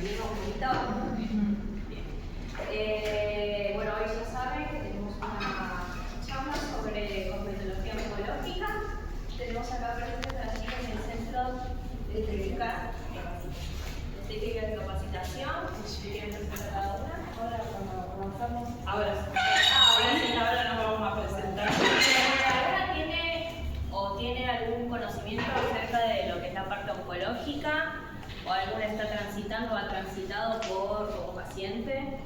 ¿Seguimos un poquito? Bien. Bueno, hoy ya saben que tenemos una charla sobre cosmetología oncológica. Tenemos acá presentes a las chicas en el Centro de Estética y Capacitación. Si quieren presentar cada una. Ahora cuando avanzamos. Ahora nos vamos a presentar. ¿Alguna tiene algún conocimiento acerca de lo que es la parte oncológica? ¿O alguna está transitando o ha transitado como paciente?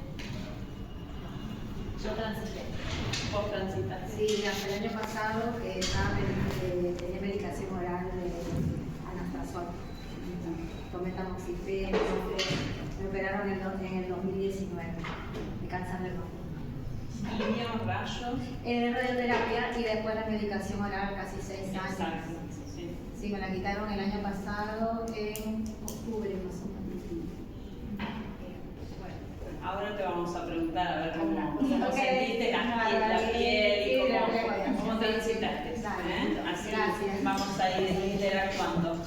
Yo transité. ¿Vos transitas? Sí, hasta el año pasado que tenía medicación oral de anastrozol. Tomé tamoxifeno, me operaron en el 2019, de cáncer de mama. Quimio, rayos. Radioterapia y después la medicación oral casi 6 años. Exacto, sí. Sí, me la quitaron el año pasado en octubre más o menos. Bueno, ahora te vamos a preguntar a ver cómo sentiste la piel y cómo transitaste. Así gracias. vamos a ir interactuando.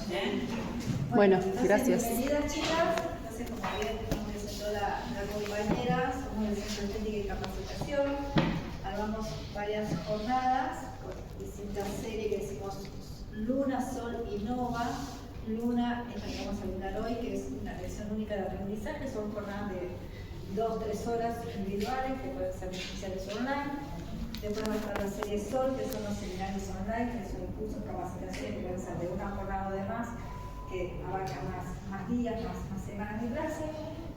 Bueno, Entonces, gracias. Bienvenidas chicas, entonces como bien presentó la compañera, somos del Centro de Estética y Capacitación, hagamos varias jornadas con distintas series que decimos Luna, Sol y Nova. Luna es la que vamos a brindar hoy, que es una lección única de aprendizaje, son jornadas de 2-3 horas individuales que pueden ser presenciales online. Después va a estar la serie Sol, que son los seminarios online, que son cursos, capacitaciones que pueden ser de una jornada o de más, que abarcan más días, más semanas de clase.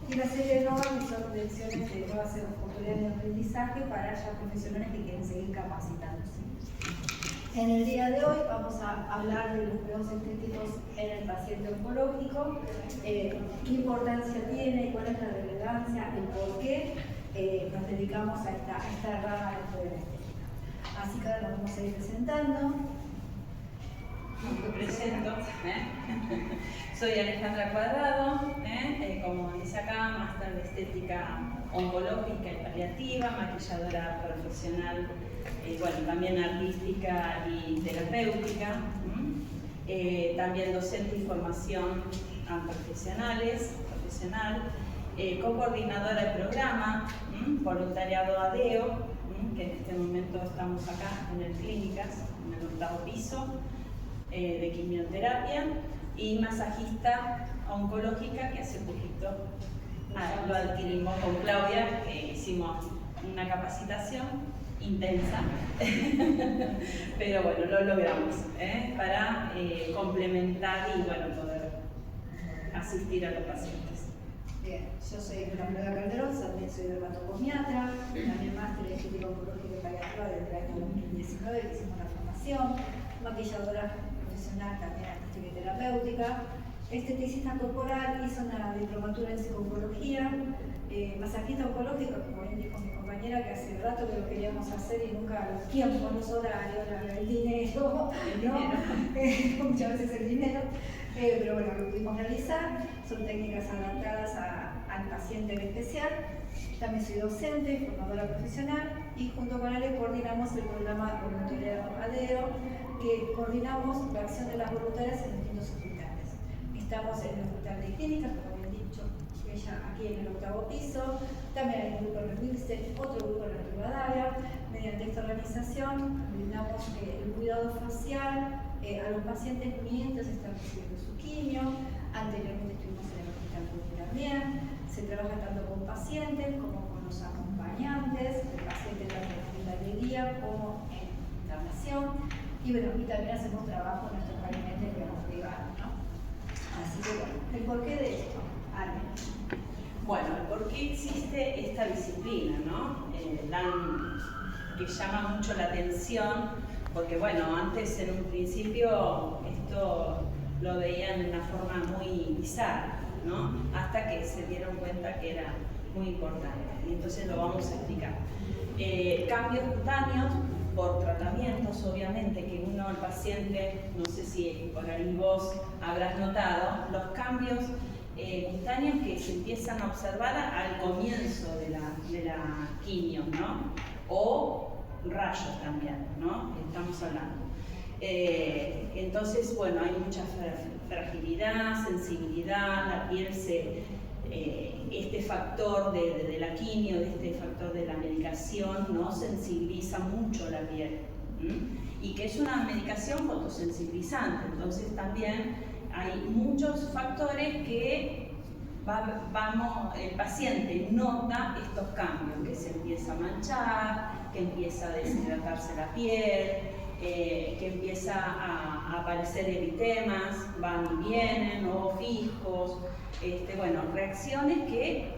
Y la serie Nova, que son lecciones de nuevas oportunidades de aprendizaje para ya profesionales que quieren seguir capacitándose. En el día de hoy vamos a hablar de los cuidados estéticos en el paciente oncológico, qué importancia tiene, cuál es la relevancia, el por qué nos dedicamos a esta rama dentro de la estética. Así que ahora nos vamos a ir presentando. Me presento. Soy Alejandra Cuadrado, como dice acá, máster de estética oncológica y paliativa, maquilladora profesional, bueno, también artística y terapéutica, también docente y formación a profesional, coordinadora de programa, voluntariado ADEO, que en este momento estamos acá en el Clínicas, en el 8º piso, de quimioterapia, y masajista oncológica, que hace poquito lo adquirimos con Claudia, que hicimos una capacitación intensa, pero bueno, lo logramos para complementar y bueno, poder asistir a los pacientes. Bien, yo soy Fernanda Calderón, también soy dermatocosmiatra, también máster de estética oncológica y paliativa desde el año 2019, que hicimos la formación, maquilladora profesional también artística y terapéutica, esteticista corporal, hizo una diplomatura en psico-oncología, masajista oncológica, como bien dijo mi compañera, que hace rato que lo queríamos hacer y nunca los tiempos, los horarios, el dinero, ¿no? Muchas veces el dinero, pero bueno, lo pudimos realizar. Son técnicas adaptadas al paciente en especial. También soy docente y formadora profesional, y junto con Ale coordinamos el programa voluntariado ADEO, que coordinamos la acción de las voluntarias en distintos hospitales. Estamos en el Hospital de Clínicas, como bien dicho, ella aquí en el 8º piso, también hay un grupo en el Wilson, otro grupo en la Rivadavia. Mediante esta organización brindamos el cuidado facial a los pacientes mientras están recibiendo su quimio. Anteriormente estuvimos en el Hospital también. Se trabaja tanto con pacientes como con los acompañantes, el paciente tanto en hospital de día como en internación. Y bueno, y también hacemos trabajo en nuestros gabinetes privados, ¿no? Así que bueno, el porqué de esto, Ale. Bueno, ¿por qué existe esta disciplina, no? Que llama mucho la atención, porque bueno, antes en un principio esto lo veían de una forma muy bizarra, ¿no? Hasta que se dieron cuenta que era muy importante, y entonces lo vamos a explicar. Cambios cutáneos por tratamientos, obviamente, que uno, el paciente, no sé si por ahí vos habrás notado, los cambios cutáneos que se empiezan a observar al comienzo de la quimio, ¿no? O rayos también, ¿no? Estamos hablando. Entonces, bueno, hay mucha fragilidad, sensibilidad, la piel se este factor de la quimio, este factor de la medicación, ¿no? Sensibiliza mucho la piel. Y que es una medicación fotosensibilizante, entonces también hay muchos factores que el paciente nota estos cambios, que se empieza a manchar, que empieza a deshidratarse la piel, que empieza a aparecer eritemas, van y vienen, o fijos, bueno, reacciones que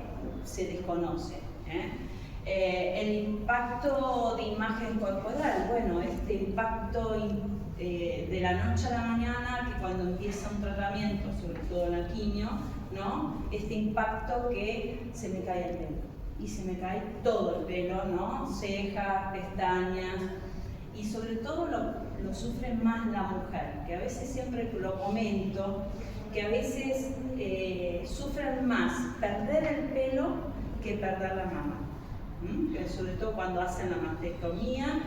se desconocen. El impacto de imagen corporal, bueno, este impacto de la noche a la mañana, que cuando empieza un tratamiento, sobre todo la quimio, ¿no? Este impacto que se me cae el pelo, y se me cae todo el pelo, ¿no? Cejas, pestañas, y sobre todo lo sufre más la mujer, que a veces siempre lo comento, que a veces sufren más perder el pelo que perder la mama. Sobre todo cuando hacen la mastectomía,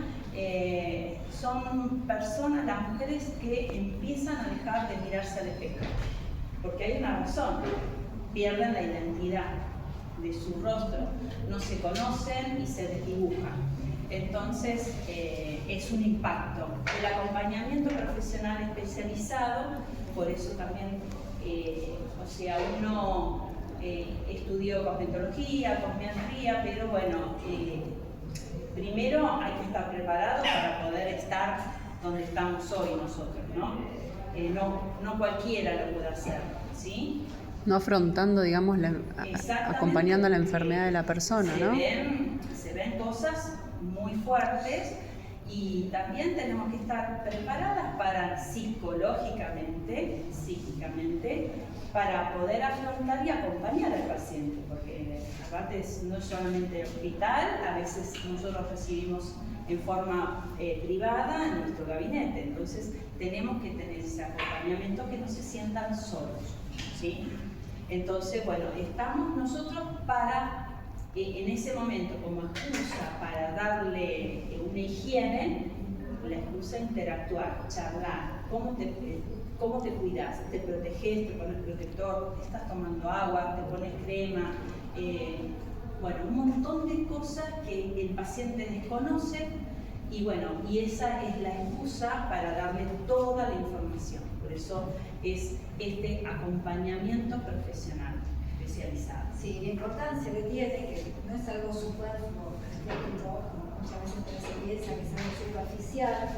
son personas, las mujeres que empiezan a dejar de mirarse al espejo, porque hay una razón, pierden la identidad de su rostro, no se conocen y se desdibujan. Entonces es un impacto. El acompañamiento profesional especializado, por eso también, uno estudió cosmetología, cosmetría, pero bueno, primero hay que estar preparado para poder estar donde estamos hoy nosotros, ¿no? No cualquiera lo puede hacer, ¿sí? No afrontando, digamos, acompañando la enfermedad de la persona, ¿no? Se ven cosas muy fuertes y también tenemos que estar preparadas para psicológicamente, psíquicamente, para poder afrontar y acompañar al paciente, porque aparte no es solamente hospital, a veces nosotros recibimos en forma privada en nuestro gabinete, entonces tenemos que tener ese acompañamiento, que no se sientan solos, ¿sí? Entonces, bueno, estamos nosotros para, en ese momento, como excusa para darle una higiene, la excusa interactuar, charlar, cómo te cuidas, te proteges, te pones protector, te estás tomando agua, te pones crema, bueno, un montón de cosas que el paciente desconoce y bueno, y esa es la excusa para darle toda la información. Por eso es este acompañamiento profesional especializado. Sí, la importancia que tiene, que no es algo superfluo, como muchas veces se piensa que es algo superficial,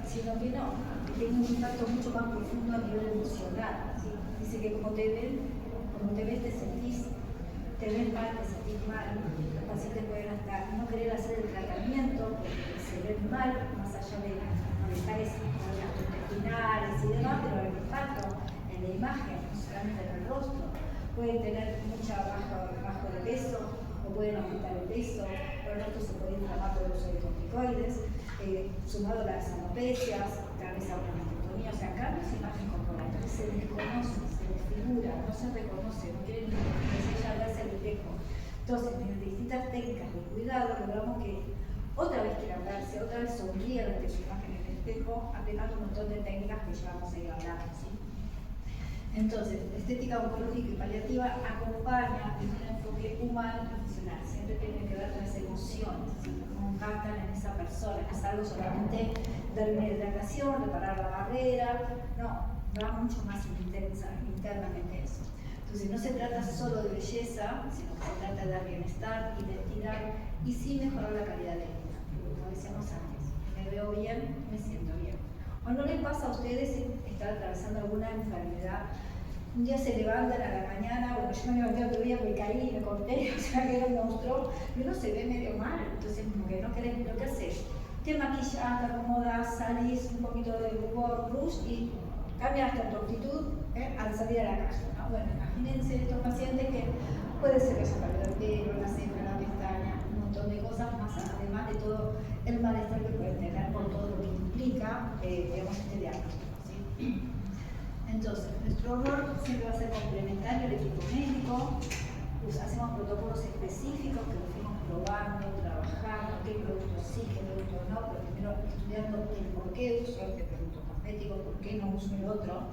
sino que no, que tiene un impacto mucho más profundo a nivel emocional. ¿Sí? Dice que como te ves te sentís, te ves mal, te sentís mal. Los pacientes pueden hasta no querer hacer el tratamiento porque se ven mal, más allá de malestares intestinales y demás, pero el impacto en la imagen, no solamente en el rostro. Pueden tener mucha bajo de peso, o pueden aumentar el peso, o el rostro se puede inflamar por el uso de corticoides, sumado a las alopecias, tal vez a una mastectomía, o sea, cambios de imagen corporal, entonces se desconoce, se desfigura, no se reconoce, no quieren empezar a verse al espejo. Entonces, mediante distintas técnicas de cuidado, logramos que otra vez quiera hablarse, otra vez sonríe ante su imagen en el espejo, aplicando un montón de técnicas que ya vamos a ir hablando, ¿sí? Entonces, estética oncológica y paliativa acompaña en un enfoque humano y profesional. Siempre tiene que ver con las emociones, cómo impactan en esa persona. No es algo solamente darle una hidratación, reparar la barrera. No, va mucho más intensa internamente eso. Entonces, no se trata solo de belleza, sino que se trata de dar bienestar, identidad y sí mejorar la calidad de vida. Como decíamos antes, me veo bien, me siento bien. ¿O no les pasa a ustedes estar atravesando alguna enfermedad? Un día se levantan a la mañana, bueno, yo me levanté otro día porque caí y me corté, o sea que era un monstruo, y uno se ve medio mal, entonces como que no querés lo que haces. Te maquillas, te acomodas, salís un poquito de rubor, luz y cambia hasta tu actitud al salir a la calle, ¿no? Bueno, imagínense estos pacientes que puede ser que se perdió el pelo, la ceja, la pestaña, un montón de cosas, más además de todo el malestar que pueden tener por todo lo que implica, digamos, este diagnóstico, ¿sí? Entonces, nuestro rol siempre va a ser complementario al equipo médico, pues hacemos protocolos específicos que los fuimos probando, trabajando, qué productos sí, qué productos no, pero primero estudiando el por qué uso este producto cosmético, por qué no uso el otro,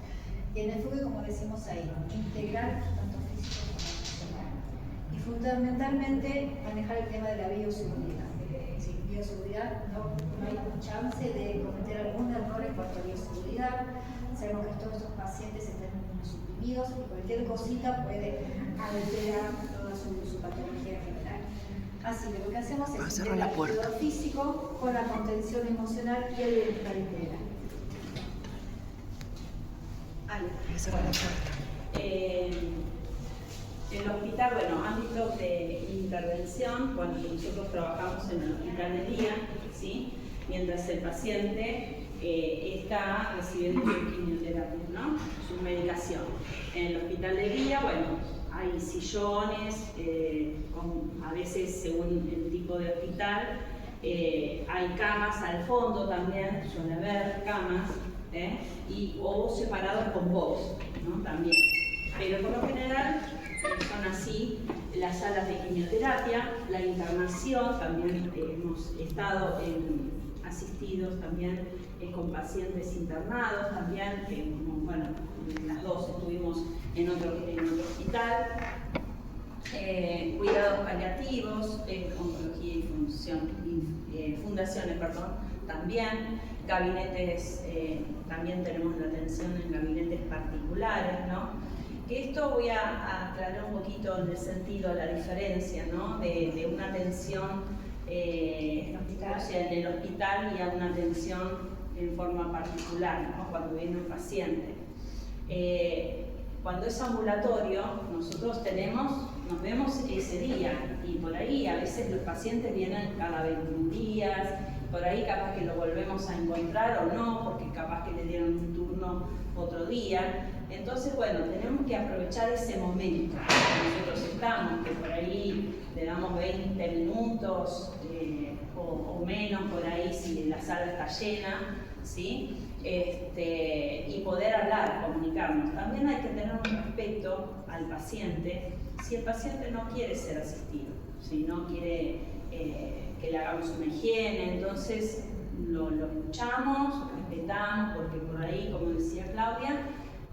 y en el enfoque, como decimos ahí, integral tanto físico como emocional. fundamentalmente manejar el tema de la bioseguridad. Sin bioseguridad no hay chance de cometer algún error en cuanto a bioseguridad. Sabemos que todos estos pacientes están inmunosuprimidos y cualquier cosita puede alterar toda su patología en general. Así que lo que hacemos es cerrar la puerta. el físico con la contención emocional y el bienestar integral. Cerrar la puerta. El hospital, bueno, ámbitos de intervención, cuando nosotros trabajamos en el hospital de día, ¿sí? Mientras el paciente está recibiendo su quimioterapia, ¿no? Su medicación. En el hospital de día, bueno, hay sillones, a veces según el tipo de hospital, hay camas al fondo también, suele haber camas, o separados con box, ¿no? También. Pero por lo general son así las salas de quimioterapia, la internación, también hemos estado asistidos también con pacientes internados, también, bueno, las dos estuvimos en otro hospital, cuidados paliativos, oncología y fundaciones, también, gabinetes, también tenemos la atención en gabinetes particulares, ¿no? Que esto voy a aclarar un poquito en el sentido, la diferencia, ¿no? de una atención en el hospital y a una atención en forma particular, ¿no? Cuando viene un paciente. Cuando es ambulatorio, nosotros nos vemos ese día y por ahí a veces los pacientes vienen cada 21 días, por ahí capaz que lo volvemos a encontrar o no, porque capaz que le dieron un turno otro día. Entonces, bueno, tenemos que aprovechar ese momento que nosotros estamos, que por ahí le damos 20 minutos o menos por ahí si la sala está llena, ¿sí? Y poder hablar, comunicarnos. También hay que tener un respeto al paciente si el paciente no quiere ser asistido, si no quiere que le hagamos una higiene, entonces lo escuchamos, respetamos, porque por ahí, como decía Claudia,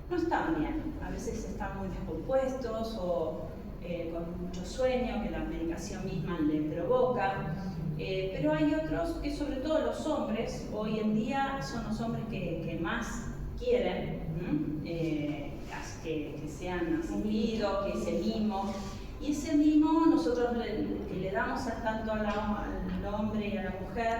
no están bien, a veces están muy descompuestos o con mucho sueño que la medicación misma le provoca, pero hay otros que, sobre todo los hombres, hoy en día son los hombres que más quieren que sean asistidos, que ese mimo, y ese mimo nosotros le damos tanto al hombre y a la mujer,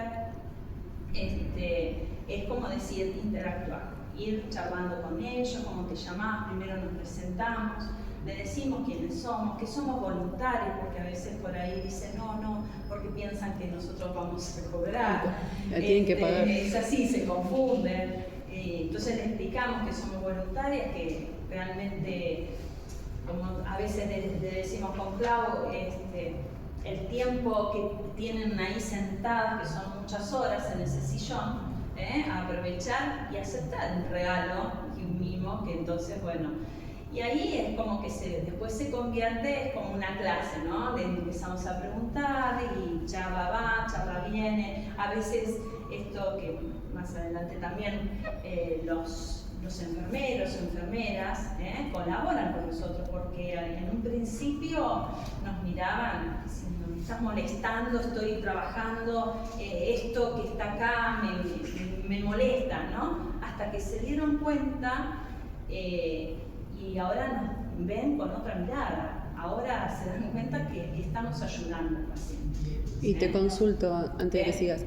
es como decir, interactuar, ir charlando con ellos, como te llamás, primero nos presentamos, le decimos quiénes somos, que somos voluntarios, porque a veces por ahí dicen no, porque piensan que nosotros vamos a cobrar. Tienen que pagar. Es así, se confunden. Entonces le explicamos que somos voluntarias, que realmente, como a veces le decimos con Clau, el tiempo que tienen ahí sentadas, que son muchas horas en ese sillón, aprovechar y aceptar un regalo y un mimo, que entonces, bueno, y ahí es como que después se convierte, es como una clase, ¿no? Empezamos a preguntar y charla va, charla viene, a veces esto que más adelante también los enfermeros, enfermeras, colaboran con nosotros, porque en un principio nos miraban diciendo, me estás molestando, estoy trabajando, esto que está acá me molesta, ¿no? Hasta que se dieron cuenta y ahora nos ven con otra mirada, ahora se dan cuenta que estamos ayudando al paciente. Y te consulto, antes de que sigas,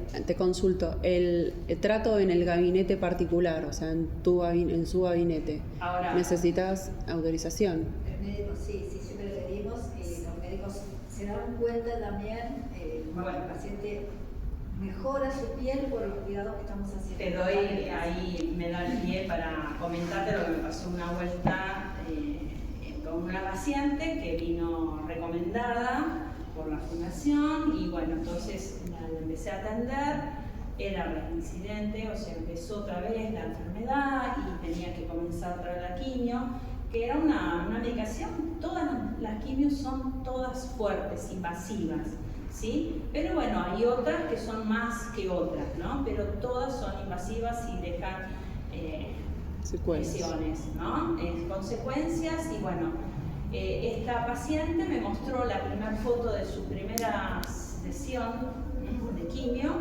el trato en el gabinete particular, o sea, en su gabinete, Ahora, ¿necesitas autorización? El médico sí, siempre le pedimos, los médicos se dan cuenta también cuando el paciente mejora su piel por los cuidados que estamos haciendo. te doy ahí, me da el pie para comentarte lo que me pasó una vuelta con una paciente que vino recomendada por la fundación y bueno, entonces la empecé a atender, era reincidente, o sea, empezó otra vez la enfermedad y tenía que comenzar otra vez la quimio, que era una medicación, todas las quimios son todas fuertes, invasivas, ¿sí? Pero bueno, hay otras que son más que otras, ¿no? Pero todas son invasivas y dejan lesiones, ¿no? Consecuencias y bueno, esta paciente me mostró la primera foto de su primera sesión de quimio.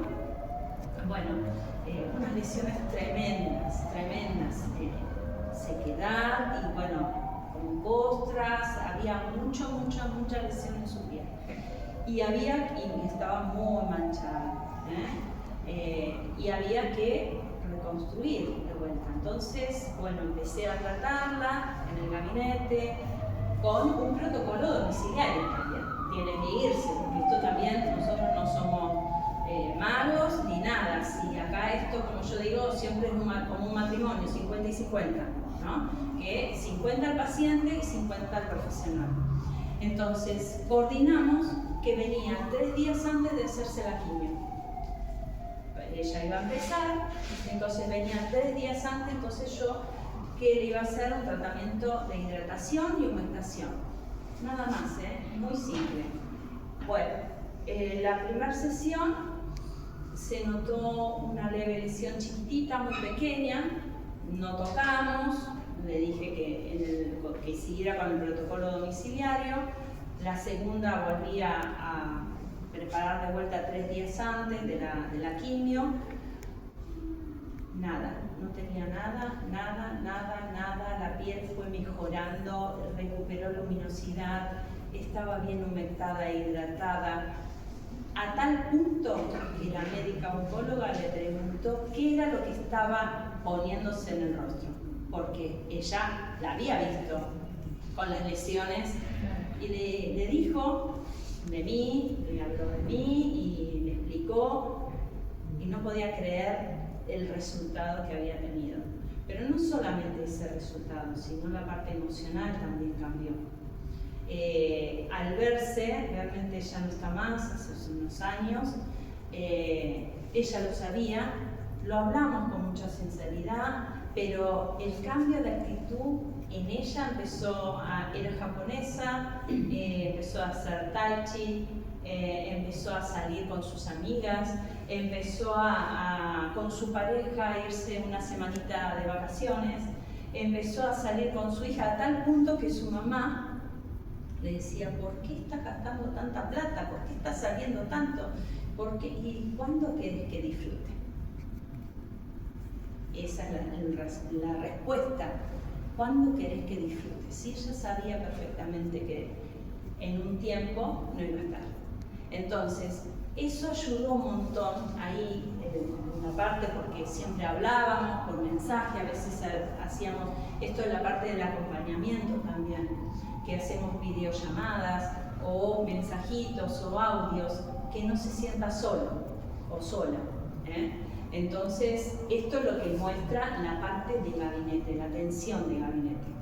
Bueno, unas lesiones tremendas, sequedad y bueno, con costras, había mucha lesión en su piel. Y estaba muy manchada, y había que reconstruir de vuelta. Entonces, bueno, empecé a tratarla en el gabinete con un protocolo domiciliario también. Tiene que irse, porque esto también, nosotros no somos magos ni nada. Si acá esto, como yo digo, siempre es como un matrimonio, 50 y 50, ¿no? Que 50 al paciente y 50 al profesional. Entonces, coordinamos que venía 3 días antes de hacerse la quimio. Ella iba a empezar, entonces venía 3 días antes, entonces yo que le iba a hacer un tratamiento de hidratación y humectación. Nada más, muy simple. Bueno, la primera sesión se notó una leve lesión chiquitita, muy pequeña, no tocamos, le dije que siguiera con el protocolo domiciliario. La segunda volví a preparar de vuelta 3 días antes de la quimio. Nada, no tenía nada, la piel fue mejorando, recuperó luminosidad, estaba bien humectada e hidratada, a tal punto que la médica oncóloga le preguntó qué era lo que estaba poniéndose en el rostro, porque ella la había visto con las lesiones y le dijo de mí, le habló de mí y le explicó y no podía creer el resultado que había tenido. Pero no solamente ese resultado, sino la parte emocional también cambió. Al verse, realmente ella no está más, hace unos años, ella lo sabía, lo hablamos con mucha sinceridad, pero el cambio de actitud en ella era japonesa, empezó a hacer tai chi, empezó a salir con sus amigas, empezó con su pareja a irse una semanita de vacaciones, empezó a salir con su hija a tal punto que su mamá le decía: ¿por qué estás gastando tanta plata? ¿Por qué estás saliendo tanto? ¿Y cuándo querés que disfrute? Esa es la respuesta. ¿Cuándo querés que disfrute? Si ella sabía perfectamente que en un tiempo no iba a estar. Entonces, eso ayudó un montón ahí, en una parte, porque siempre hablábamos por mensaje, a veces hacíamos, esto es la parte del acompañamiento también, que hacemos videollamadas o mensajitos o audios, que no se sienta solo o sola. Entonces, esto es lo que muestra la parte de gabinete, la atención de gabinete.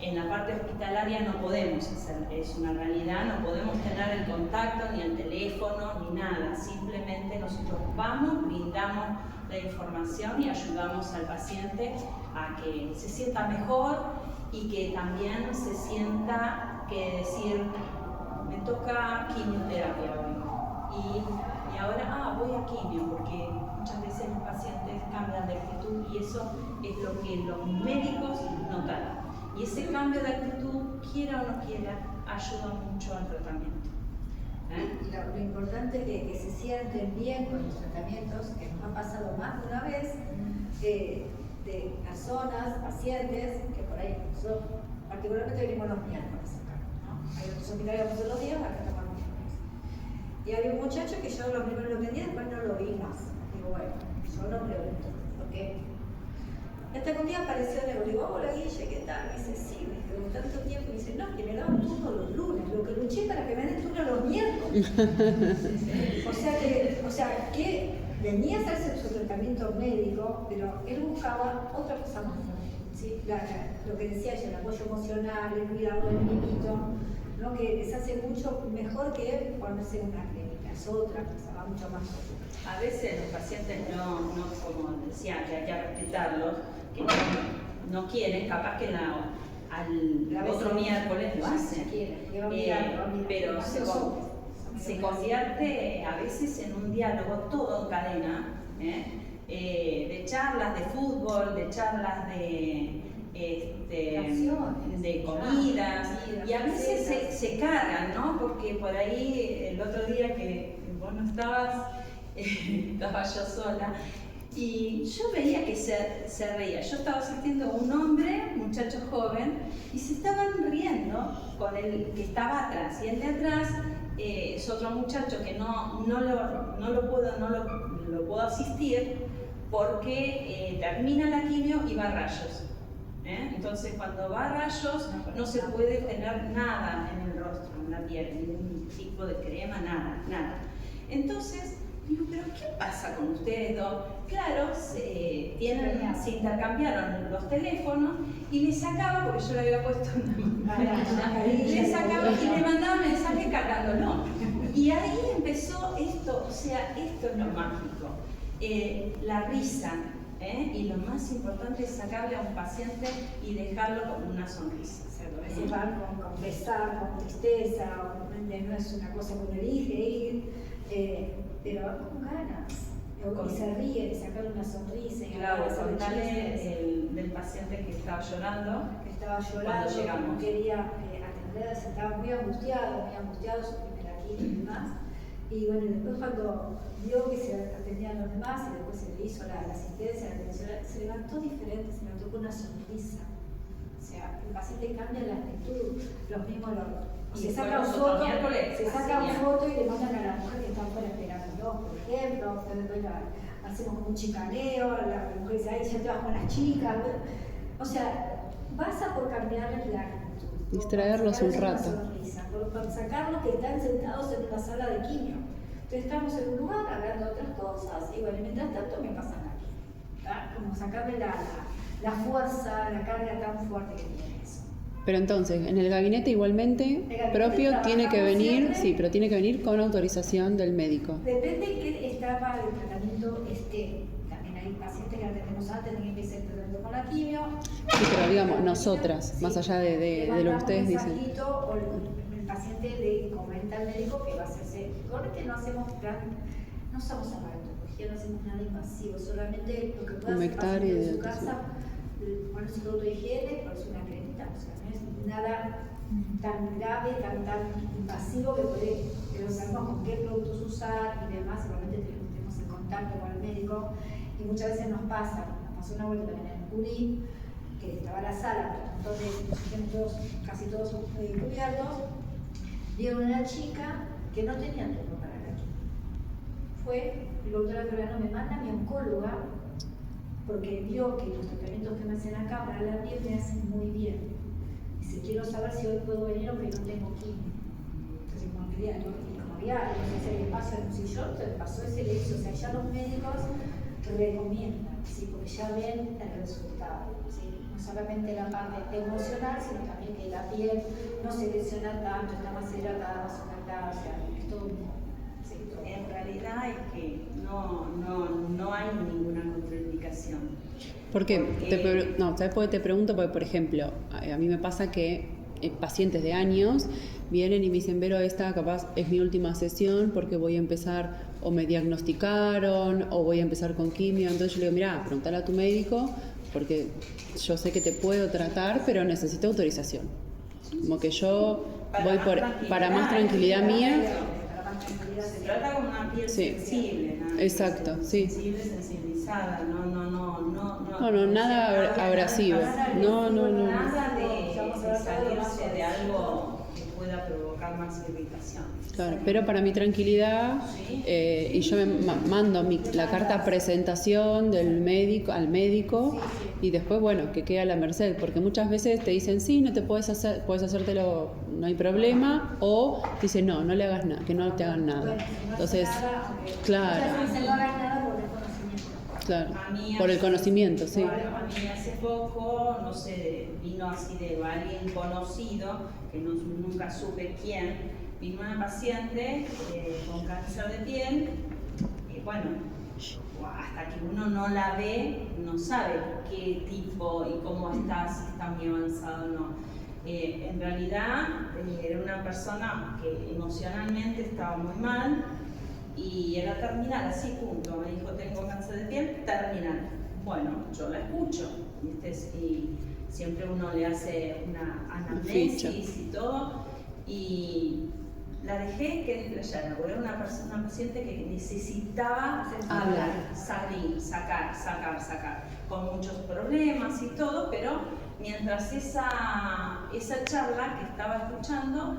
En la parte hospitalaria no podemos hacer, es una realidad, no podemos tener el contacto, ni el teléfono, ni nada. Simplemente nosotros vamos, brindamos la información y ayudamos al paciente a que se sienta mejor y que también se sienta que decir: me toca quimioterapia hoy. Y ahora, voy a quimio, porque muchas veces los pacientes cambian de actitud y eso es lo que los médicos notan. Y ese cambio de actitud, quiera o no quiera, ayuda mucho al tratamiento. Lo importante es que se sienten bien con los tratamientos, que nos ha pasado más de una vez, de personas, pacientes, que por ahí nosotros particularmente venimos los miércoles acá, ¿no? Hay otros hospitales que vamos los días, acá estamos los miércoles. Y había un muchacho que yo lo primero lo atendía, después no lo vi más. Digo, bueno, yo lo pregunto, ¿por qué? Hasta que un día apareció, le digo: hola Guille, ¿qué tal? Me dice: sí, me quedó tanto tiempo. Y dice: no, que me daban turno los lunes, lo que luché para que me den turno los miércoles. o sea que venía a hacerse su tratamiento médico, pero él buscaba otra cosa más. ¿Sí? Lo que decía yo, el apoyo emocional, el cuidado del niñito, ¿no? Que se hace mucho mejor que ponerse en una clínica, es otra cosa, va mucho más. A veces los pacientes no como decía, que hay que respetarlos, que no quieren, capaz que al otro miércoles lo hacen, pero se convierte a veces en un diálogo todo en cadena, de charlas de fútbol, de charlas de Canciones, de comidas, y a veces recetas. se cargan, ¿no? Porque por ahí el otro día que vos no estabas, estaba yo sola, y yo veía que se reía. Yo estaba asistiendo a un hombre, muchacho joven, y se estaban riendo con el que estaba atrás, y el de atrás es otro muchacho que no lo puedo asistir porque termina la quimio y va a rayos. Entonces cuando va a rayos no se puede tener nada en el rostro, en la piel, ningún tipo de crema, nada. Entonces digo, ¿pero qué pasa con ustedes dos? Claro, se intercambiaron los teléfonos y le sacaba, porque yo le había puesto una mascarilla, le sacaba y le mandaba mensajes cargándolo. Y ahí empezó esto, o sea, esto es lo mágico, la risa. Y lo más importante es sacarle a un paciente y dejarlo con una sonrisa. A veces van con pesar, con tristeza, obviamente no es una cosa que uno elige ir, pero van con ganas. Y se ríe, y sacarle una sonrisa. Claro, contarle del paciente que estaba llorando. Que estaba llorando, que no quería atender, estaba muy angustiado su primera quimio y demás. Y bueno, después cuando vio que se atendían los demás y después se le hizo la asistencia, la atención, se levantó diferente, se levantó con una sonrisa. O sea, el paciente cambia la actitud, los mismos se sacan fotos y le mandan a la mujer que está afuera esperándolos, por ejemplo, después hacemos como un chicaneo, la mujer dice, ay, ya te vas con las chicas. O sea, basta por cambiarles la actitud. Distraerlos un rato. Por sacarlos que están sentados en una sala de quimio. Entonces estamos en un lugar hablando de otras cosas y bueno, mientras tanto me pasan aquí. ¿Tá? Como sacarle la fuerza, la carga tan fuerte que tiene eso. Pero entonces, en el gabinete igualmente propio tiene que venir, siempre. sí, pero tiene que venir con autorización del médico. Depende de qué etapa del tratamiento esté. También hay pacientes que atendemos antes de que empiece el tratamiento con la quimio. Sí, pero digamos, nosotras, Sí. más allá de lo que ustedes dicen. O el paciente le comenta al médico que va a hacerse. Realmente no hacemos no usamos aparatología, no hacemos nada invasivo, solamente lo que puede hacer el paciente en su casa, ponerse producto de higiene, ponerse una cremita, o sea, no es nada tan grave, tan invasivo que no sabemos con qué productos usar y demás, realmente tenemos el contacto con el médico y muchas veces nos pasó una vuelta también en Curí, que estaba la sala, entonces casi todos cubiertos, vieron a una chica que no tenía turno para la quimio. Fue, el doctor Alberano me manda a mi oncóloga porque vio que los tratamientos que me hacen acá para la piel me hacen muy bien. Dice, quiero saber si hoy puedo venir o que no tengo quimio. Entonces, como quería, como había ese espacio en un sillón, se le pasó ese le hizo. O sea, ya los médicos recomiendan, ¿sí? Porque ya ven el resultado. ¿Sí? No solamente la parte emocional, sino también que la piel no se lesiona tanto, está más hidratada, más humectada, o sea, es todo un... En realidad es que no hay ninguna contraindicación. ¿Por qué? ¿Sabes por qué te pregunto? Porque, por ejemplo, a mí me pasa que pacientes de años vienen y me dicen, Vero, esta capaz es mi última sesión porque voy a empezar, o me diagnosticaron, o voy a empezar con quimio. Entonces yo le digo, mira, preguntale a tu médico porque yo sé que te puedo tratar, pero necesito autorización. Como que yo voy para más tranquilidad mía. Se trata como una piel sensible, ¿no? Exacto, sí. Sensible, sensibilizada, no, nada abrasivo. No. Nada de salirse de algo que pueda provocar más irritación. Claro, pero para mi tranquilidad, y yo me mando la carta presentación del médico al médico y después, bueno, que quede a la merced, porque muchas veces te dicen, sí, no te puedes hacértelo, no hay problema, o te dicen, no le hagas nada, que no te hagan nada. Entonces, claro. Claro, por el conocimiento, sí. A mí hace poco, no sé, vino así de alguien conocido, que nunca supe quién, vino una paciente con cáncer de piel, y bueno, hasta que uno no la ve, no sabe qué tipo y cómo está, si está muy avanzado o no. En realidad era una persona que emocionalmente estaba muy mal, y era terminal, así punto. Me dijo, tengo cáncer de piel, terminal. Bueno, yo la escucho. Y siempre uno le hace una anamnesis y todo, y la dejé que desplayara, porque era una paciente que necesitaba hablar, sacar, con muchos problemas y todo, pero mientras esa charla que estaba escuchando,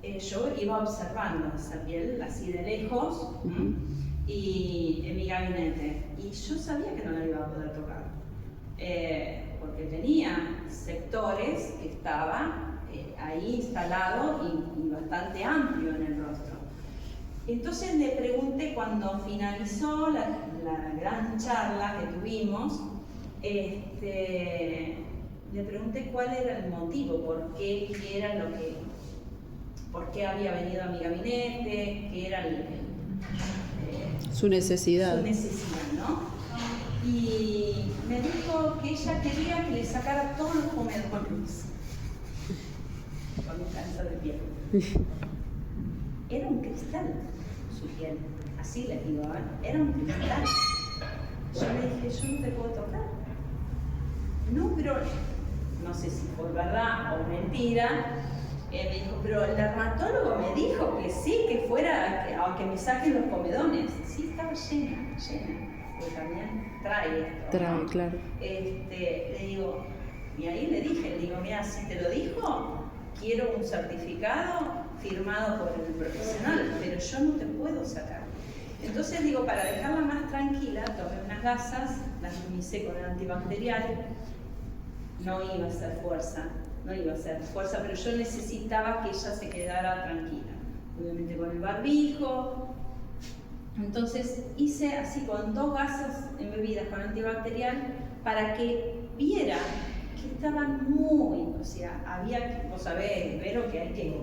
yo iba observando esa piel así de lejos, y en mi gabinete, y yo sabía que no la iba a poder tocar, porque tenía sectores que estaban ahí instalado y bastante amplio en el rostro. Entonces le pregunté, cuando finalizó la gran charla que tuvimos, le pregunté cuál era el motivo, por qué había venido a mi gabinete, qué era su necesidad. Su necesidad, ¿no? Y me dijo que ella quería que le sacara todos los comedones con un cáncer de piel. Era un cristal su piel, así le digo, era un cristal. Yo le dije, yo no te puedo tocar. No, pero no sé si por verdad o mentira, me dijo, pero el dermatólogo me dijo que sí, que fuera, que me saquen los comedones. Sí, estaba llena, porque también trae esto, Trae, ¿no? claro. Le digo, y ahí le digo, mira, si te lo dijo, quiero un certificado firmado por el profesional, pero yo no te puedo sacar. Entonces digo, para dejarla más tranquila, tomé unas gasas, las unicé con el antibacterial. No iba a hacer fuerza, pero yo necesitaba que ella se quedara tranquila. Obviamente con el barbijo. Entonces hice así con 2 gasas embebidas con antibacterial para que viera que estaban muy, había, vos sabés, pero que hay que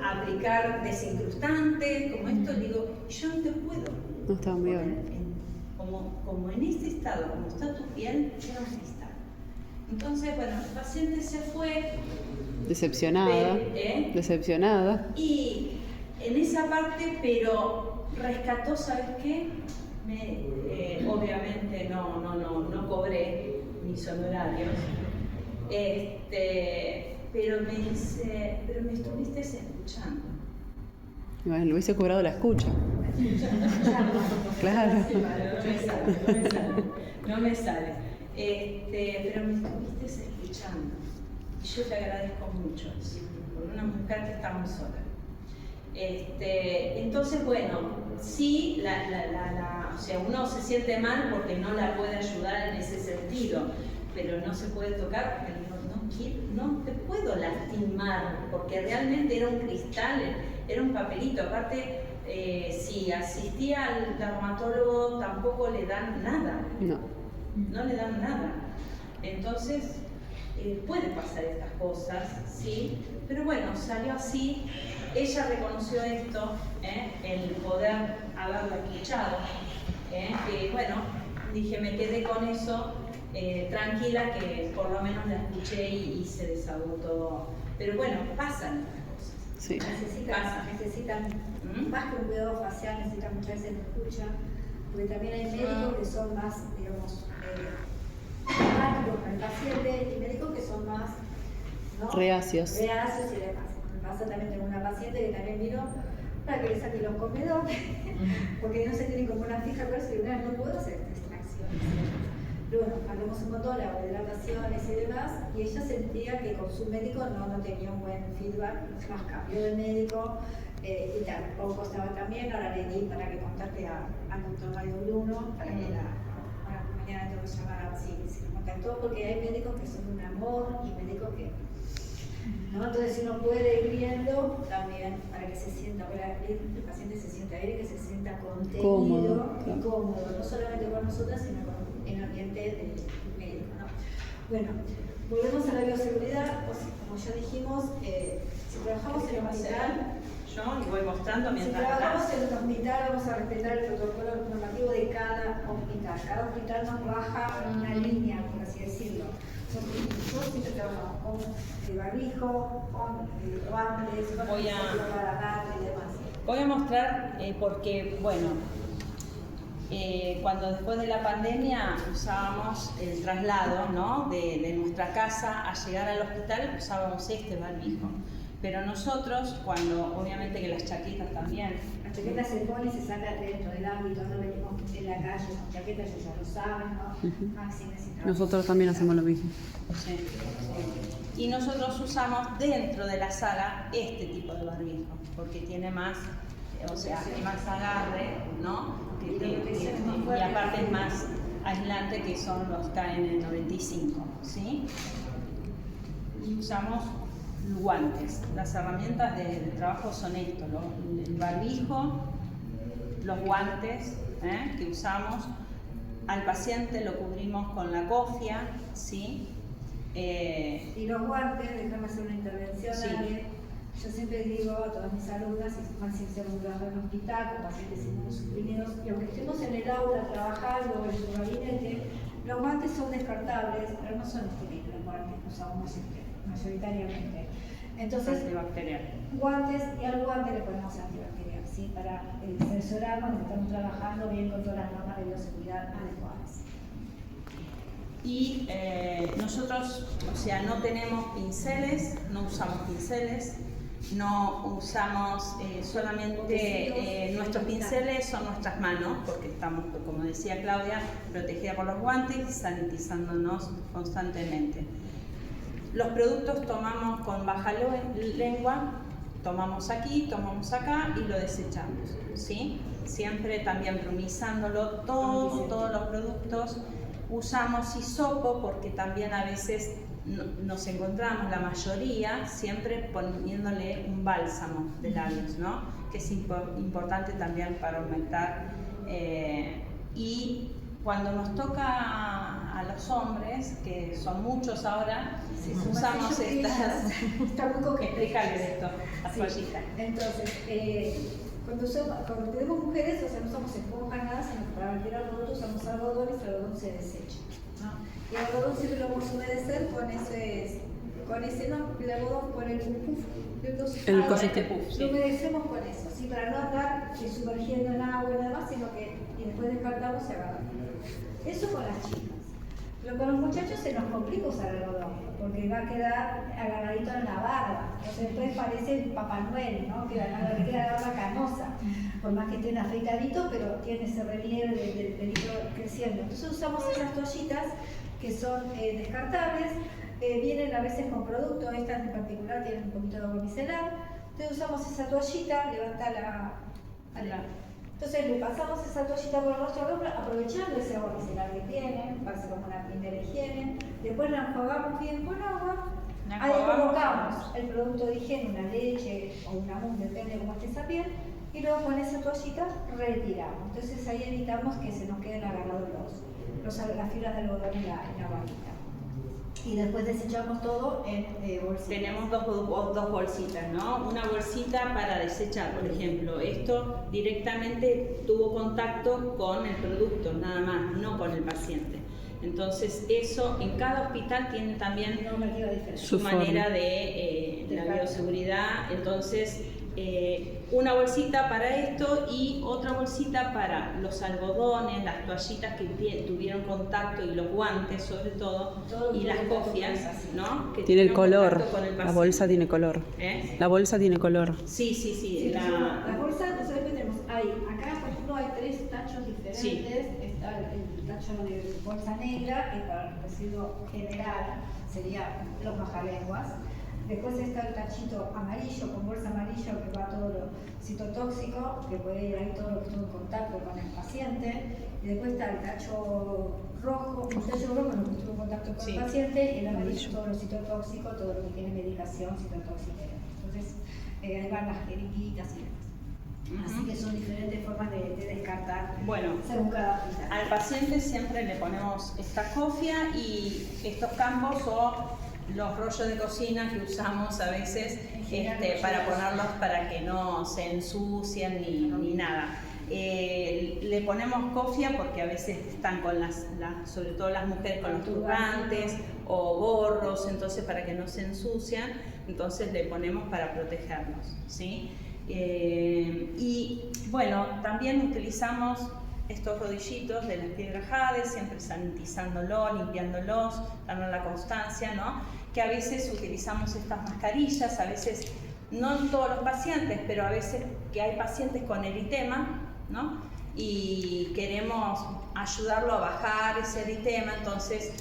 aplicar desincrustantes, como esto, digo, yo no te puedo. No estaba muy bien. Como en este estado, como está tu piel, era un cristal. Entonces, bueno, el paciente se fue. Decepcionada. Y en esa parte, pero rescató, ¿sabes qué? Obviamente no cobré mis honorarios. Pero me dice, pero me estuviste escuchando. Bueno, le hubiese cobrado la escucha. Claro. No me sale. Pero me estuviste escuchando. Y yo te agradezco mucho eso, por una mujer que está muy sola. Entonces, bueno, sí, o sea, uno se siente mal porque no la puede ayudar en ese sentido, pero no se puede tocar porque no te puedo lastimar, porque realmente era un cristal, era un papelito. Aparte, si asistía al dermatólogo tampoco le dan nada. No le dan nada. Entonces, pueden pasar estas cosas, ¿sí? Pero bueno, salió así. Ella reconoció esto, el poder haberla escuchado. Que bueno, dije, me quedé con eso, tranquila, que por lo menos la escuché y se desahogó todo. Pero bueno, pasan estas cosas. Sí. Necesitan más que un cuidado facial, necesitan muchas veces escucha, porque también hay médicos que son más, digamos, empáticos con el paciente, y médicos que son más, ¿no? reacios y demás. Me pasa también, tengo una paciente que también vino para que le saque los comedores, porque no se tienen como una fija, pero si no puedo hacer extracciones. Pero bueno, hablamos un montón de hidrataciones y demás, y ella sentía que con su médico no tenía un buen feedback, más cambió de médico, y tampoco estaba tan bien. Ahora le di para que contacte al doctor Mario Bruno, para que mañana tengo que llamar a si lo contactó, porque hay médicos que son un amor y médicos que ¿no? Entonces, si uno puede ir viendo también para que se sienta, para que el paciente se sienta bien, que se sienta contenido y cómodo, no solamente con nosotras, sino con el ambiente del médico, ¿no? Bueno, volvemos a la bioseguridad. Como ya dijimos, si trabajamos en el hospital, yo y voy mostrando mientras. Si trabajamos en el hospital, vamos a respetar el protocolo normativo de cada hospital. Cada hospital nos baja una línea, por así decirlo. Nosotros siempre trabajamos con el barbijo, con guantes, con para y demás. Voy a mostrar porque, bueno, cuando después de la pandemia usábamos el traslado, ¿no? de nuestra casa a llegar al hospital, usábamos este barbijo. Pero nosotros, cuando obviamente que las chaquetas también. Las chaquetas se pone y se saca dentro del ámbito, no venimos en la calle con chaquetas, ya lo saben, ¿no? Máxime sin trabajo. Nosotros también hacemos lo mismo. Sí. Y nosotros usamos dentro de la sala este tipo de barbijo, porque tiene más, o sea, más agarre, ¿no? Y aparte es más aislante, que son los KN95, ¿sí? Y usamos guantes. Las herramientas de trabajo son esto, el barbijo, los guantes que usamos. Al paciente lo cubrimos con la cofia, ¿sí? Y los guantes, déjame hacer una intervención. Sí. Yo siempre digo a todas mis alumnas, más si hacemos un trabajo en un hospital con pacientes inmunosuprimidos, y aunque estemos en el aula trabajando o en su gabinete, los guantes son descartables, pero no son estériles los guantes que usamos mayoritariamente. Entonces, antibacterial. Guantes, y al guante le ponemos antibacterial, ¿sí? Para cerciorarnos de que estamos trabajando bien con todas las normas de bioseguridad adecuadas. Y nosotros, o sea, no tenemos pinceles, no usamos pinceles, no usamos solamente nuestros pinceles, son nuestras manos, porque estamos, como decía Claudia, protegidas por los guantes y sanitizándonos constantemente. Los productos tomamos con baja lengua, tomamos aquí, tomamos acá y lo desechamos, ¿sí? Siempre también brumizándolo todos los productos. Usamos hisopo porque también a veces nos encontramos, la mayoría, siempre poniéndole un bálsamo de labios, ¿no? Que es importante también para aumentar. Y cuando nos toca a los hombres, que son muchos ahora, Sí, usamos estas. Está muy coqueta. Explícale esto, las Sí. toallitas. Entonces, cuando tenemos mujeres, o sea, no usamos esponja, nada, sino que para vertir algodón usamos algodón y el algodón se desecha, ¿no? Y el algodón siempre lo vamos a humedecer con ese no, el algodón con el puff. El cosete puff, sí. Lo humedecemos con eso, ¿sí? Para no andar sumergiendo en agua y nada más, sino que y después descartamos y agarramos. Eso con las chicas. Pero con los muchachos se nos complica usar el algodón, porque va a quedar agarradito en la barba. Entonces después parece Papá Noel, ¿no? Que le queda la barba canosa, por más que estén afeitaditos, pero tiene ese relieve del pelito creciendo. Entonces usamos esas toallitas que son descartables, vienen a veces con productos, estas en particular tienen un poquito de agua micelar. Entonces usamos esa toallita, levanta entonces le pasamos esa toallita por nuestro rostro, aprovechando ese agua micelar que tiene, parece como una primera higiene. Después la enjuagamos bien con agua. Ahí colocamos el producto de higiene, una leche o una mousse, depende de cómo esté esa piel, y luego con esa toallita retiramos. Entonces ahí evitamos que se nos queden agarrados las fibras de algodón en la varita. Y después desechamos todo en bolsitas. Tenemos dos bolsitas, ¿no? Una bolsita para desechar, por ejemplo, esto directamente tuvo contacto con el producto, nada más, no con el paciente. Entonces eso en cada hospital tiene también su manera de la bioseguridad. Entonces una bolsita para esto y otra bolsita para los algodones, las toallitas que tuvieron contacto y los guantes sobre todo y las cofias, ¿no? Que tiene el color, con la bolsa tiene color. La bolsa tiene color. Sí. La bolsa, nosotros tenemos ahí, acá por ejemplo hay 3 tachos diferentes. Sí. Está el tacho de bolsa negra, que para el residuo general sería los bajalenguas. Después está el tachito amarillo, con bolsa amarilla, que va todo lo citotóxico, que puede ir ahí todo lo que estuvo en contacto con el paciente. Y después está el tacho rojo, lo que estuvo en contacto con el paciente, y el amarillo, todo lo citotóxico, todo lo que tiene medicación citotóxica. Entonces, ahí van las jeringuitas y demás. Así que son diferentes formas de descartar, bueno, según cada hospital. Al paciente siempre le ponemos esta cofia y estos campos o los rollos de cocina que usamos a veces para ponerlos para que no se ensucien ni nada. Le ponemos cofia porque a veces están con sobre todo las mujeres con los turbantes o gorros, entonces para que no se ensucian, entonces le ponemos para protegernos, ¿sí? Y bueno, también utilizamos estos rodillitos de las piedras jade, siempre sanitizándolo, limpiándolos, dando la constancia, ¿no? Que a veces utilizamos estas mascarillas, a veces, no en todos los pacientes, pero a veces que hay pacientes con eritema, ¿no? Y queremos ayudarlo a bajar ese eritema, entonces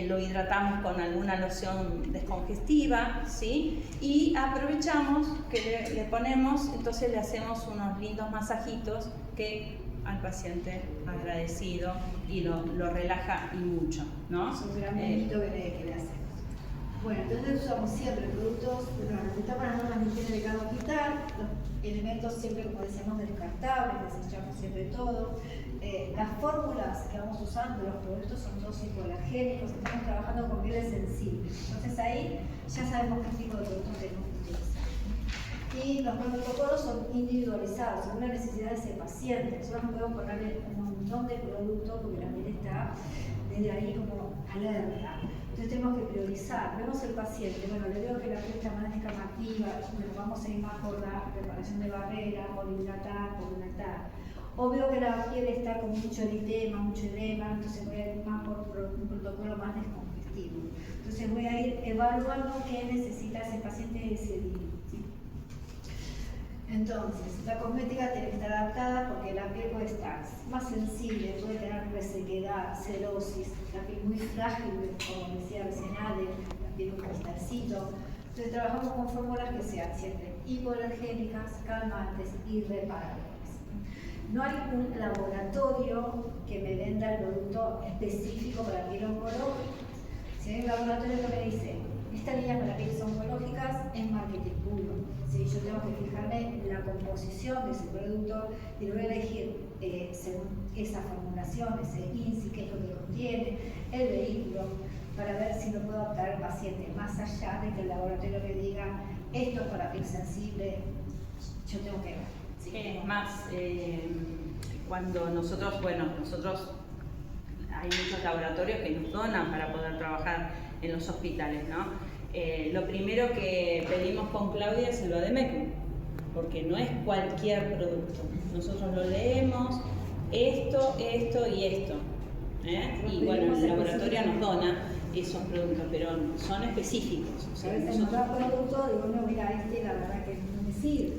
lo hidratamos con alguna loción descongestiva, ¿sí? Y aprovechamos que le ponemos, entonces le hacemos unos lindos masajitos que al paciente agradecido y lo relaja y mucho, ¿no? Es un gran mérito que le hacemos. Bueno, entonces usamos siempre productos, respetamos las normas de higiene de cada hospital, los elementos siempre, como decíamos, descartables, desechamos siempre todo. Las fórmulas que vamos usando, los productos son todos hipoalergénicos, estamos trabajando con pieles sensibles. Entonces ahí ya sabemos qué tipo de productos tenemos que utilizar. Y los protocolos son individualizados, según la necesidad de ese paciente. Nosotros no podemos ponerle un montón de productos porque la piel está desde ahí como alerta. Entonces tenemos que priorizar. Vemos el paciente, bueno, le veo que la piel está más descamativa, bueno, vamos a ir más por la preparación de barrera, por hidratar, por humectar. O veo que la piel está con mucho eritema, mucho edema, entonces voy a ir más por un protocolo más descongestivo. Entonces voy a ir evaluando qué necesita ese paciente ese día. ¿Sí? Entonces, la cosmética tiene que estar adaptada porque la piel puede estar más sensible, puede tener resequedad, cerosis, la piel muy frágil, como decía recién Ale, la piel con cristacito. Entonces trabajamos con fórmulas que sean siempre hipoalergénicas, calmantes y reparables. No hay un laboratorio que me venda el producto específico para piel oncológica. Si hay un laboratorio que me dice, estas líneas para pieles oncológicas es marketing puro. ¿Sí? Yo tengo que fijarme en la composición de ese producto y lo voy a elegir según esa formulación, ese INSI, qué es lo que contiene, el vehículo, para ver si lo puedo adaptar al paciente, más allá de que el laboratorio me diga, esto es para piel sensible, yo tengo que ver. Sí, es más, cuando nosotros hay muchos laboratorios que nos donan para poder trabajar en los hospitales, ¿no? Lo primero que pedimos con Claudia es el Vademecum, porque no es cualquier producto. Nosotros lo leemos, esto y esto. Y bueno, el laboratorio nos dona esos productos, pero son específicos. O sea, a veces nos da producto, digo, no, mira, la verdad que no me sirve,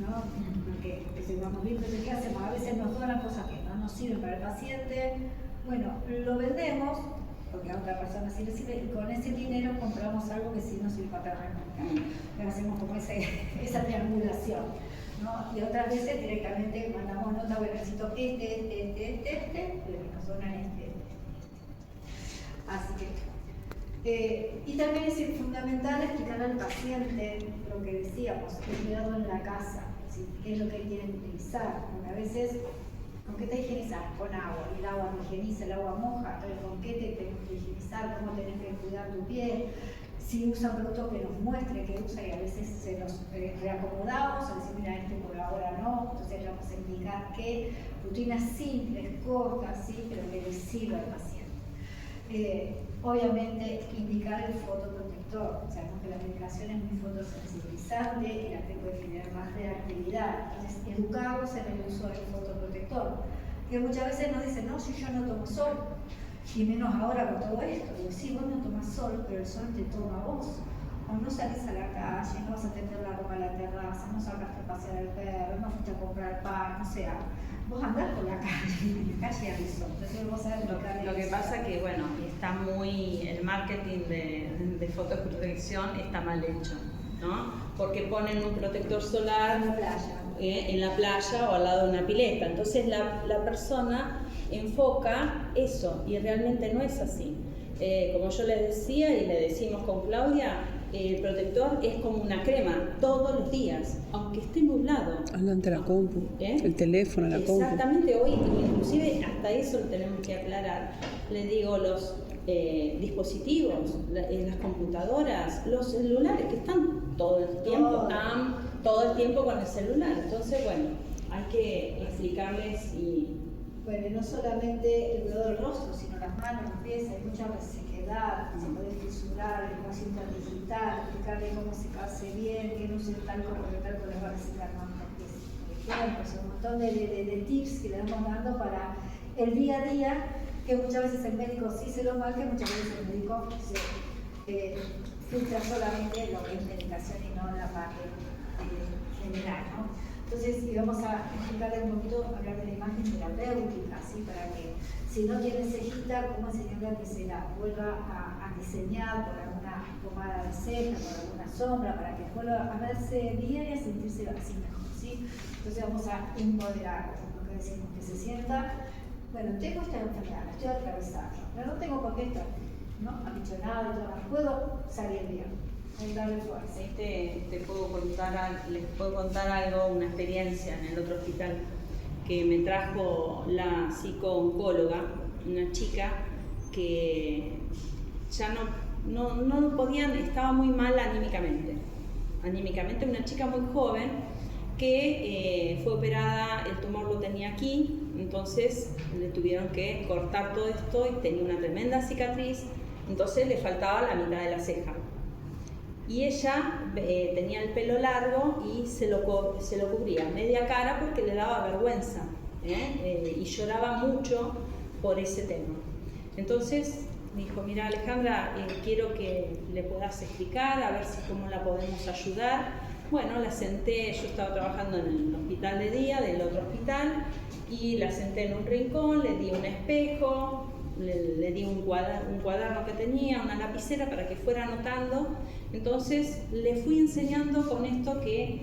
¿no? Porque si vamos viendo qué hacemos, a veces nos donan cosas que no nos sirven para el paciente. Bueno, lo vendemos porque a otra persona sí le sirve y con ese dinero compramos algo que sí nos sirve para el mercado. Pero hacemos como esa triangulación, ¿no? Y otras veces directamente mandamos nota, bueno, necesito pero nos donan este. Así que, y también es fundamental explicar al paciente lo que decíamos, el cuidado en la casa, ¿sí? Qué es lo que quieren utilizar, porque a veces, ¿con qué te higienizas? Con agua, y el agua no higieniza, el agua moja, entonces ¿con qué te tenés que higienizar? ¿Cómo tenés que cuidar tu piel? Si usa productos que nos muestre que usa y a veces se los reacomodamos, o decir, mira, este por ahora no, entonces le vamos a indicar que rutinas simples, cortas, ¿sí? Pero que le sirva al paciente. Obviamente indicar el fotoprotector, sabemos que la medicación es muy fotosensibilizante y la piel puede generar más reactividad, entonces educarlos en el uso del fotoprotector, que muchas veces nos dicen, no, si yo no tomo sol, y menos ahora con todo esto, digo, sí, vos no tomás sol, pero el sol te toma a vos, o no salís a la calle, no vas a tender la ropa a la terraza, no sacaste a pasear al perro, no fuiste a comprar pan, o sea, vos andás por la calle, en la calle hay sol, entonces vos sabés lo que pasa que, bueno, está muy, el marketing de fotoprotección está mal hecho, ¿no? Porque ponen un protector solar en la playa o al lado de una pileta, entonces la persona enfoca eso y realmente no es así. Como yo les decía y le decimos con Claudia, el protector es como una crema todos los días, aunque esté nublado. Adelante la compu, el teléfono, la compu. Exactamente, hoy inclusive hasta eso lo tenemos que aclarar. Les digo, los dispositivos, las computadoras, los celulares que están todo el tiempo con el celular. Entonces, bueno, hay que explicarles y... Bueno, y no solamente el cuidado del rostro, sino las manos, los pies, hay mucha resequedad, se puede fisurar, el espacio interdigital, explicarle cómo secarse bien, que no use el talco porque el talco les va a resecar más los pies, por tiempos, un montón de tips que le vamos dando para el día a día, que muchas veces el médico sí se lo marca, muchas veces el médico se filtra solamente lo que es medicación y no la parte general, ¿no? Entonces, y vamos a explicarle un poquito, hablar de la imagen terapéutica, ¿sí? Para que si no tiene cejita, cómo enseñarle a que se la vuelva a diseñar por alguna pomada de ceja, por alguna sombra, para que vuelva a verse bien y a sentirse así mejor, ¿sí? Entonces vamos a empoderar, lo que decimos, que se sienta, bueno, tengo esta enfermedad, la estoy atravesando, pero no tengo por qué estar, ¿no? Apichonada y todo, puedo salir bien. Darle fuerza. Les puedo contar algo, una experiencia en el otro hospital que me trajo la psico-oncóloga, una chica que ya no podían, estaba muy mal anímicamente, una chica muy joven que fue operada, el tumor lo tenía aquí, entonces le tuvieron que cortar todo esto y tenía una tremenda cicatriz, entonces le faltaba la mitad de la ceja. Y ella tenía el pelo largo y se lo cubría media cara porque le daba vergüenza, y lloraba mucho por ese tema. Entonces me dijo, mira Alejandra, quiero que le puedas explicar, a ver si cómo la podemos ayudar. Bueno, la senté, yo estaba trabajando en el hospital de día del otro hospital, y la senté en un rincón, le di un espejo, le di un cuaderno que tenía, una lapicera para que fuera anotando. Entonces le fui enseñando con esto que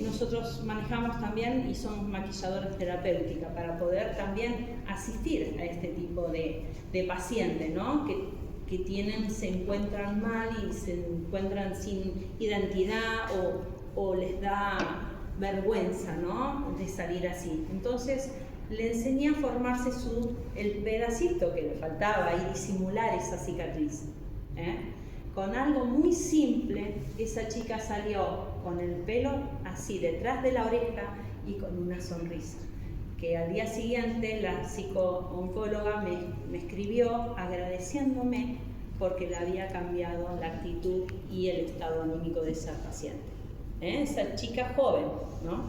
nosotros manejamos también y somos maquilladoras terapéuticas para poder también asistir a este tipo de pacientes, ¿no? que se encuentran mal y se encuentran sin identidad o les da vergüenza, ¿no? De salir así. Entonces le enseñé a formarse el pedacito que le faltaba y disimular esa cicatriz. Con algo muy simple, esa chica salió con el pelo así detrás de la oreja y con una sonrisa. Que al día siguiente la psico-oncóloga me escribió agradeciéndome porque le había cambiado la actitud y el estado anímico de esa paciente. Esa chica joven, ¿no?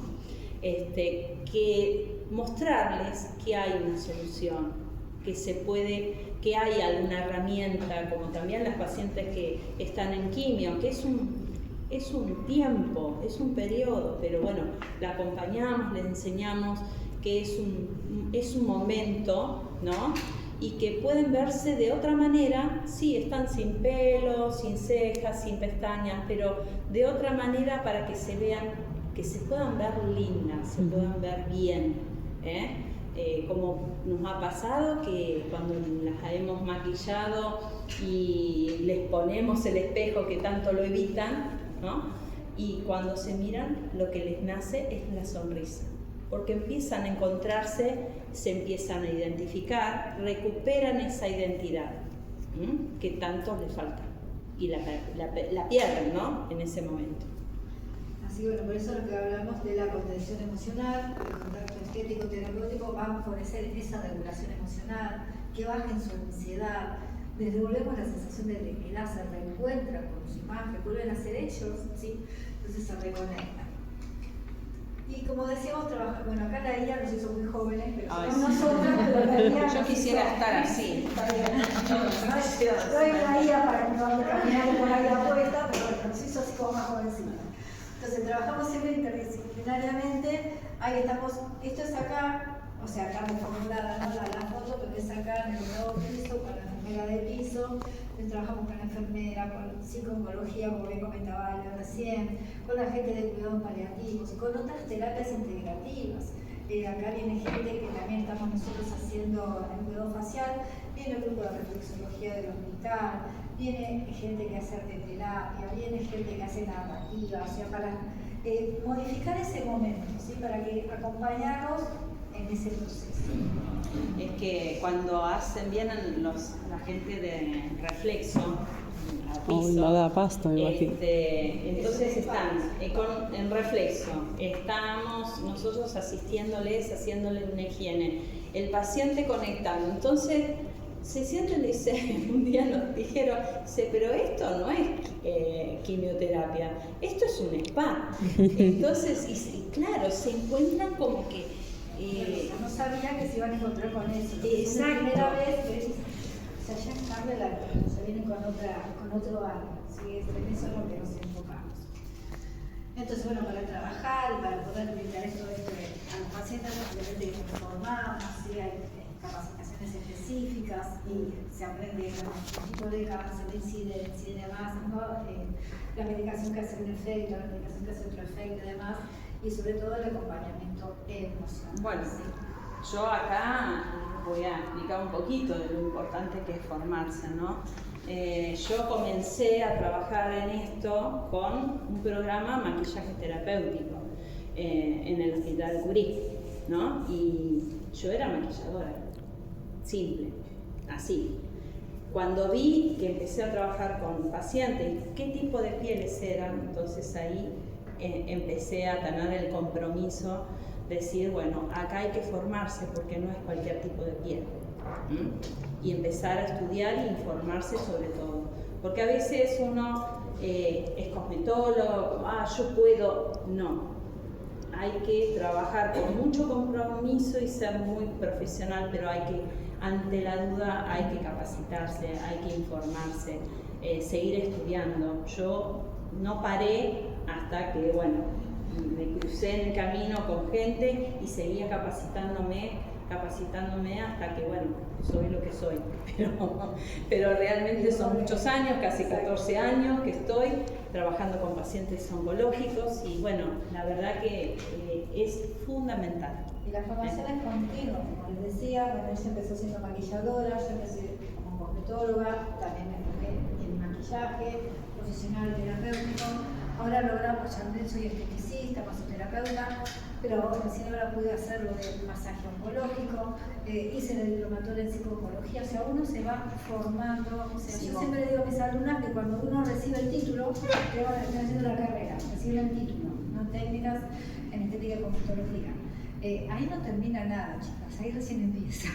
Que mostrarles que hay una solución, que hay alguna herramienta, como también las pacientes que están en quimio, que es un tiempo, es un periodo, pero bueno, la acompañamos, le enseñamos que es un momento, ¿no? Y que pueden verse de otra manera, sí, están sin pelo, sin cejas, sin pestañas, pero de otra manera para que se vean, que se puedan ver lindas, se puedan ver bien, como nos ha pasado que cuando las hemos maquillado y les ponemos el espejo que tanto lo evitan, ¿no? Y cuando se miran, lo que les nace es la sonrisa, porque empiezan a encontrarse, se empiezan a identificar, recuperan esa identidad que tanto les falta y la pierden, ¿no? En ese momento. Así bueno, por eso lo que hablamos de la contención emocional, el contacto estético terapéutico va a favorecer esa regulación emocional, que bajen su ansiedad, les devolvemos la sensación de tranquilidad, se reencuentran con su imagen, vuelven a ser ellos, ¿sí? Entonces se reconectan. Y como decíamos, trabajar, bueno, acá la IA nos hizo muy jóvenes, pero somos nosotras, pero la IA yo quisiera estar así. No hay una IA para que no vamos a caminar con la IA puesta, pero bueno, nos hizo así como más jovencita. Entonces trabajamos siempre interdisciplinariamente, ahí estamos, esto es acá, o sea, acá reformulada, no la foto, pero es acá en el nuevo piso, con la enfermera de piso, trabajamos con la enfermera, con psico-oncología, como bien comentaba Ale recién, con la gente de cuidados paliativos, con otras terapias integrativas. Acá viene gente que también estamos nosotros haciendo el cuidado facial, viene el grupo de reflexología del hospital, viene gente que hace arte terapia, viene gente que hace narrativa, o sea, para modificar ese momento, ¿sí? Para que acompañarnos en ese proceso. Es que cuando vienen la gente de reflexo a piso, no da pasto, me imagino. Entonces están en reflexo, estamos nosotros asistiéndoles, haciéndoles una higiene, el paciente conectando. Entonces se sienten y dicen, un día nos dijeron, pero esto no es quimioterapia, esto es un spa. Entonces, y claro, se encuentran como que... no sabía que se iban a encontrar con eso. Exacto. Es la primera vez que o sea, ya cambia se vienen con otro ánimo, ¿sí? En eso es lo que nos enfocamos. Entonces, bueno, para trabajar y para poder brindar esto a los pacientes, obviamente nos formamos, ¿sí? Hay capacitaciones específicas y se aprende el tipo de cáncer, de incidencia y demás, ¿no? La medicación que hace un efecto, la medicación que hace otro efecto y demás, y sobre todo el acompañamiento emocional. Bueno, yo acá voy a explicar un poquito de lo importante que es formarse, ¿no? Yo comencé a trabajar en esto con un programa maquillaje terapéutico en el Hospital Curí, ¿no? Y yo era maquilladora, simple, así. Cuando vi que empecé a trabajar con pacientes, qué tipo de pieles eran, entonces ahí empecé a tener el compromiso de decir, bueno, acá hay que formarse porque no es cualquier tipo de piel. Y empezar a estudiar e informarse sobre todo. Porque a veces uno es cosmetólogo, yo puedo, no. Hay que trabajar con mucho compromiso y ser muy profesional, pero ante la duda hay que capacitarse, hay que informarse, seguir estudiando. Yo no paré hasta que, bueno, me crucé en el camino con gente y seguía capacitándome hasta que, bueno, soy lo que soy. Pero realmente son muchos años, casi 14 años que estoy trabajando con pacientes oncológicos y, bueno, la verdad que es fundamental. Y la formación es continua, como les decía, bueno, ella empezó siendo maquilladora, yo empecé como cosmetóloga, también me enfoqué en maquillaje, profesional terapéutico. Ahora logramos, ya soy esteticista, masoterapeuta, pero recién ahora pude hacer lo del masaje oncológico, hice la diplomatoria en psico-oncología, o sea, uno se va formando, o sea, yo siempre digo a mis alumnas que cuando uno recibe el título, que van haciendo la carrera, reciben el título, no técnicas en estética y cosmetología. Ahí no termina nada, chicas, ahí recién empieza.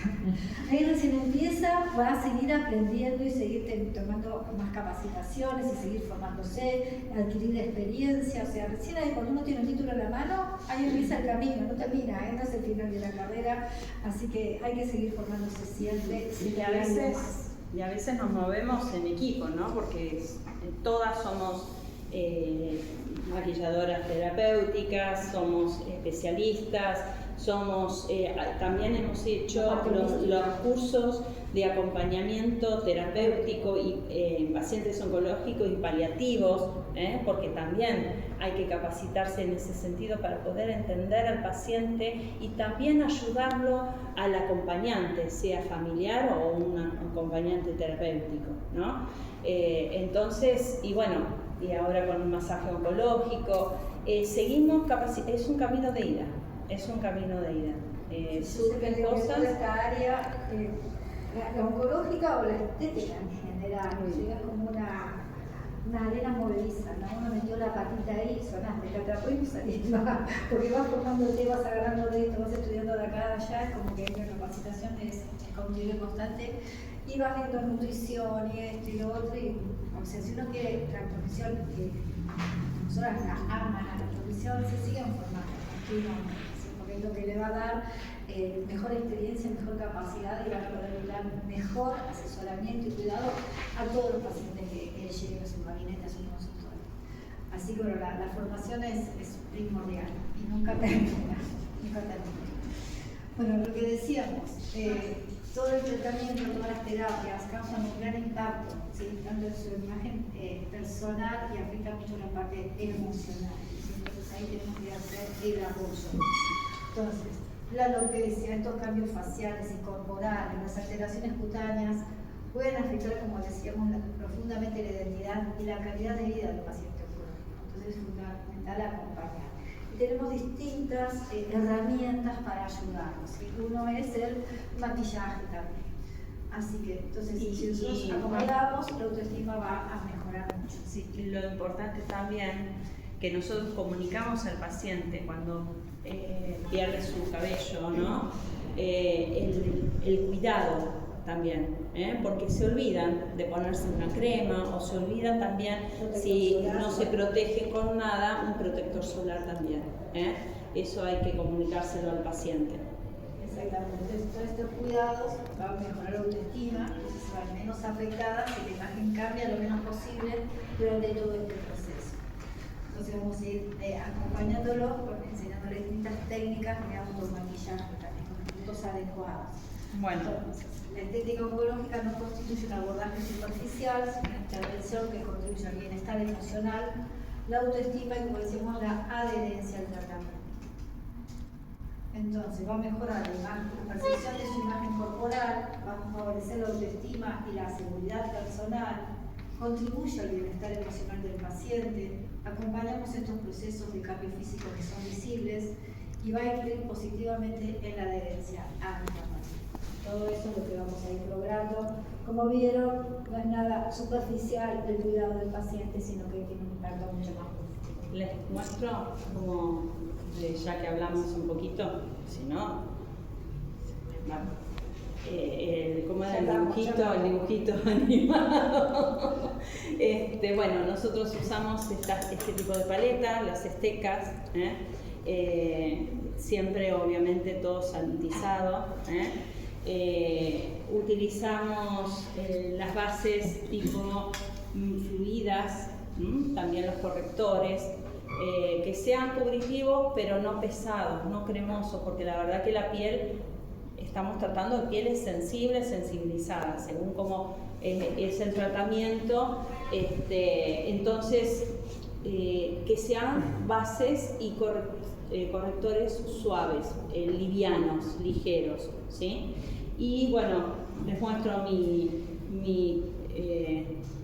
Ahí recién empieza, va a seguir aprendiendo y seguir tomando más capacitaciones y seguir formándose, adquirir experiencia. O sea, recién ahí cuando uno tiene el título en la mano, ahí empieza el camino, no termina, no es el final de la carrera. Así que hay que seguir formándose siempre. Y a veces nos movemos en equipo, ¿no? Porque todas somos maquilladoras terapéuticas, somos especialistas, también hemos hecho los cursos de acompañamiento terapéutico y en pacientes oncológicos y paliativos, porque también hay que capacitarse en ese sentido para poder entender al paciente y también ayudarlo al acompañante, sea familiar o un acompañante terapéutico, ¿no? Entonces, y bueno, y ahora con un masaje oncológico, seguimos es un camino de ida, surgen cosas. Esta área, la oncológica o la estética en general, llega como una arena movediza, ¿no? Uno metió la patita ahí, sonaste, te atrapó y saliste, porque vas formándote, vas agarrando de esto, vas estudiando de acá a allá, es como que la capacitación es continua y constante, y vas viendo nutrición y esto y lo otro, y o sea, si uno quiere la profesión, que nosotras la aman a la profesión, se siguen formando continuamente, porque es lo que le va a dar mejor experiencia, mejor capacidad y van a poder dar mejor asesoramiento y cuidado a todos los pacientes que lleguen a su gabinete, a su consultorio. Así que bueno, la formación es primordial y nunca termina. Bueno, lo que decíamos, todo el tratamiento, todas las terapias causan un gran impacto, ¿sí? Tanto en su imagen personal y afecta mucho la parte emocional. ¿Sí? Entonces ahí tenemos que hacer el apoyo. Entonces, la alopecia, estos cambios faciales y corporales, las alteraciones cutáneas pueden afectar, como decíamos, profundamente la identidad y la calidad de vida del paciente oncológico. Entonces es fundamental acompañar. Y tenemos distintas herramientas para ayudarnos. ¿Sí? Uno es el maquillaje también. Así que, entonces, si nosotros acomodamos, la autoestima va a mejorar mucho. Sí, y lo importante también que nosotros comunicamos al paciente cuando pierde su cabello, ¿no? El cuidado también, porque se olvidan de ponerse una crema o se olvidan también, si no se protegen con nada, un protector solar también. Eso hay que comunicárselo al paciente. Exactamente. Entonces, todos estos cuidados van a mejorar la autoestima, entonces se va menos afectada, que la imagen cambia lo menos posible durante todo este proceso. Entonces vamos a ir acompañándolo, enseñándole distintas técnicas de automaquillaje también, con los puntos adecuados. Bueno. Entonces, la estética oncológica no constituye un abordaje superficial, sino una intervención que contribuye al bienestar emocional, la autoestima y, como decimos, la adherencia al tratamiento. Entonces, va a mejorar la percepción de su imagen corporal, va a favorecer la autoestima y la seguridad personal, contribuye al bienestar emocional del paciente, acompañamos estos procesos de cambio físico que son visibles y va a influir positivamente en la adherencia al tratamiento. Todo eso es lo que vamos a ir logrando. Como vieron, no es nada superficial el cuidado del paciente, sino que tiene un impacto mucho más positivo. Les muestro como, ya que hablamos un poquito, si no, ¿cómo era el dibujito animado? Bueno, nosotros usamos este tipo de paletas, las estecas, siempre obviamente todo sanitizado. Utilizamos las bases tipo fluidas, también los correctores, que sean cubritivos pero no pesados, no cremosos, porque la verdad que la piel, estamos tratando de pieles sensibles, sensibilizadas, según cómo es el tratamiento, entonces que sean bases y correctores suaves, livianos, ligeros, ¿sí? Y bueno, les muestro mi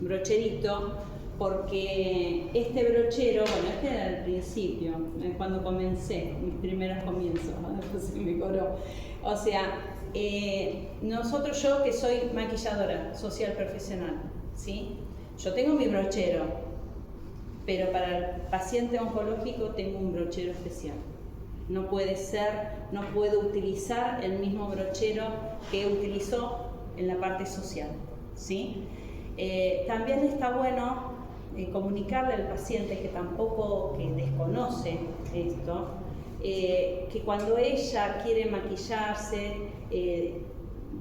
brocherito, porque este brochero, bueno, este era el principio, cuando comencé, mis primeros comienzos, después se me coró. O sea, yo que soy maquilladora social profesional, ¿sí? Yo tengo mi brochero, pero para el paciente oncológico tengo un brochero especial. No puedo utilizar el mismo brochero que utilizó en la parte social, ¿sí? También está bueno comunicarle al paciente que desconoce esto, que cuando ella quiere maquillarse,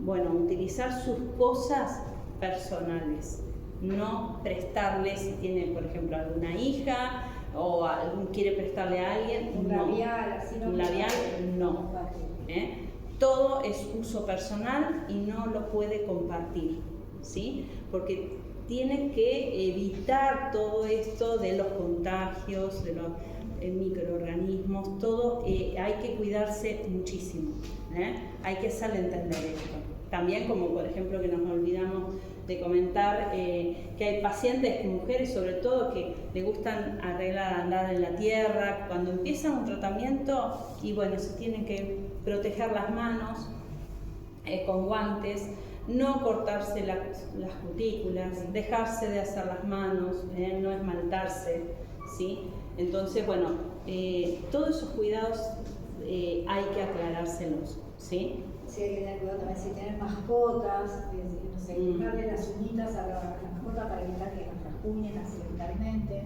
utilizar sus cosas personales, no prestarle, si tiene por ejemplo alguna hija o quiere prestarle a alguien, un labial, no. Todo es uso personal y no lo puede compartir, ¿sí? Porque tiene que evitar todo esto de los contagios, de los microorganismos, todo hay que cuidarse muchísimo, hay que hacerle entender esto. También, como por ejemplo que nos olvidamos de comentar, que hay pacientes, mujeres sobre todo, que le gustan andar en la tierra, cuando empiezan un tratamiento, y bueno, se tienen que proteger las manos con guantes, no cortarse las cutículas, dejarse de hacer las manos, no esmaltarse, ¿sí? Entonces, bueno, todos esos cuidados hay que aclarárselos, ¿sí? Sí, hay que tener cuidado también si tienen mascotas, no sé, quitarle las uñitas a la mascota para evitar que nos rasguñen accidentalmente.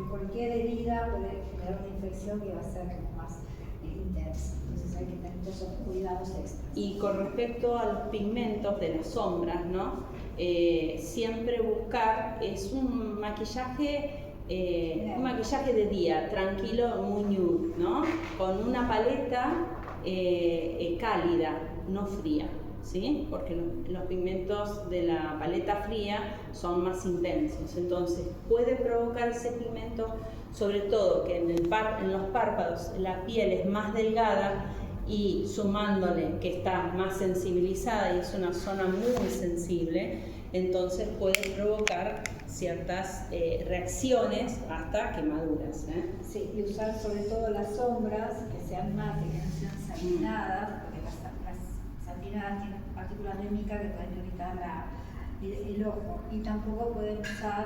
Cualquier herida puede generar una infección que va a ser más intensa. Entonces hay que tener todos esos cuidados extras. Y con respecto a los pigmentos de las sombras, ¿no? Siempre buscar, es un maquillaje de día, tranquilo, muy nude, ¿no? Con una paleta cálida, no fría, ¿sí? Porque los pigmentos de la paleta fría son más intensos, entonces puede provocar ese pigmento, sobre todo que en los párpados la piel es más delgada, y sumándole que está más sensibilizada y es una zona muy sensible, entonces puede provocar ciertas reacciones hasta quemaduras. Sí, y usar sobre todo las sombras que sean mates, que no sean satinadas, porque las satinadas tienen partículas de mica que pueden irritar el ojo. Y tampoco pueden usar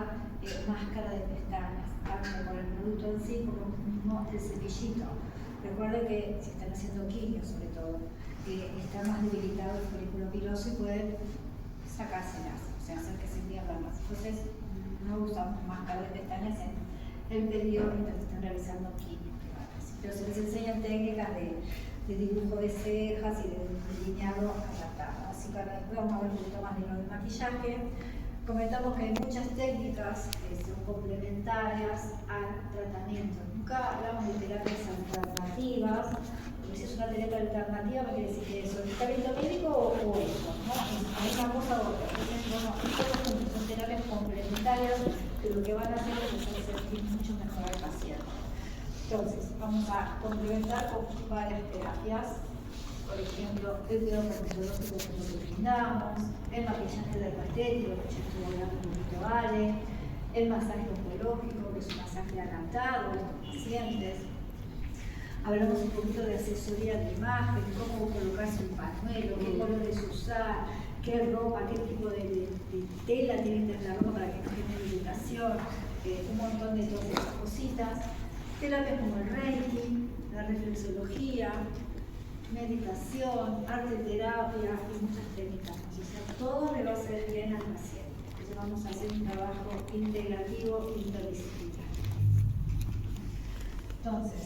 máscara de pestañas, tanto por el producto en sí como mismo el cepillito. Recuerden que si están haciendo quimio, sobre todo, está más debilitado el folículo piloso y pueden sacárselas, o sea, hacer que se pierdan más. Entonces, no usamos máscara de pestañas en el periodo mientras están realizando quimioterapia. Pero se les enseñan técnicas de dibujo de cejas y de delineado adaptado. Así que ahora vamos a ver un poquito más de lo de maquillaje. Comentamos que hay muchas técnicas que son complementarias al tratamiento. Nunca hablamos de terapias alternativas, porque si es una terapia alternativa me quiere decir que es o el tratamiento médico o esto, ¿no? Es una cosa u otra. Entonces, bueno, todos son terapias complementarias que lo que van a hacer es hacer sentir mucho mejor al paciente. Entonces, vamos a complementar con varias terapias. Por ejemplo, el cuidado dermatológico que nosotros brindamos, el maquillaje dermatético, que ya estuvo hablando un poquito vale, el masaje oncológico, que es un masaje adaptado a los pacientes. Hablamos un poquito de asesoría de imagen, cómo colocarse un pañuelo, qué colores usar, qué ropa, qué tipo de tela tiene que tener la ropa para que no genere irritación, un montón de todas esas cositas. Terapias como el Reiki, la reflexología, meditación, arte terapia y muchas técnicas. O sea, todo le va a hacer bien al paciente. Entonces vamos a hacer un trabajo integrativo e interdisciplinario. Entonces,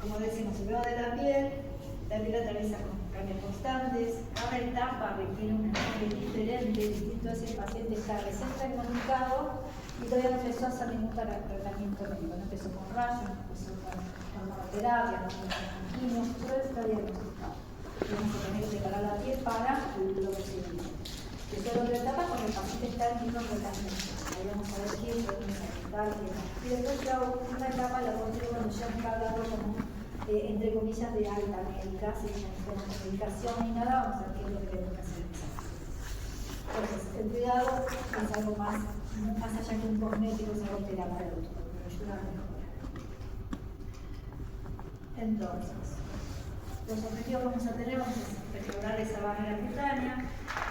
como decimos, el cuidado de la piel atraviesa con cambios constantes, cada etapa requiere un enfoque diferente, distinto a ese paciente está recién diagnosticado y todavía no empezó a hacer ningún tratamiento médico, no empezó con rayos, no empezó con hormonoterapia, no empezó con quimios, todo está diagnosticado. Vamos a tener que preparar la piel para lo que se viene. Después de otra etapa, cuando el paciente está en mismo tratamiento, ahí vamos a ver quién puede necesitar, quién no. Y después ya una etapa, la posterior, cuando ya está hablando como entre comillas de alta médica, si no tenemos medicación ni nada, vamos a ver qué es lo que tenemos que hacer. Entonces, el cuidado es algo más allá que un cosmético, es algo terapéutico, que ayuda a mejorar. Entonces, los objetivos que vamos a tener, vamos a restaurar esa barrera cutánea,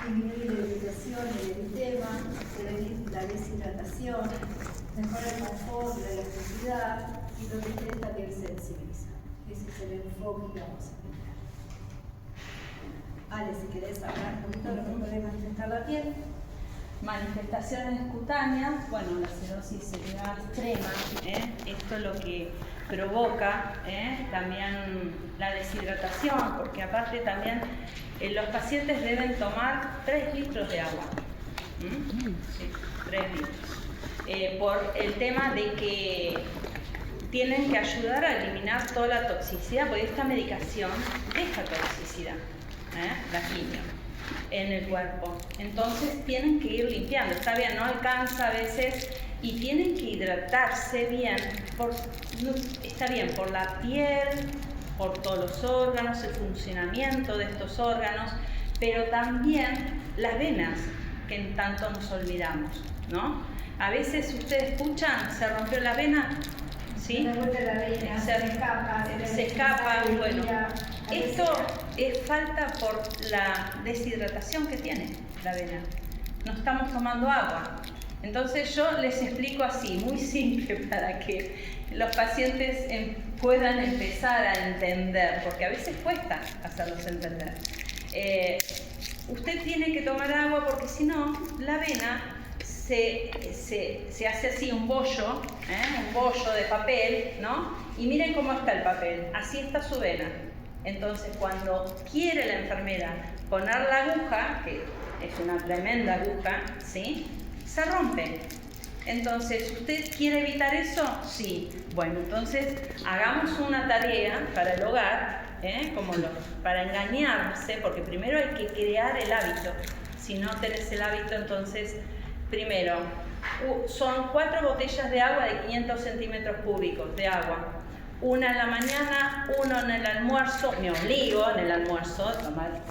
disminuir la irritación, el eritema, prevenir la deshidratación, mejorar el confort, la elasticidad y proteger esta piel sensibilizada. Ese es el enfoque que vamos a tener. Ale, si querés hablar un poquito de lo que puede manifestar la piel. Manifestaciones cutáneas, bueno, la cirrosis celiac extrema, esto es lo que provoca también la deshidratación, porque aparte también los pacientes deben tomar 3 litros de agua. Sí, 3 litros. Por el tema de que tienen que ayudar a eliminar toda la toxicidad, porque esta medicación deja toxicidad, la quimio, en el cuerpo. Entonces tienen que ir limpiando. Está bien, no alcanza a veces y tienen que hidratarse bien. Está bien por la piel, por todos los órganos, el funcionamiento de estos órganos, pero también las venas, que en tanto nos olvidamos, ¿no? A veces ustedes escuchan, se rompió la vena, ¿sí? Se escapa, bueno. Esto es falta por la deshidratación que tiene la vena. No estamos tomando agua. Entonces yo les explico así, muy simple, para que los pacientes puedan empezar a entender, porque a veces cuesta hacerlos entender. Usted tiene que tomar agua porque si no, la vena se hace así un bollo de papel, ¿no? Y miren cómo está el papel, así está su vena. Entonces cuando quiere la enfermera poner la aguja, que es una tremenda aguja, ¿sí?, se rompe. Entonces, ¿usted quiere evitar eso? Sí. Bueno, entonces hagamos una tarea para el hogar, para engañarse, porque primero hay que crear el hábito. Si no tenés el hábito, entonces, primero, son 4 botellas de agua de 500 centímetros cúbicos de agua. Una en la mañana, uno en el almuerzo, me obligo en el almuerzo a tomar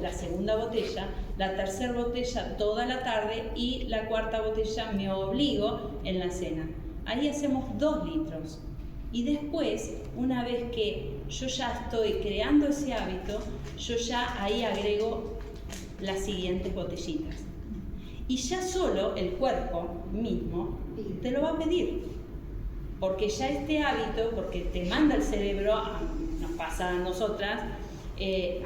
la segunda botella, la tercera botella toda la tarde y la cuarta botella me obligo en la cena. Ahí hacemos 2 litros. Y después, una vez que yo ya estoy creando ese hábito, yo ya ahí agrego las siguientes botellitas. Y ya solo el cuerpo mismo te lo va a pedir. Porque ya este hábito, porque te manda el cerebro, nos pasa a nosotras,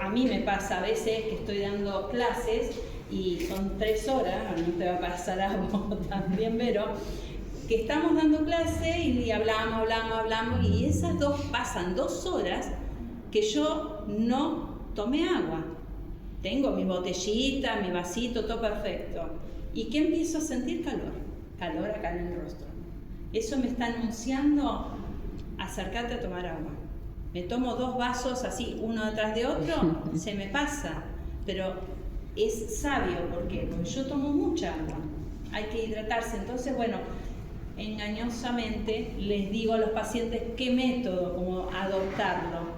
a mí me pasa a veces que estoy dando clases y son 3 horas, no te va a pasar a vos también, Vero, que estamos dando clase y hablamos, y pasan 2 horas que yo no tomé agua. Tengo mi botellita, mi vasito, todo perfecto. ¿Y qué empiezo a sentir? Calor acá en el rostro. Eso me está anunciando, acércate a tomar agua. Me tomo 2 vasos así, uno detrás de otro, se me pasa, pero es sabio, porque yo tomo mucha agua, hay que hidratarse. Entonces, bueno, engañosamente les digo a los pacientes qué método, como adoptarlo,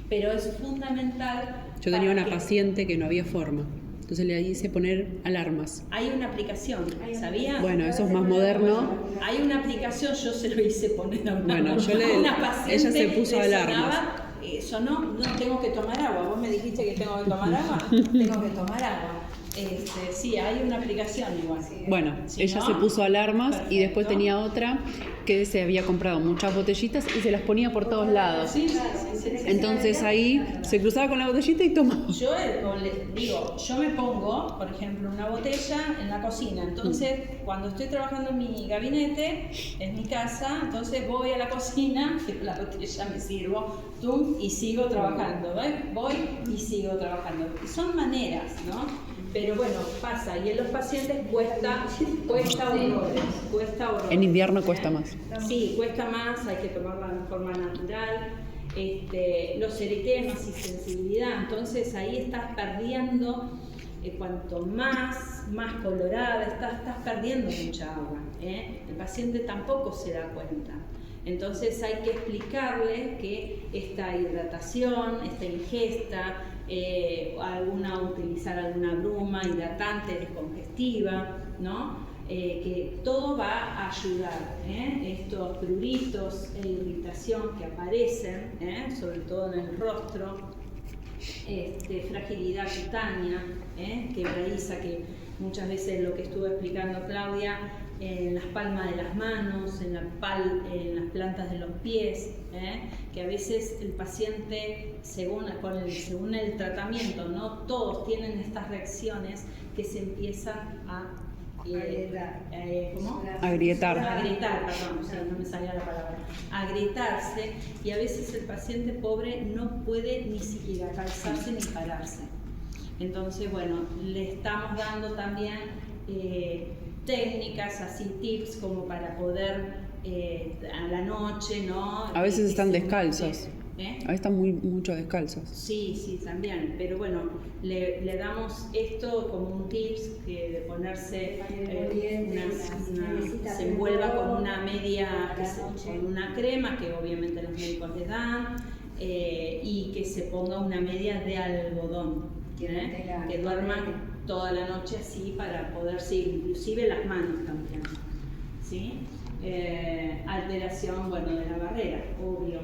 pero es fundamental. Yo tenía una paciente que no había forma, entonces le hice poner alarmas. Hay una aplicación, ¿sabías? Bueno, eso es más moderno. Hay una aplicación, yo se lo hice poner a una paciente, ella se puso alarmas. Sonó, no tengo que tomar agua. Vos me dijiste que tengo que tomar agua, tengo que tomar agua. Sí, hay una aplicación igual. Bueno, ¿sí, ella no? se puso alarmas. Perfecto. Y después tenía otra que se había comprado muchas botellitas y se las ponía por todos lados. Sí. Entonces ahí se cruzaba con la botellita y tomaba. Yo les digo, yo me pongo, por ejemplo, una botella en la cocina. Entonces, cuando estoy trabajando en mi gabinete, en mi casa, entonces voy a la cocina, la botella me sirvo, y sigo trabajando. Voy y sigo trabajando. Y son maneras, ¿no? Pero bueno, pasa, y en los pacientes cuesta horrores. En invierno cuesta más. Sí, cuesta más, hay que tomarla de forma natural. Los eritemas y sensibilidad, entonces ahí estás perdiendo, cuanto más colorada estás perdiendo mucha agua. El paciente tampoco se da cuenta. Entonces hay que explicarle que esta hidratación, esta ingesta, utilizar alguna bruma hidratante descongestiva, ¿no? Que todo va a ayudar. Estos pruritos e irritación que aparecen, sobre todo en el rostro, fragilidad cutánea, quebradiza, que muchas veces lo que estuvo explicando Claudia, en las palmas de las manos, en las plantas de los pies, que a veces el paciente, según el tratamiento, no todos tienen estas reacciones que se empiezan a agrietar, perdón, no me salía la palabra, agrietarse, y a veces el paciente pobre no puede ni siquiera calzarse ni pararse. Entonces, bueno, le estamos dando también técnicas, así tips como para poder a la noche, ¿no? A veces están descalzos. A veces están mucho descalzos. Sí, también. Pero bueno, le damos esto como un tips, que de ponerse se envuelva con una media, con una crema que obviamente los médicos les dan, y que se ponga una media de algodón, que duerman toda la noche así para poder seguir, inclusive las manos también, ¿sí? Alteración, bueno, de la barrera, obvio,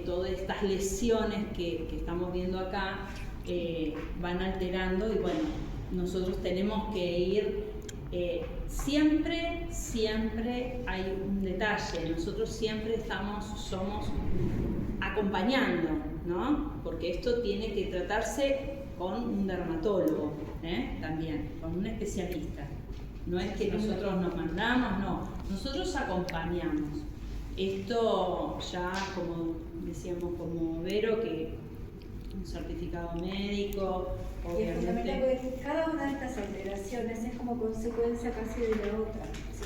todas estas lesiones que estamos viendo acá van alterando, y bueno, nosotros tenemos que ir, siempre hay un detalle, nosotros siempre somos acompañando, ¿no? Porque esto tiene que tratarse con un dermatólogo, también, con un especialista. No es que nosotros nos mandamos, no, nosotros acompañamos. Esto ya, como decíamos, como Vero, que un certificado médico, obviamente. Porque cada una de estas alteraciones es como consecuencia casi de la otra, ¿sí?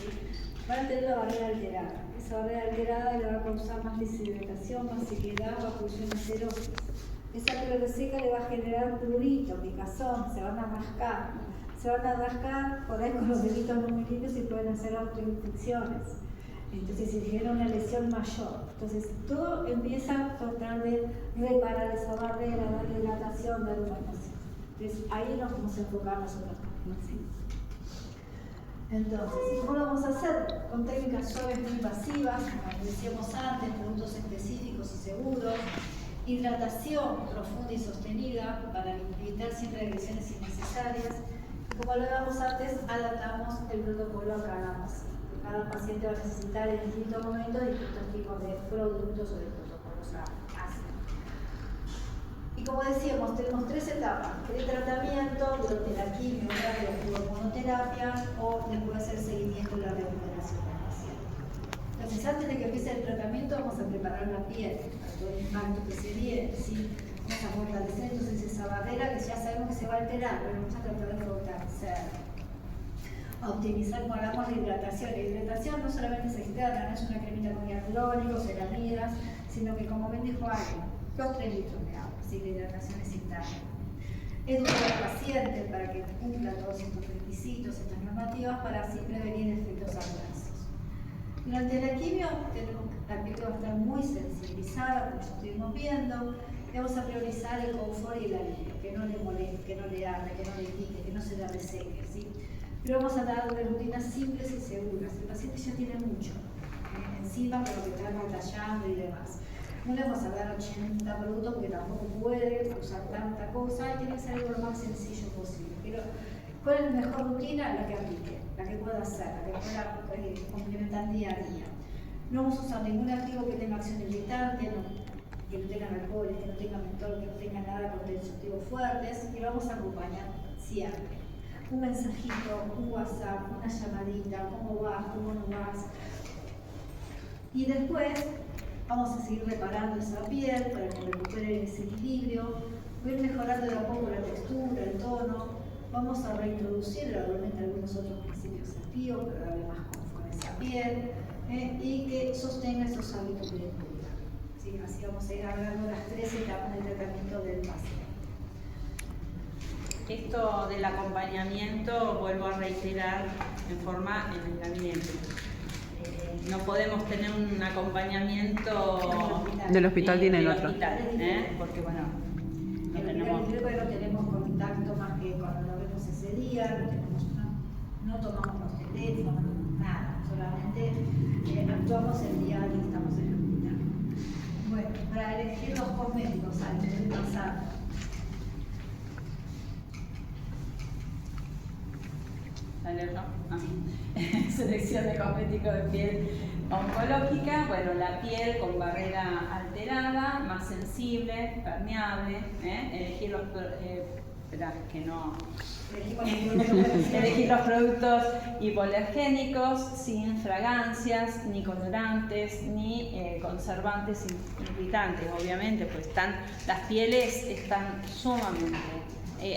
Van a tener la barrera alterada. Esa barrera alterada le va a causar más deshidratación, más sequedad, va a producir serosis. Esa piel seca le va a generar prurito, picazón, se van a rascar por ahí con los deditos no muy limpios y pueden hacer autoinfecciones. Entonces se genera una lesión mayor. Entonces todo empieza a tratar de reparar esa barrera, darle hidratación, darle hidratación. Entonces ahí nos vamos a enfocar nosotros. ¿Sí? Entonces, ¿cómo lo vamos a hacer? Con técnicas suaves no invasivas, como decíamos antes, productos específicos y seguros. Hidratación profunda y sostenida para evitar siempre agresiones innecesarias. Como lo hablábamos antes, adaptamos el protocolo a cada paciente va a necesitar en distintos momentos distintos tipos de productos o de protocolos a hacer. Y como decíamos, tenemos 3 etapas: pretratamiento, durante la quimio, la hormonoterapia o después el seguimiento y la recuperación del paciente. Entonces, antes de que empiece el tratamiento, vamos a preparar la piel para todo el impacto que se viene, ¿sí? Vamos a fortalecer entonces esa barrera que ya sabemos que se va a alterar, pero vamos a tratar de fortalecer. A optimizar, como hablamos de hidratación. La hidratación no solamente es externa, no es una cremita con hialurónico, ceramidas, sino que, como bien dijo alguien, 2-3 litros de agua, así que la hidratación es interna. Educar al paciente para que cumpla todos estos requisitos, estas normativas, para así prevenir efectos adversos. Durante la quimio, la piel va a estar muy sensibilizada, como ya estuvimos viendo, y vamos a priorizar el confort y el alivio, que no le moleste, que no le arde, que no le quite, que no se le reseque, ¿sí? Pero vamos a dar rutinas simples y seguras. El paciente ya tiene mucho encima, pero que está batallando y demás. No le vamos a dar 80 productos porque tampoco puede usar tanta cosa, y tiene que ser algo lo más sencillo posible. Pero, ¿cuál es la mejor rutina? La que aplique, la que pueda hacer, la que pueda complementar día a día. No vamos a usar ningún activo que tenga acción irritante, que no tenga alcoholes, que no tenga mentol, que no tenga nada con tensioactivos fuertes, y lo vamos a acompañar siempre. Un mensajito, un WhatsApp, una llamadita, ¿cómo vas? ¿Cómo no vas? Y después vamos a seguir reparando esa piel para que recupere ese equilibrio, voy a ir mejorando de a poco la textura, el tono, vamos a reintroducir gradualmente algunos otros principios activos para darle más confort a esa piel y que sostenga esos hábitos de lectura. ¿Sí? Así vamos a ir hablando las 3 etapas del tratamiento del paciente. Esto del acompañamiento, vuelvo a reiterar, en el gabinete. No podemos tener un acompañamiento del hospital, tiene el otro. Porque bueno, no tenemos... Creo que no tenemos contacto más que cuando nos vemos ese día, no tomamos los teléfonos, nada, solamente actuamos el día que estamos en el hospital. Bueno, para elegir los cosméticos antes de pasar. Selección de cosméticos de piel oncológica. Bueno, la piel con barrera alterada, más sensible, permeable. Elegir los elegir los productos hipoalergénicos sin fragancias, ni colorantes, ni conservantes irritantes, obviamente, pues las pieles están sumamente.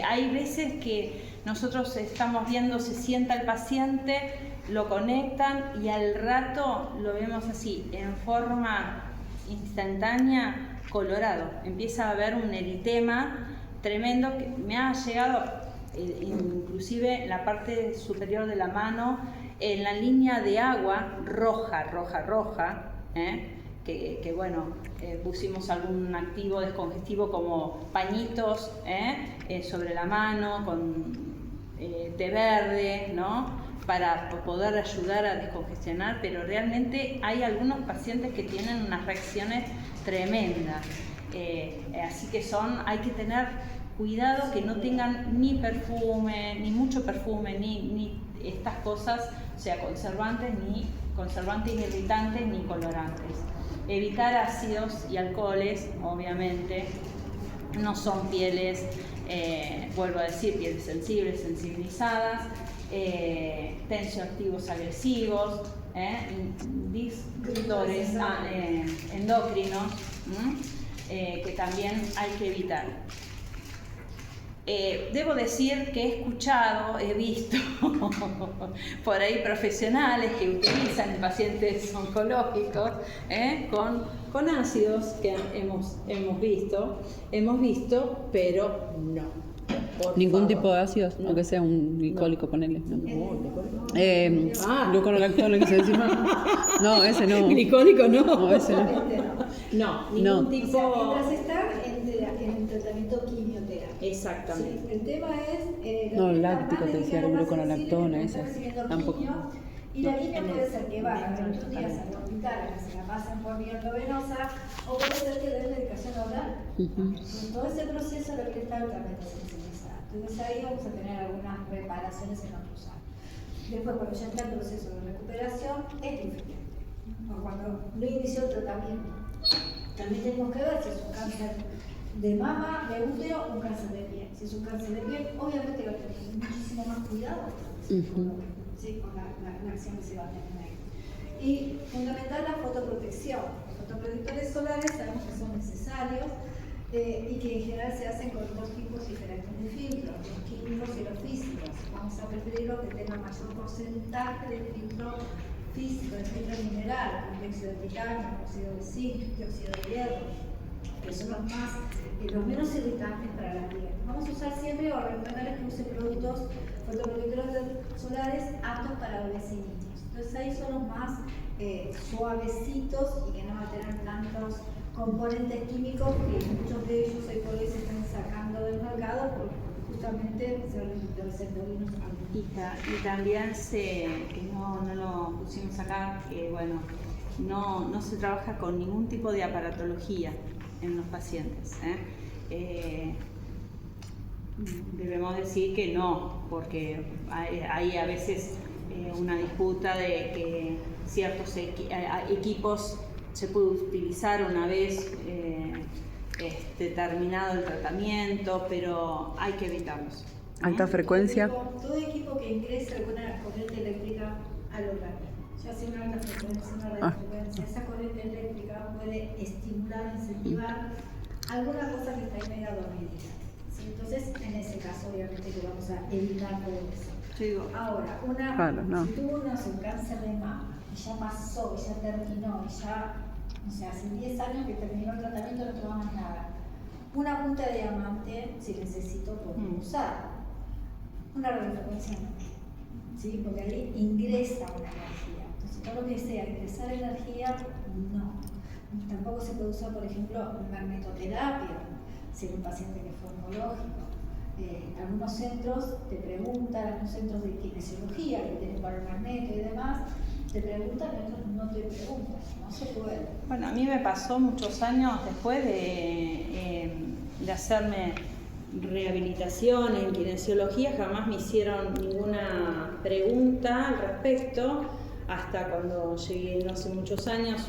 Hay veces que nosotros estamos viendo, se sienta el paciente, lo conectan y al rato lo vemos así, en forma instantánea, colorado. Empieza a haber un eritema tremendo que me ha llegado, inclusive en la parte superior de la mano, en la línea de agua roja, que bueno, pusimos algún activo descongestivo como pañitos sobre la mano con té verde, ¿no? Para poder ayudar a descongestionar, pero realmente hay algunos pacientes que tienen unas reacciones tremendas, así que hay que tener cuidado que no tengan ni perfume, ni mucho perfume, ni estas cosas, o sea, conservantes irritantes, ni colorantes. Evitar ácidos y alcoholes, obviamente. No son pieles, vuelvo a decir, pieles sensibles, sensibilizadas, tensioactivos agresivos, disruptores endocrinos, que también hay que evitar. Debo decir que he escuchado, he visto por ahí profesionales que utilizan pacientes oncológicos con ácidos que hemos visto, pero no. Ningún tipo de ácidos, no. Aunque sea un glicólico, ponele. No. Gluconolactona que se encima. No, ese no. Glicólico no. No, ese no. No, ningún tipo. O sea, mientras está en el tratamiento quimioterapia. Exactamente. Sí, el tema es. No, láctico, te decía, el gluconolactona, ese. Tampoco. Y la quimio puede ser que vayan 21 días al hospital, a que se la pasen por vía endovenosa, o puede ser que den medicación oral. En todo ese proceso lo que está altamente sensibilizado. Entonces ahí vamos a tener algunas reparaciones en otros años. Después, cuando ya está el proceso de recuperación, es diferente. O cuando no inició el tratamiento. También tenemos que ver si es un cáncer de mama, de útero, un cáncer de piel. Si es un cáncer de piel, obviamente va a tener muchísimo más cuidado ¿sí? Con la acción que se va a tener. Y fundamental la fotoprotección. Los fotoprotectores solares sabemos que son necesarios y que en general se hacen con dos tipos diferentes de filtros, los químicos y los físicos. Vamos a preferir los que tengan mayor porcentaje de filtro físico, de filtro mineral, como dióxido de titanio, óxido de zinc, dióxido de hierro, que son los menos irritantes para la piel. Vamos a usar siempre o recomendarles que usen productos fotoprotectores solares aptos para bebés y niños. Entonces ahí son los más suavecitos y que no van a tener tantos componentes químicos que muchos de ellos hoy por hoy se están sacando del mercado por justamente ser receptorinos y también que no lo pusimos acá, que bueno, no se trabaja con ningún tipo de aparatología en los pacientes. Debemos decir que no, porque hay a veces una disputa de que ciertos equipos se puede utilizar una vez terminado el tratamiento, pero hay que evitarlos. Alta frecuencia. Todo equipo que ingrese alguna corriente eléctrica al órgano, ya sea una alta frecuencia, una radiofrecuencia, esa corriente eléctrica puede estimular, incentivar alguna cosa que está ahí media dormida. ¿Sí? Entonces, en ese caso, obviamente que vamos a evitar todo eso. Sí. Ahora, si tuvo un cáncer de mama, y ya pasó, y ya terminó, y ya, o sea, hace 10 años que terminó el tratamiento, no tomamos nada. Una punta de diamante, si necesito, puedo usar. Una radiofrecuencia no. ¿Sí? Porque ahí ingresa una energía. Entonces, todo lo que sea ingresar energía, no. Tampoco se puede usar, por ejemplo, magnetoterapia, si es un paciente que fue oncológico. Algunos centros te preguntan, algunos centros de kinesiología que tienen para el magneto y demás, te preguntan, otros no te preguntan, no se puede. Bueno, a mí me pasó muchos años después de hacerme rehabilitación en kinesiología, jamás me hicieron ninguna pregunta al respecto, hasta cuando llegué, no hace muchos años,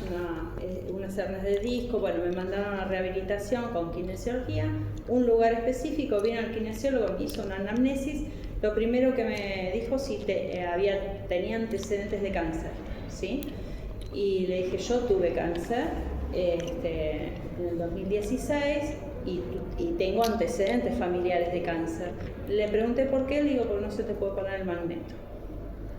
unas hernias de disco. Bueno, me mandaron a rehabilitación con kinesiología, un lugar específico, vino el kinesiólogo, me hizo una anamnesis. Lo primero que me dijo si tenía antecedentes de cáncer, ¿sí? Y le dije, yo tuve cáncer en el 2016 y tengo antecedentes familiares de cáncer. Le pregunté por qué, le digo, porque no se te puede poner el magneto.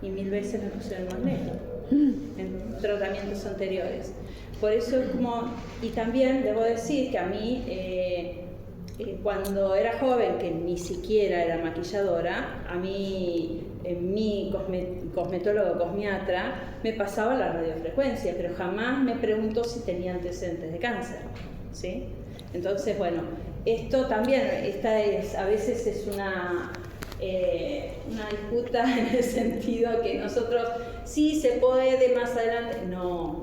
Y 1000 veces me pusieron el magneto en tratamientos anteriores. Por eso es como, y también debo decir que a mí, cuando era joven, que ni siquiera era maquilladora, a mí, mi cosmetólogo cosmiatra me pasaba la radiofrecuencia, pero jamás me preguntó si tenía antecedentes de cáncer, ¿sí? Entonces, bueno, esto también, a veces es una disputa en el sentido que nosotros sí se puede más adelante, no,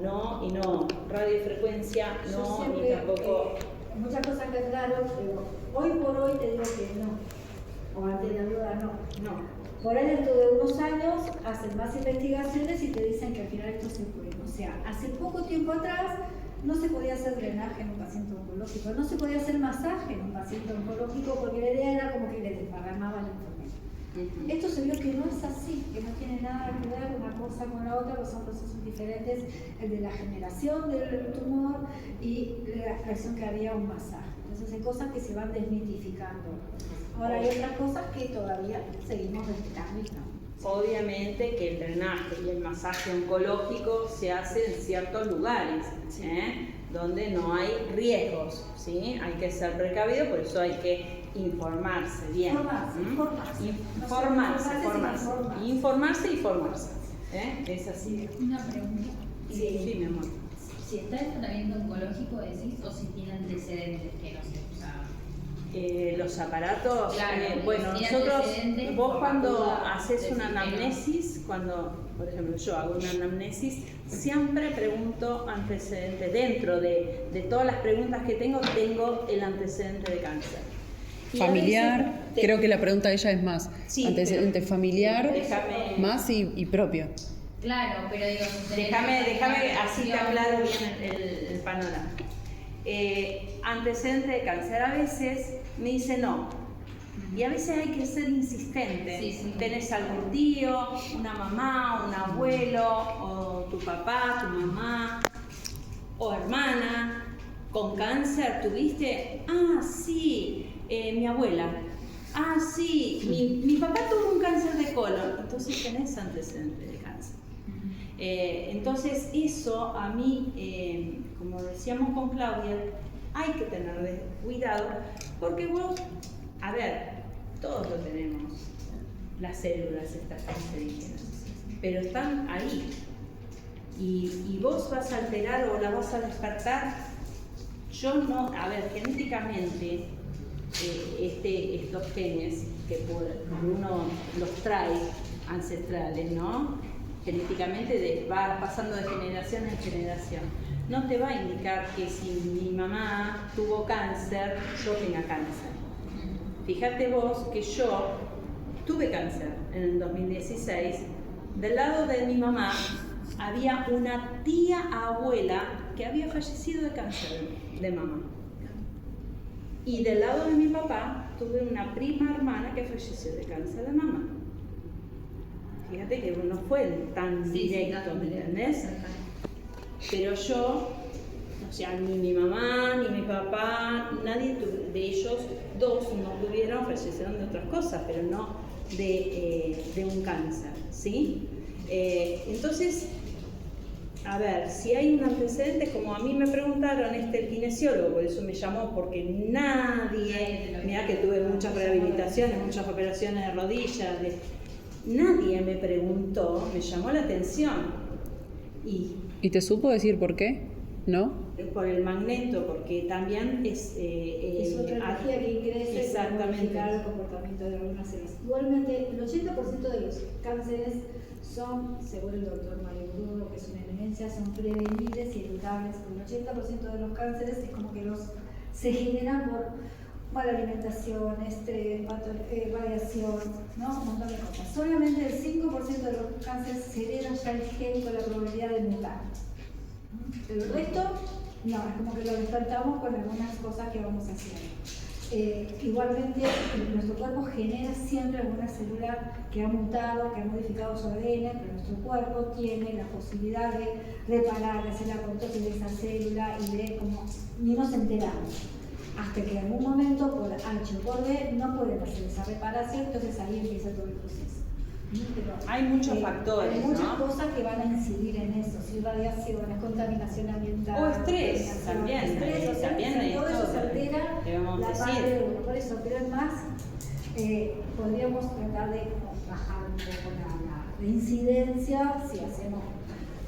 radiofrecuencia, no, ni tampoco. Muchas cosas que aclaro, pero hoy por hoy te digo que no, o ante la duda no. Por ahí dentro de unos años hacen más investigaciones y te dicen que al final esto se puede. O sea, hace poco tiempo atrás no se podía hacer drenaje en un paciente oncológico, no se podía hacer masaje en un paciente oncológico porque la idea era como que le desparramaban la enfermedad. Esto se vio que no es así, que no tiene nada que ver una cosa con la otra, que son procesos diferentes, el de la generación del tumor y la acción que había un masaje. Entonces hay cosas que se van desmitificando. Ahora hay otras cosas que todavía seguimos respetando y no. Obviamente que el drenaje y el masaje oncológico se hace en ciertos lugares, donde no hay riesgos, ¿sí? Hay que ser precavido, por eso hay que informarse bien. Informarse. Es así. Una pregunta. Sí, mi amor. Si está en tratamiento oncológico, decís, o si tiene antecedentes que no se usaban. Los aparatos, Claro, bueno, si nosotros, antecedentes, vos por cuando duda, haces decís una que no. anamnesis, por ejemplo yo hago una anamnesis, siempre pregunto antecedentes. Dentro de todas las preguntas que tengo el antecedente de cáncer. Y Familiar, creo que la pregunta de ella es más antecedente familiar, más y propio. Claro, pero digo, Déjame así te aclaro bien el panorama. antecedente de cáncer. A veces me dice no. Y a veces hay que ser insistente. Sí. Tenés algún tío, una mamá, un abuelo, o tu papá, tu mamá, o hermana, con cáncer, ¿tuviste? Ah, sí, mi abuela. Ah, sí, mi papá tuvo un cáncer de colon. Entonces tenés antecedente de cáncer. Entonces eso a mí, como decíamos con Claudia, hay que tener cuidado, porque vos, a ver, todos lo tenemos, las células estas cancerígenas, pero están ahí. Y vos vas a alterar o la vas a despertar. Yo no, a ver, genéticamente estos genes que uno los trae ancestrales, ¿no? Genéticamente va pasando de generación en generación. No te va a indicar que si mi mamá tuvo cáncer, yo tenga cáncer. Fíjate vos que yo tuve cáncer en el 2016. Del lado de mi mamá había una tía abuela que había fallecido de cáncer de mama. Y del lado de mi papá tuve una prima hermana que falleció de cáncer de mama. Fíjate que no fue tan directo, ¿me entendés? Pero yo, o sea, ni mi mamá, ni mi papá, nadie de ellos dos no tuvieron, fallecieron de otras cosas, pero no de un cáncer, ¿sí? Entonces, a ver, si hay un antecedente, como a mí me preguntaron, el kinesiólogo, por eso me llamó, porque nadie, mira que tuve muchas rehabilitaciones, muchas operaciones de rodillas, nadie me preguntó, me llamó la atención. ¿Y te supo decir por qué? ¿No? Por el magneto, porque también es otra energía que ingresa para modificar el comportamiento de algunas células. Igualmente, el 80% de los cánceres son, según el doctor Mario Bruno, que es una eminencia, son prevenibles y evitables. El 80% de los cánceres es como que se generan por mala alimentación, estrés, radiación, ¿no? Un montón de cosas. Solamente el 5% de los cánceres se hereda ya el gen con la probabilidad de mutar. Pero el resto, no, es como que lo despertamos con algunas cosas que vamos haciendo. Igualmente, nuestro cuerpo genera siempre alguna célula que ha mutado, que ha modificado su ADN, pero nuestro cuerpo tiene la posibilidad de reparar, de hacer la apoptosis de esa célula y de como ni nos enteramos. Hasta que en algún momento, por H o por B, no pueden hacer esa reparación, entonces ahí empieza todo el proceso. Pero, hay muchos factores, hay muchas ¿no? cosas que van a incidir en eso, si radiaciones, contaminación ambiental. O estrés también. Estrés, o sea, también todo eso se altera debemos la decir. parte de uno. Por eso, pero es más, podríamos tratar de bajar un poco la incidencia si hacemos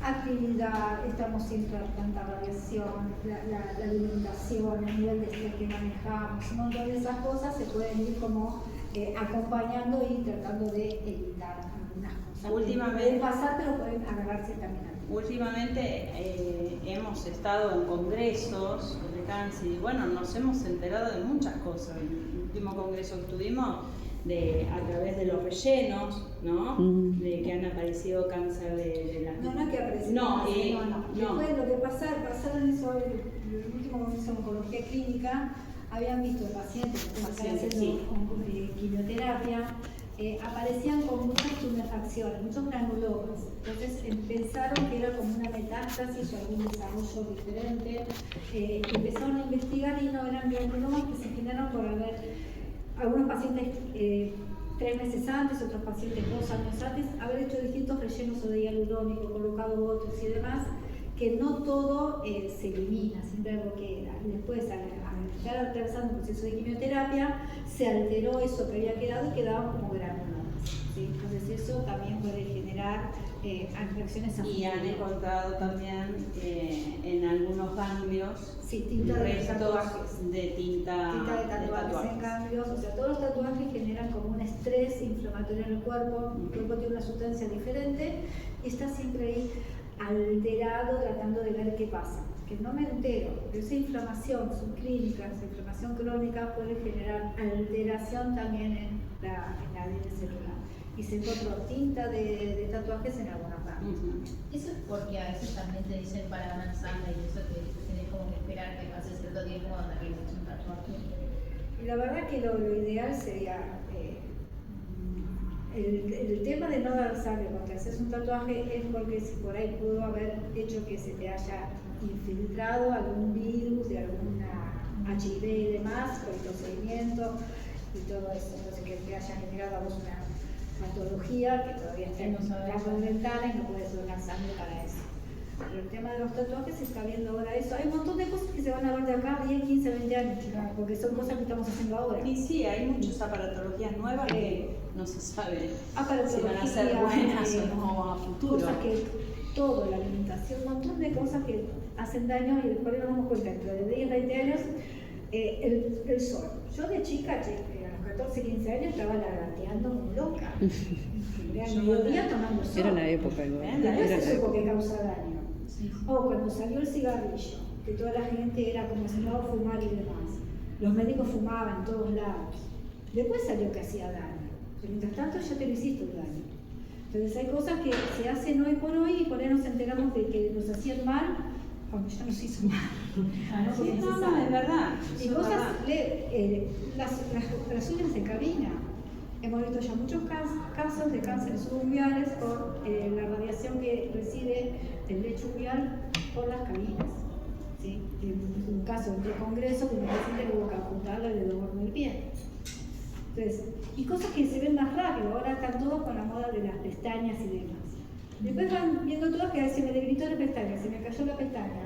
actividad, estamos sin tanta radiación, la alimentación, el nivel de estrés que manejamos, un montón de esas cosas se pueden ir como acompañando y tratando de evitar algunas cosas. Últimamente, pueden pasar, pero pueden agarrarse también a ti. Últimamente hemos estado en congresos de cáncer y bueno, nos hemos enterado de muchas cosas. El último congreso que tuvimos a través de los rellenos, ¿no? De que han aparecido cáncer de las... No que apareció. No. Después lo que pasaron eso, el último congreso de oncología clínica, habían visto pacientes que estaban haciendo quimioterapia, aparecían con muchas tumefacciones, muchos granulomas. Entonces pensaron que era como una metástasis o algún desarrollo diferente. Empezaron a investigar y no eran granulomas que se generaron por algunos pacientes 3 meses antes, otros pacientes 2 años antes, haber hecho distintos rellenos o de hialurónico, colocado otros y demás, que no todo se elimina, siempre algo queda. Y después, al estar atravesando un proceso de quimioterapia, se alteró eso que había quedado y quedaban como granulomas, ¿sí? Entonces eso también puede generar reacciones a Y han encontrado también en algunos ganglios tinta de restos tatuajes. de tinta De tatuajes en cambios, o sea, todos los tatuajes generan como un estrés inflamatorio en el cuerpo tiene una sustancia diferente y está siempre ahí alterado tratando de ver qué pasa. Que no me entero, pero esa inflamación subclínica, esa inflamación crónica puede generar alteración también en la ADN celular. Y se encontró tinta de tatuajes en algunas partes. Eso es porque a veces también te dicen para ganar sangre y eso que tenés como que esperar que pase ese la verdad que lo ideal sería el tema de no dar sangre cuando te haces un tatuaje es porque si por ahí pudo haber hecho que se te haya infiltrado algún virus de alguna HIV y demás por el procedimiento y todo eso, entonces que te haya generado a vos una patología que todavía está en la ventana y no puedes donar sangre para eso. Pero el tema de los tatuajes se está viendo ahora eso. Hay un montón de cosas que se van a ver de acá 10, 15, 20 años, porque son cosas que estamos haciendo ahora. Y sí, hay muchas aparatologías nuevas que no se sabe si van a ser Aparatología, buenas o no a futuro. Cosas que todo, la alimentación, un montón de cosas que hacen daño y después nos damos cuenta dentro de 10, 20 años, el sol. Yo de chica, a los 14, 15 años estaba lagarteando como loca. Era el mediodía tomando sol. Era la época igual. Después se supo que causa daño. O cuando salió el cigarrillo, que toda la gente era como si no fumar y demás. Los médicos fumaban en todos lados. Después salió que hacía daño. Pero mientras tanto ya te lo hiciste el daño. Entonces hay cosas que se hacen hoy por hoy y por ahí nos enteramos de que nos hacían mal cuando ya nos hizo mal. No, es verdad. Y cosas, las uñas de cabina. Hemos visto ya muchos casos de cánceres uveales por la radiación que recibe el lecho uveal por las cabinas. ¿Sí? Un caso de congreso que un paciente le hubo que apuntarle el dedo gordo del pie. Entonces, y cosas que se ven más rápido, ahora están todos con la moda de las pestañas y demás. Después van viendo todos que se me debilitó la pestaña, se me cayó la pestaña.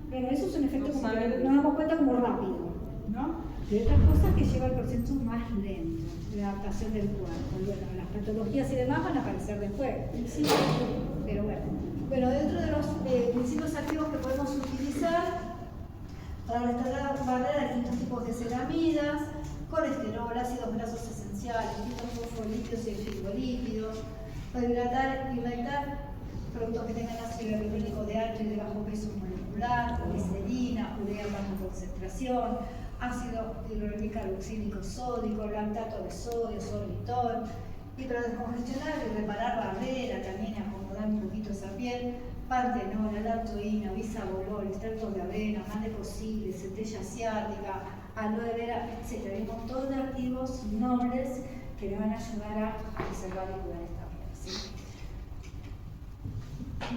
Bueno, eso es un efecto como que nos damos cuenta como rápido, ¿no? De otras cosas que lleva el proceso más lento, la adaptación del cuerpo. Y bueno, las patologías y demás van a aparecer después. Sí. Pero bueno, dentro de los principios activos que podemos utilizar para restaurar barreras de distintos tipos de ceramidas, colesterol, ácidos grasos esenciales, distintos fosfolípidos y fosfolípidos, para hidratar productos que tengan ácido hialurónico de alto y de bajo peso molecular, glicerina, urea en baja concentración, ácido hidrocarbónico sódico, lactato de sodio, sorbitol, y para descongestionar y reparar barrera, también acomodar un poquito esa piel, pantenola, lactoína, bisabolol, extracto de avena, mal de posible, centella asiática, aloe vera, etc. Hay un montón de activos nobles que le van a ayudar a preservar y cuidar esta piel. ¿Sí?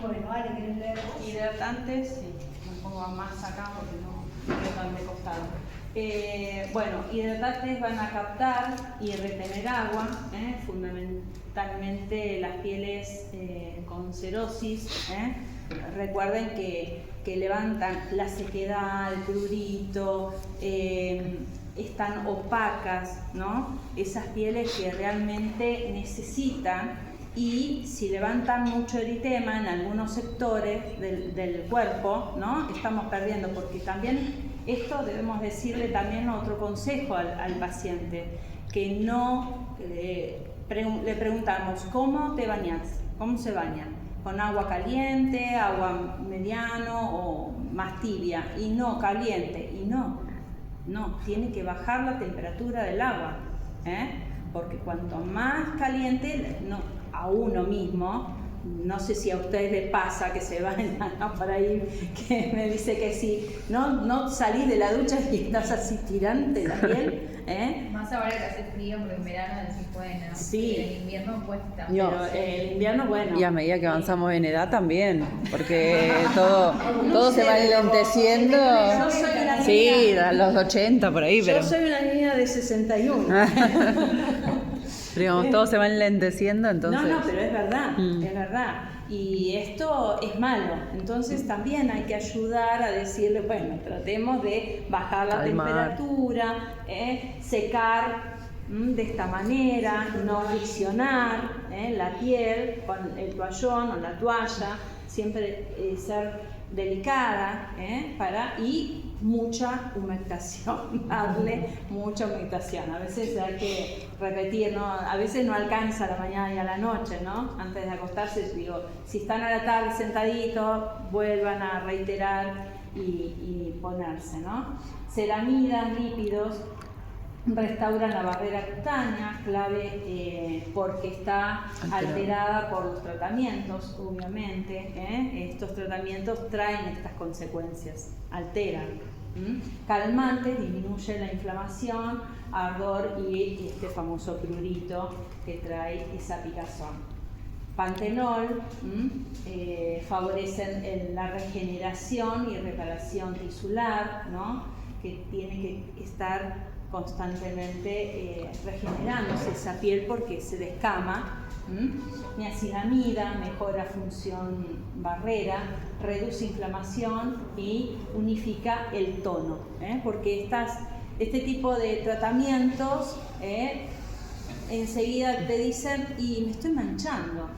Bueno, Ale, ¿querés leer? Hidratantes, sí, me pongo más acá porque no quedo tan de costado. Bueno, hidratantes van a captar y retener agua, fundamentalmente las pieles con cerosis. Recuerden que levantan la sequedad, el prurito, están opacas, ¿no? Esas pieles que realmente necesitan. Y si levantan mucho eritema en algunos sectores del cuerpo, ¿no? Estamos perdiendo, porque también esto debemos decirle también otro consejo al paciente, que no le preguntamos ¿cómo te bañas? ¿Cómo se baña? ¿Con agua caliente, agua mediano o más tibia? Y no, caliente, y no, tiene que bajar la temperatura del agua, porque cuanto más caliente, a uno mismo, no sé si a ustedes les pasa que se van por ahí, que me dice que sí, no salís de la ducha y estás así tirante la piel, Más ahora que hace frío, porque en verano decís, bueno, sí. En invierno cuesta. Pero el invierno, bueno. Y a medida que avanzamos en edad también, porque todo se va enlenteciendo. Yo soy una Sí, niña. a los 80 por ahí, pero Yo soy una niña de 61. pero digamos, todo se va enlenteciendo, entonces. No, pero es verdad, Mm. es verdad. Y esto es malo, entonces también hay que ayudar a decirle, bueno, tratemos de bajar la Calmar. temperatura, secar de esta manera, no friccionar la piel con el toallón o la toalla, siempre ser delicada y mucha humectación, darle mucha humectación. A veces hay que repetir, ¿no? A veces no alcanza a la mañana y a la noche, ¿no? Antes de acostarse, digo, si están a la tarde sentaditos, vuelvan a reiterar y ponerse, ¿no? Ceramidas, lípidos, restauran la barrera cutánea, clave porque está alterada por los tratamientos, obviamente. Estos tratamientos traen estas consecuencias, alteran. Calmantes, disminuye la inflamación, ardor y este famoso prurito que trae esa picazón. Pantenol favorecen la regeneración y reparación tisular, ¿no? Que tiene que estar constantemente regenerándose esa piel porque se descama. Niacinamida mejora función barrera, reduce inflamación y unifica el tono, porque este tipo de tratamientos enseguida te dicen y me estoy manchando,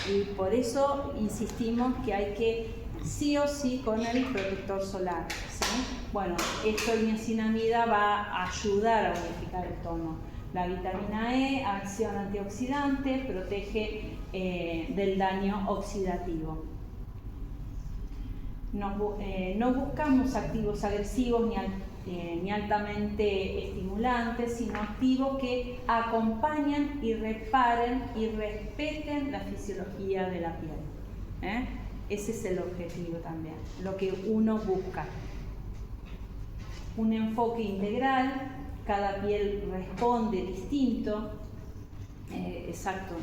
y por eso insistimos que hay que sí o sí con el protector solar, ¿sí? Bueno, esto de niacinamida va a ayudar a unificar el tono. La vitamina E, acción antioxidante, protege del daño oxidativo. No buscamos activos agresivos ni altamente estimulantes, sino activos que acompañan y reparen y respeten la fisiología de la piel. Ese es el objetivo también, lo que uno busca. Un enfoque integral, cada piel responde distinto. Exacto,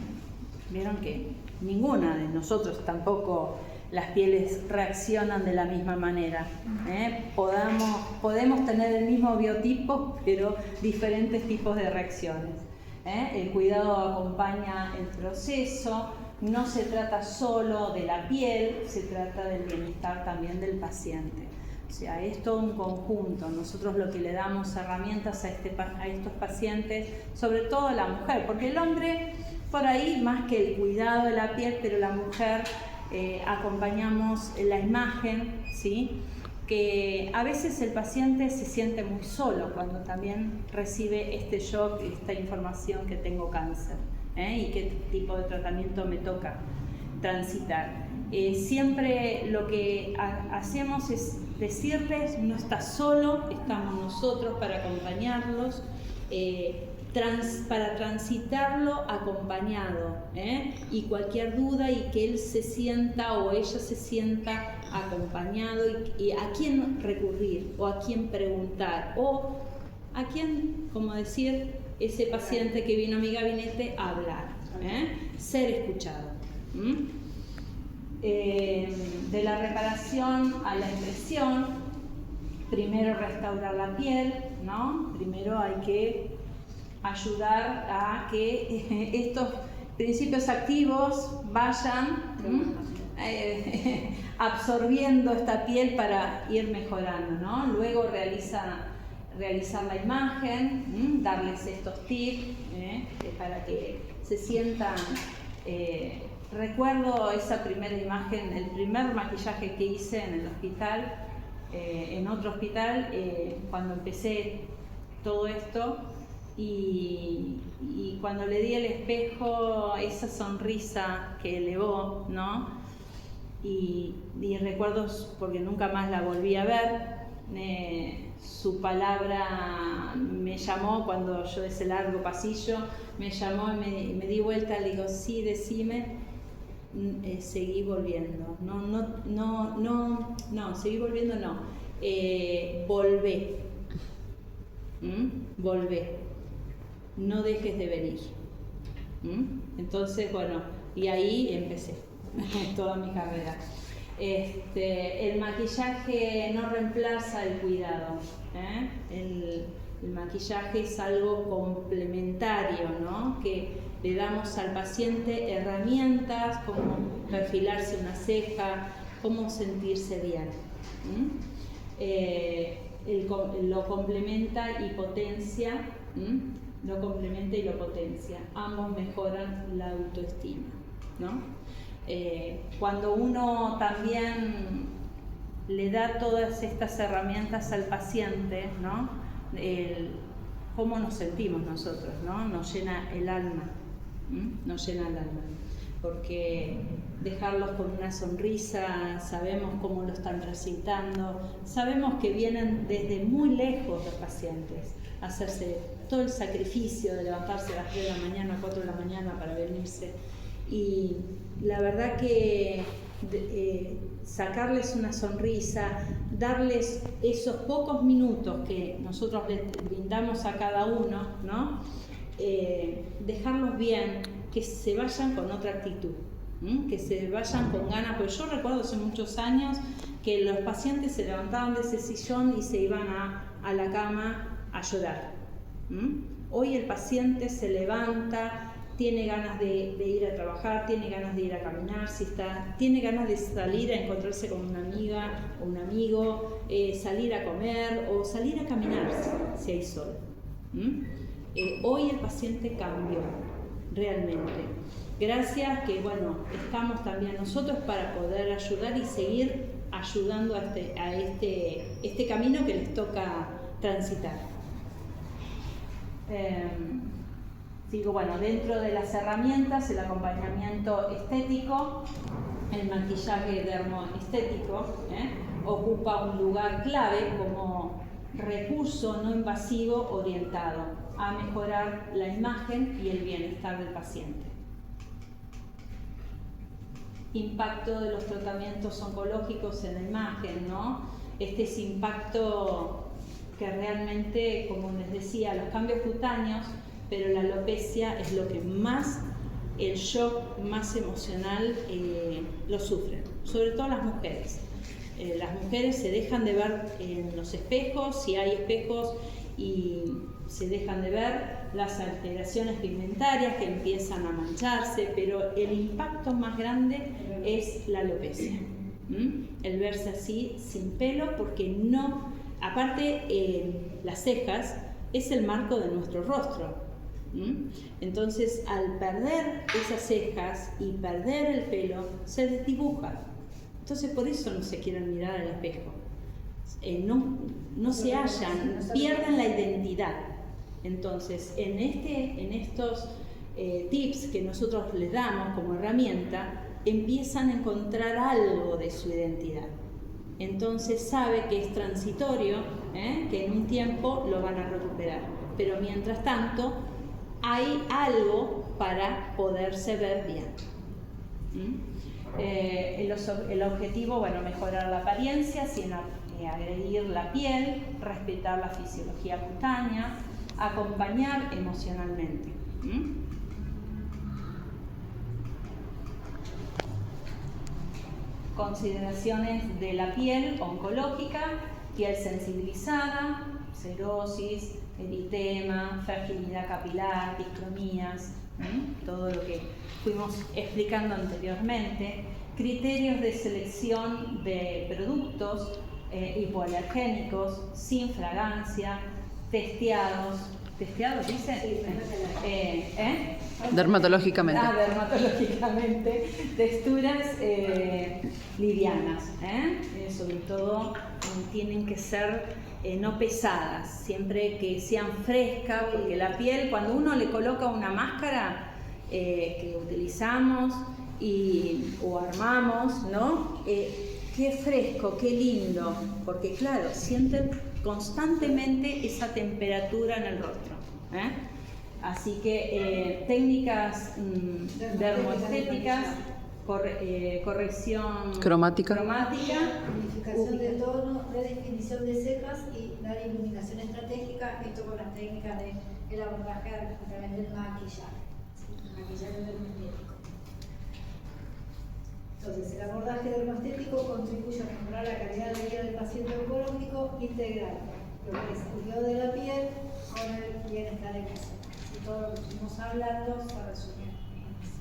vieron que ninguna de nosotros tampoco las pieles reaccionan de la misma manera. Podemos tener el mismo biotipo, pero diferentes tipos de reacciones. El cuidado acompaña el proceso, no se trata solo de la piel, se trata del bienestar también del paciente. O sea, es todo un conjunto. Nosotros lo que le damos herramientas a estos pacientes, sobre todo a la mujer, porque el hombre por ahí más que el cuidado de la piel, pero la mujer acompañamos la imagen, ¿sí? Que a veces el paciente se siente muy solo cuando también recibe este shock, esta información que tengo cáncer, y qué tipo de tratamiento me toca transitar. Siempre lo que hacemos es decirles, no estás solo, estamos nosotros para acompañarlos, para transitarlo acompañado, y cualquier duda y que él se sienta o ella se sienta acompañado y a quién recurrir o a quién preguntar o a quién, como decir, ese paciente que vino a mi gabinete a hablar, ser escuchado. De la reparación a la impresión, primero restaurar la piel, ¿no? Primero hay que ayudar a que estos principios activos vayan absorbiendo esta piel para ir mejorando, ¿no? Luego realizar la imagen, darles estos tips para que se sientan. Recuerdo esa primera imagen, el primer maquillaje que hice en el hospital, en otro hospital, cuando empecé todo esto, y cuando le di el espejo, esa sonrisa que elevó, ¿no? Y recuerdo, porque nunca más la volví a ver, su palabra me llamó cuando yo ese largo pasillo, me llamó y me di vuelta, le digo, sí, decime. Seguí volviendo, seguí volviendo, volvé, volvé, no dejes de venir. Entonces, bueno, y ahí empecé toda mi carrera. El maquillaje no reemplaza el cuidado, el maquillaje es algo complementario, ¿no? Que le damos al paciente herramientas como perfilarse una ceja, cómo sentirse bien. Lo complementa y potencia, ambos mejoran la autoestima, ¿no? Cuando uno también le da todas estas herramientas al paciente, ¿no? Cómo nos sentimos nosotros, ¿no? Nos llena el alma, porque dejarlos con una sonrisa, sabemos cómo lo están transitando, sabemos que vienen desde muy lejos los pacientes, a hacerse todo el sacrificio de levantarse a las 3 de la mañana, 4 de la mañana para venirse, y la verdad que sacarles una sonrisa, darles esos pocos minutos que nosotros les brindamos a cada uno, ¿no? Dejarlos bien, que se vayan con otra actitud, que se vayan con ganas, porque yo recuerdo hace muchos años que los pacientes se levantaban de ese sillón y se iban a la cama a llorar. Hoy el paciente se levanta, tiene ganas de ir a trabajar, tiene ganas de ir a caminar, tiene ganas de salir a encontrarse con una amiga o un amigo, salir a comer o salir a caminar si hay sol. Hoy el paciente cambió realmente. Gracias que, bueno, estamos también nosotros para poder ayudar y seguir ayudando a este camino que les toca transitar. Digo, bueno, dentro de las herramientas, el acompañamiento estético, el maquillaje dermoestético, ocupa un lugar clave como recurso no invasivo orientado a mejorar la imagen y el bienestar del paciente. Impacto de los tratamientos oncológicos en la imagen, ¿no? Este es impacto que realmente, como les decía, los cambios cutáneos, pero la alopecia es lo que más, el shock más emocional lo sufren, sobre todo las mujeres. Las mujeres se dejan de ver en los espejos, si hay espejos, y se dejan de ver las alteraciones pigmentarias que empiezan a mancharse, pero el impacto más grande es la alopecia. El verse así sin pelo, porque no, aparte las cejas es el marco de nuestro rostro. Entonces, al perder esas cejas y perder el pelo, se desdibuja. Entonces, por eso no se quieren mirar al espejo. No se hallan, pierden la identidad. Entonces, en estos tips que nosotros les damos como herramienta, empiezan a encontrar algo de su identidad. Entonces sabe que es transitorio, que en un tiempo lo van a recuperar. Pero mientras tanto, hay algo para poderse ver bien. El objetivo, bueno, mejorar la apariencia sin agredir la piel, respetar la fisiología cutánea, acompañar emocionalmente. Consideraciones de la piel oncológica: piel sensibilizada, cerosis, eritema, fragilidad capilar, discromías, todo lo que fuimos explicando anteriormente. Criterios de selección de productos hipoalergénicos, sin fragancia, testeados, dice, dermatológicamente. Dermatológicamente, texturas livianas, sobre todo tienen que ser no pesadas, siempre que sean frescas, porque la piel, cuando uno le coloca una máscara que utilizamos o armamos, ¿no? Qué fresco, qué lindo, porque claro, sienten constantemente esa temperatura en el rostro. Así que técnicas dermoestéticas, corrección cromática, unificación de tono, redefinición de cejas y dar iluminación estratégica, esto con las técnicas del abordaje a través del maquillaje, maquillaje dermoestético. Entonces, el abordaje dermoestético contribuye a mejorar la calidad de vida del paciente oncológico integrando lo que es el cuidado de la piel con el bienestar emocional. Y todo lo que estuvimos hablando se resume en eso.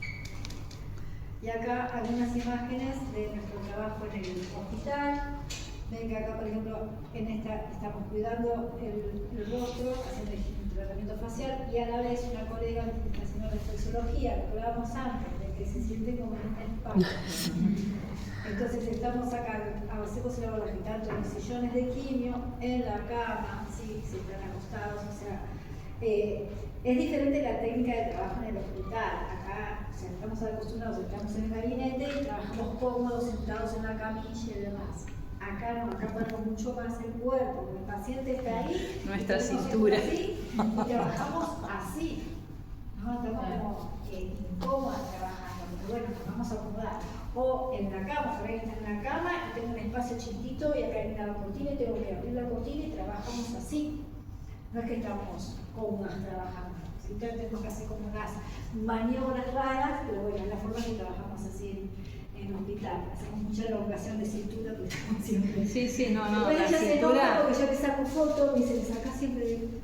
Y acá algunas imágenes de nuestro trabajo en el hospital. Ven que acá, por ejemplo, en esta estamos cuidando el rostro, haciendo un tratamiento facial, y a la vez una colega está haciendo reflexología, lo que hablábamos antes, de que se siente como en un espacio. Entonces estamos acá, hacemos el abordaje tanto en los sillones de quimio, en la cama, ¿sí? Si están acostados, o sea, es diferente la técnica de trabajo en el hospital. Acá, o sea, estamos acostumbrados, estamos en el gabinete y trabajamos cómodos, sentados en la camilla y demás. Acá no, acá ponemos mucho más el cuerpo, el paciente está ahí, nuestra cintura, así, y trabajamos así, ¿no? Estamos como incómodas trabajando, pero bueno, nos vamos a acomodar. O en la cama, por ahí está en la cama y tengo un espacio chiquito y acá hay una cortina y tengo que abrir la cortina y trabajamos así. No es que estamos cómodas trabajando. Entonces tenemos que hacer como unas maniobras raras, pero bueno, es la forma que trabajamos así en hospital. Hacemos mucha elongación de cintura, porque estamos siempre. Sí, sí, no, Bueno, la ella se enoja cintura. porque yo le saco fotos, me dice, le sacas siempre de.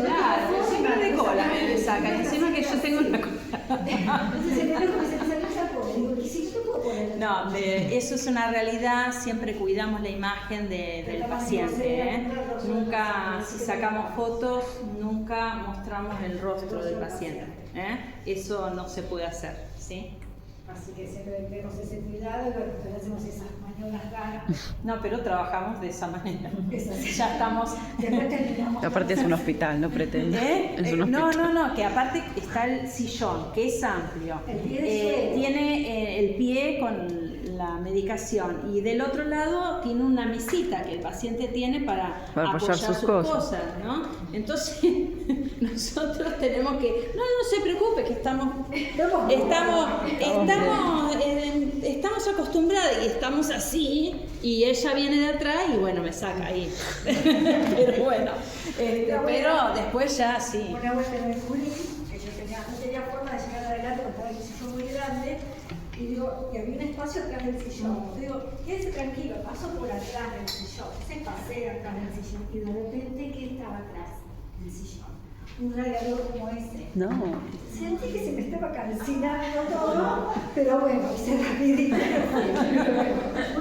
Claro, siempre de cola me saca, encima que yo tengo una cola. Entonces el enojo me dice, ¿te sacas esa cola? Digo, ¿y si yo te puedo poner? No, eso es una realidad, siempre cuidamos la imagen del paciente. Nunca, si sacamos fotos, nunca mostramos el rostro del paciente. Eso no se puede hacer, ¿sí? Así que siempre tenemos ese cuidado y bueno, entonces hacemos esas maniobras raras. No, pero trabajamos de esa manera. Es así. Ya estamos. Después terminamos. Aparte es un hospital, no pretende. Es un hospital. No, que aparte está el sillón, que es amplio. El pie de suelo. Tiene el pie con la medicación y del otro lado tiene una mesita que el paciente tiene para apoyar sus cosas, ¿no? Entonces nosotros tenemos que, no se preocupe que estamos acostumbrados y estamos así y ella viene de atrás y bueno me saca ahí. Pero bueno, pero después ya sí. Una vuelta en el Juli, que yo no tenía forma de llegar adelante porque estaba el sillón muy grande. Y digo, y había un espacio atrás del sillón. Digo, quédese tranquilo, paso por atrás del sillón. Se pasea atrás del sillón. Y de repente, ¿qué estaba atrás del sillón? Un radiador como ese. No. Sentí que se me estaba calcinando todo, pero bueno, hice rapidito.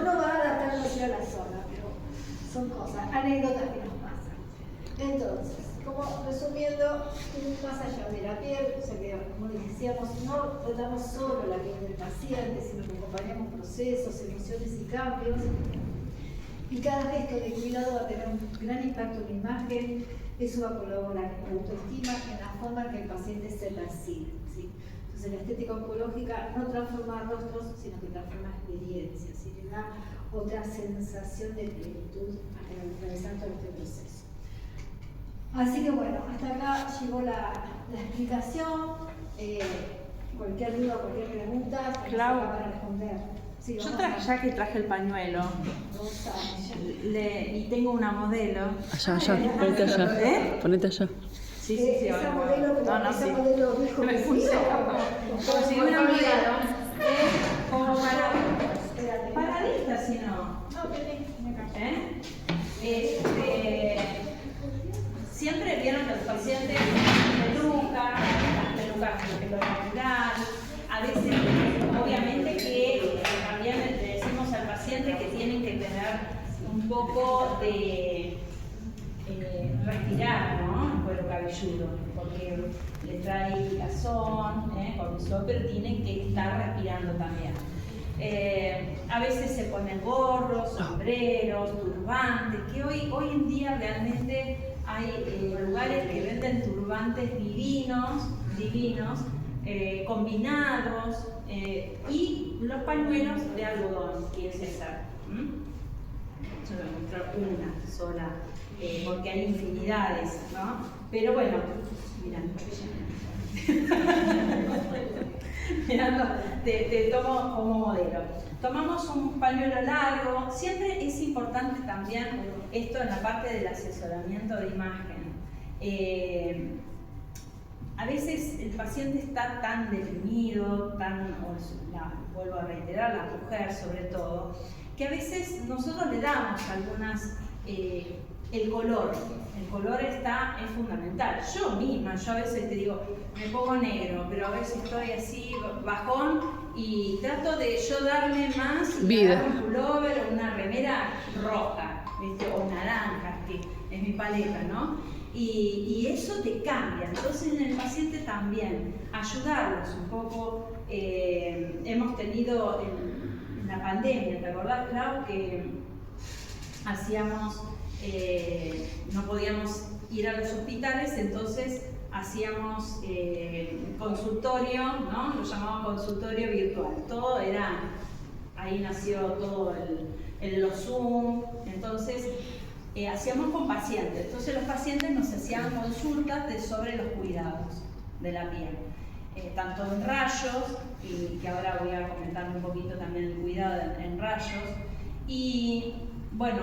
Uno va adaptándose a la zona, pero son cosas, anécdotas que nos pasan. Entonces, como resumiendo, más allá de la piel, o sea que, como decíamos, no tratamos solo la piel del paciente, sino que acompañamos procesos, emociones y cambios. Y cada gesto de cuidado va a tener un gran impacto en la imagen, eso va a colaborar en la autoestima, en la forma en que el paciente se percibe. ¿Sí? Entonces, la estética oncológica no transforma rostros, sino que transforma experiencias, y le da otra sensación de plenitud atravesando este proceso. Así que bueno, hasta acá llegó la explicación. Cualquier duda, cualquier pregunta, Clau, para responder. Sí, yo ya que traje el pañuelo y tengo una modelo. Allá, ponete allá. Ponete allá. Sí, esa ahora modelo, esa modelo dijo que sí. Conseguí una modelo como paradita, si no. Siempre vieron que los pacientes pelucas lo natural, a veces obviamente que también le decimos al paciente que tienen que tener un poco de respirar, ¿no? El cuero cabelludo, porque le trae picazón, cortisol, pero tienen que estar respirando también. A veces se ponen gorros, sombreros, turbantes, que hoy en día realmente hay lugares que venden turbantes divinos, combinados, y los pañuelos de algodón, que es esa. Yo voy a mostrar una sola, porque hay infinidades, ¿no? Pero bueno, mirando, te tomo como modelo. Tomamos un pañuelo largo, siempre es importante también esto en la parte del asesoramiento de imagen. A veces el paciente está tan deprimido, vuelvo a reiterar, la mujer sobre todo, que a veces nosotros le damos algunas, el color es fundamental. Yo misma, yo a veces te digo, me pongo negro, pero a veces estoy así, bajón, y trato de yo darme más y agarro un pullover o una remera roja, ¿viste? O naranja, que es mi paleta, ¿no? Y eso te cambia. Entonces en el paciente también, ayudarlos un poco. Hemos tenido en la pandemia, ¿te acordás, Clau? Que hacíamos, no podíamos ir a los hospitales, entonces hacíamos consultorio, ¿no? Lo llamaban consultorio virtual. Todo era, ahí nació todo los Zoom, entonces hacíamos con pacientes. Entonces los pacientes nos hacían consultas sobre los cuidados de la piel. tanto en rayos, y que ahora voy a comentar un poquito también el cuidado en rayos. Y bueno,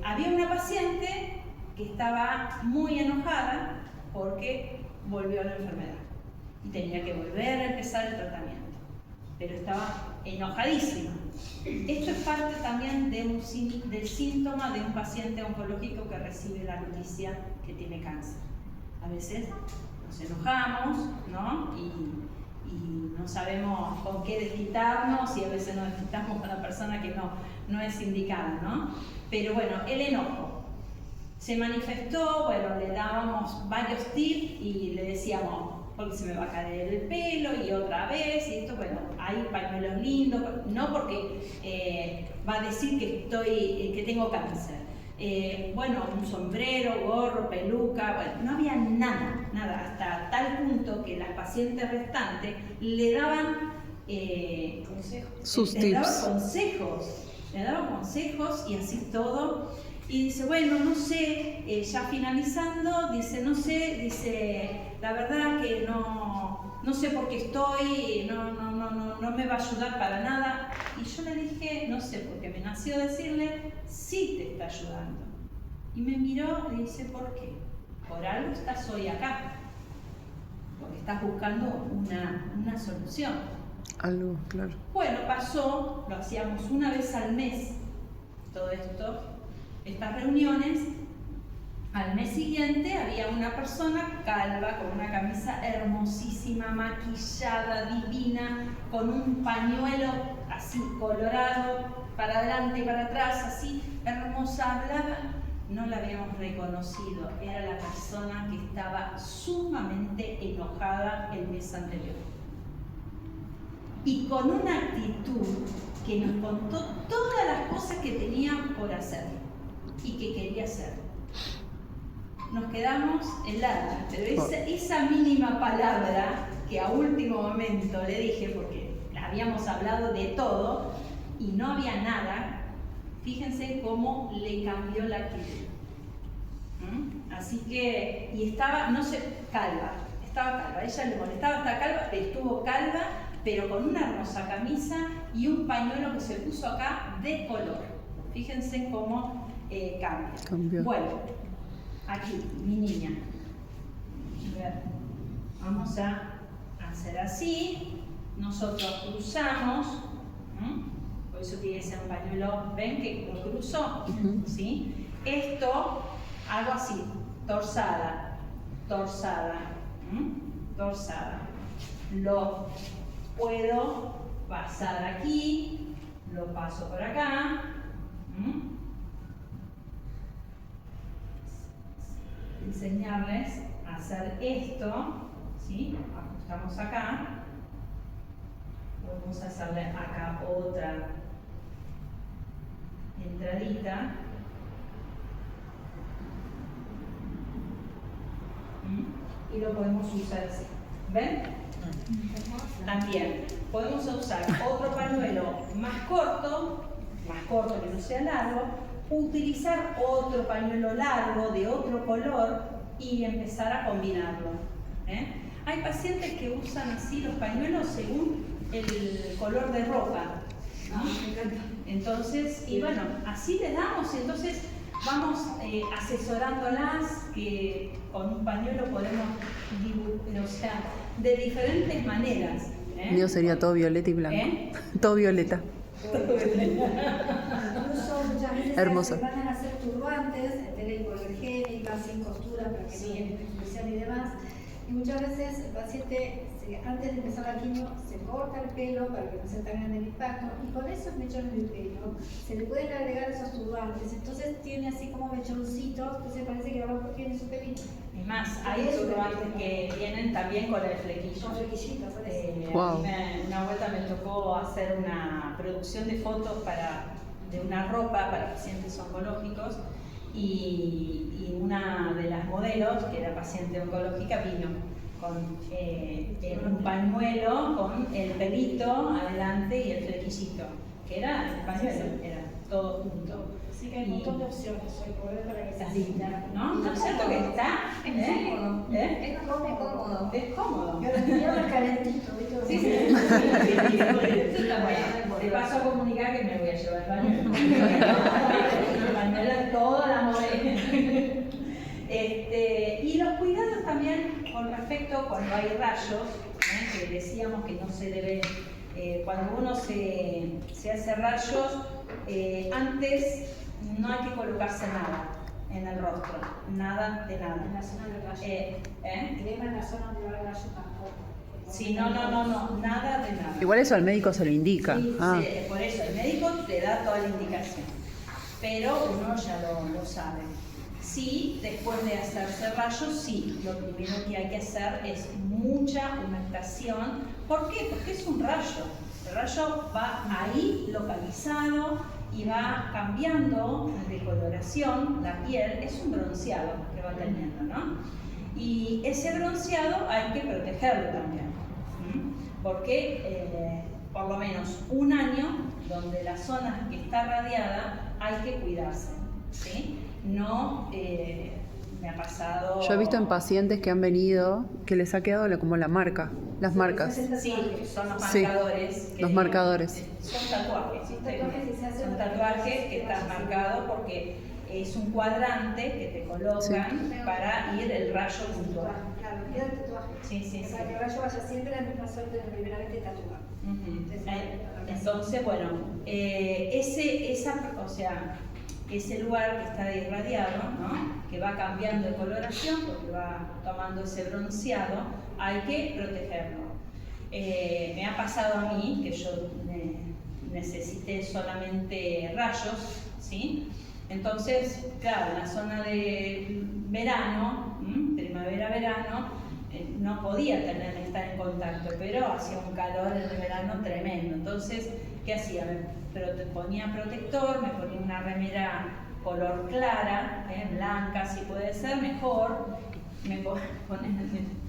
había una paciente que estaba muy enojada porque volvió a la enfermedad y tenía que volver a empezar el tratamiento, pero estaba enojadísima. Esto es parte también del síntoma de un paciente oncológico que recibe la noticia que tiene cáncer. A veces nos enojamos, ¿no? Y no sabemos con qué desquitarnos, y a veces nos desquitamos con la persona que no es indicada, ¿no? Pero bueno, el enojo se manifestó, bueno, le dábamos varios tips y le decíamos, porque se me va a caer el pelo, y otra vez, y esto, bueno, hay pañuelos lindos, no porque va a decir que tengo cáncer. Bueno, un sombrero, gorro, peluca, bueno, no había nada, hasta tal punto que las pacientes restantes le daban sus le daban consejos y así todo. Y dice, bueno, no sé, ya finalizando, dice, la verdad que no sé por qué estoy, no me va a ayudar para nada. Y yo le dije, no sé, porque me nació decirle, sí te está ayudando. Y me miró y dice, ¿por qué? Por algo estás hoy acá, porque estás buscando una solución. Algo, claro. Bueno, pasó, lo hacíamos una vez al mes, todo esto, estas reuniones. Al mes siguiente había una persona calva, con una camisa hermosísima, maquillada, divina, con un pañuelo así colorado, para adelante y para atrás, así, hermosa, hablaba. No la habíamos reconocido, era la persona que estaba sumamente enojada el mes anterior. Y con una actitud que nos contó todas las cosas que tenía por hacer y que quería hacer. Nos quedamos heladas, pero esa mínima palabra que a último momento le dije, porque habíamos hablado de todo y no había nada, fíjense cómo le cambió la actitud. Así que, y estaba, no sé, estaba calva, ella le molestaba estar calva, estuvo calva, pero con una hermosa camisa y un pañuelo que se puso acá de color. Fíjense cómo cambia. Bueno, aquí, mi niña. A ver, vamos a hacer así. Nosotros cruzamos. Por eso tiene que ser un pañuelo. ¿Ven que lo cruzo? ¿Sí? Esto hago así. Torsada. Lo puedo pasar aquí. Lo paso por acá. Enseñarles a hacer esto, ¿sí? Ajustamos acá, podemos hacerle acá otra entradita, y lo podemos usar así, ¿ven? También podemos usar otro pañuelo más corto que no sea largo, utilizar otro pañuelo largo de otro color y empezar a combinarlo. Hay pacientes que usan así los pañuelos según el color de ropa, ¿no? Entonces, y bueno, así les damos, y entonces vamos asesorándolas que con un pañuelo podemos dibujar, o sea, de diferentes maneras. Mío sería todo violeta y blanco. Todo violeta. Incluso muchas veces hermoso. se van a hacer turbantes en tela hipoalergénica, sin costura para que no haya expresión y demás. Y muchas veces el paciente, antes de empezar la quimio, se corta el pelo para que no sea tan grande el impacto, y con esos mechones de pelo se le pueden agregar esos turbantes. Entonces tiene así como mechoncitos, entonces parece que abajo tiene su pelito. Y más, hay turbantes que vienen también con el flequillo. Con flequillito, parece. Wow. Una vuelta me tocó hacer una producción de fotos de una ropa para pacientes oncológicos, y una de las modelos, que era paciente oncológica, vino con un pañuelo con el pelito adelante y el flequillito, que era el pañuelo, era todo junto. Así que hay un montón de opciones hoy por hoy para que Estás se linda, ¿no? ¿No es cierto que está? Es cómodo. ¿Eh? Es cómodo. Es cómodo. Pero el invierno es calentito, ¿viste? Sí, sí, sí. Bueno, te paso a comunicar que me voy a llevar el bañuelo. Manuela toda la mover. Y los cuidados también con respecto cuando hay rayos, que decíamos que no se debe, cuando uno se hace rayos, antes no hay que colocarse nada en el rostro, nada de nada. En la zona del rayo. Crema en la zona donde va el rayo tampoco. Sí, no, nada de nada. Igual eso al médico se lo indica. Sí, sí, por eso el médico te da toda la indicación, pero uno ya lo sabe. Sí, después de hacerse rayos, sí, lo primero que hay que hacer es mucha humectación. ¿Por qué? Porque es un rayo. El rayo va ahí localizado y va cambiando de coloración la piel. Es un bronceado que va teniendo, ¿no? Y ese bronceado hay que protegerlo también. Porque por lo menos un año donde la zona que está radiada hay que cuidarse, ¿sí? No me ha pasado... Yo he visto en pacientes que han venido que les ha quedado como la marca, las marcas. Sí, son los Sí, marcadores. los marcadores. Son tatuajes, ¿sí? Tatuajes Son tatuajes que están marcados porque es un cuadrante que te colocan para ir el rayo puntual. Claro, queda el tatuaje. Sí. Para que el rayo vaya siempre a la misma suerte de liberarte tatuar. Entonces, bueno, ese lugar que está irradiado, ¿no? Que va cambiando de coloración porque va tomando ese bronceado, hay que protegerlo. Me ha pasado a mí que yo necesité solamente rayos, ¿sí? Entonces, claro, en la zona de verano, primavera-verano, no podía estar en contacto, pero hacía un calor en el verano tremendo. Entonces, ¿qué hacía? Me ponía protector, me ponía una remera color clara, blanca si puede ser, mejor. Me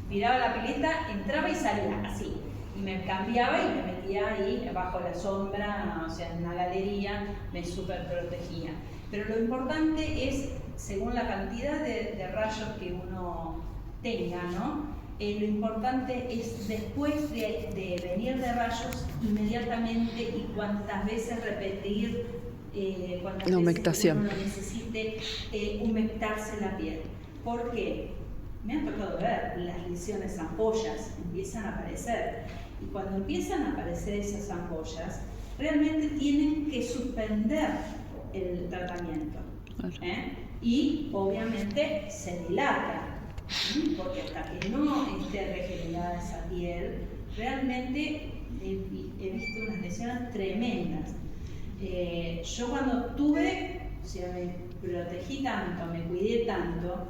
tiraba la pileta, entraba y salía, así. Y me cambiaba y me metía ahí bajo la sombra, o sea, en una galería, me súper protegía. Pero lo importante es, según la cantidad de rayos que uno tenga, ¿no? Lo importante es después de venir de rayos, inmediatamente y cuantas veces repetir, cuantas la veces humectación. uno necesite humectarse la piel. ¿Por qué? Me ha tocado ver las lesiones ampollas, empiezan a aparecer. Y cuando empiezan a aparecer esas ampollas, realmente tienen que suspender el tratamiento. Y obviamente se dilata. Porque hasta que no esté regenerada esa piel, realmente he visto unas lesiones tremendas. Yo cuando tuve, o sea, me protegí tanto, me cuidé tanto,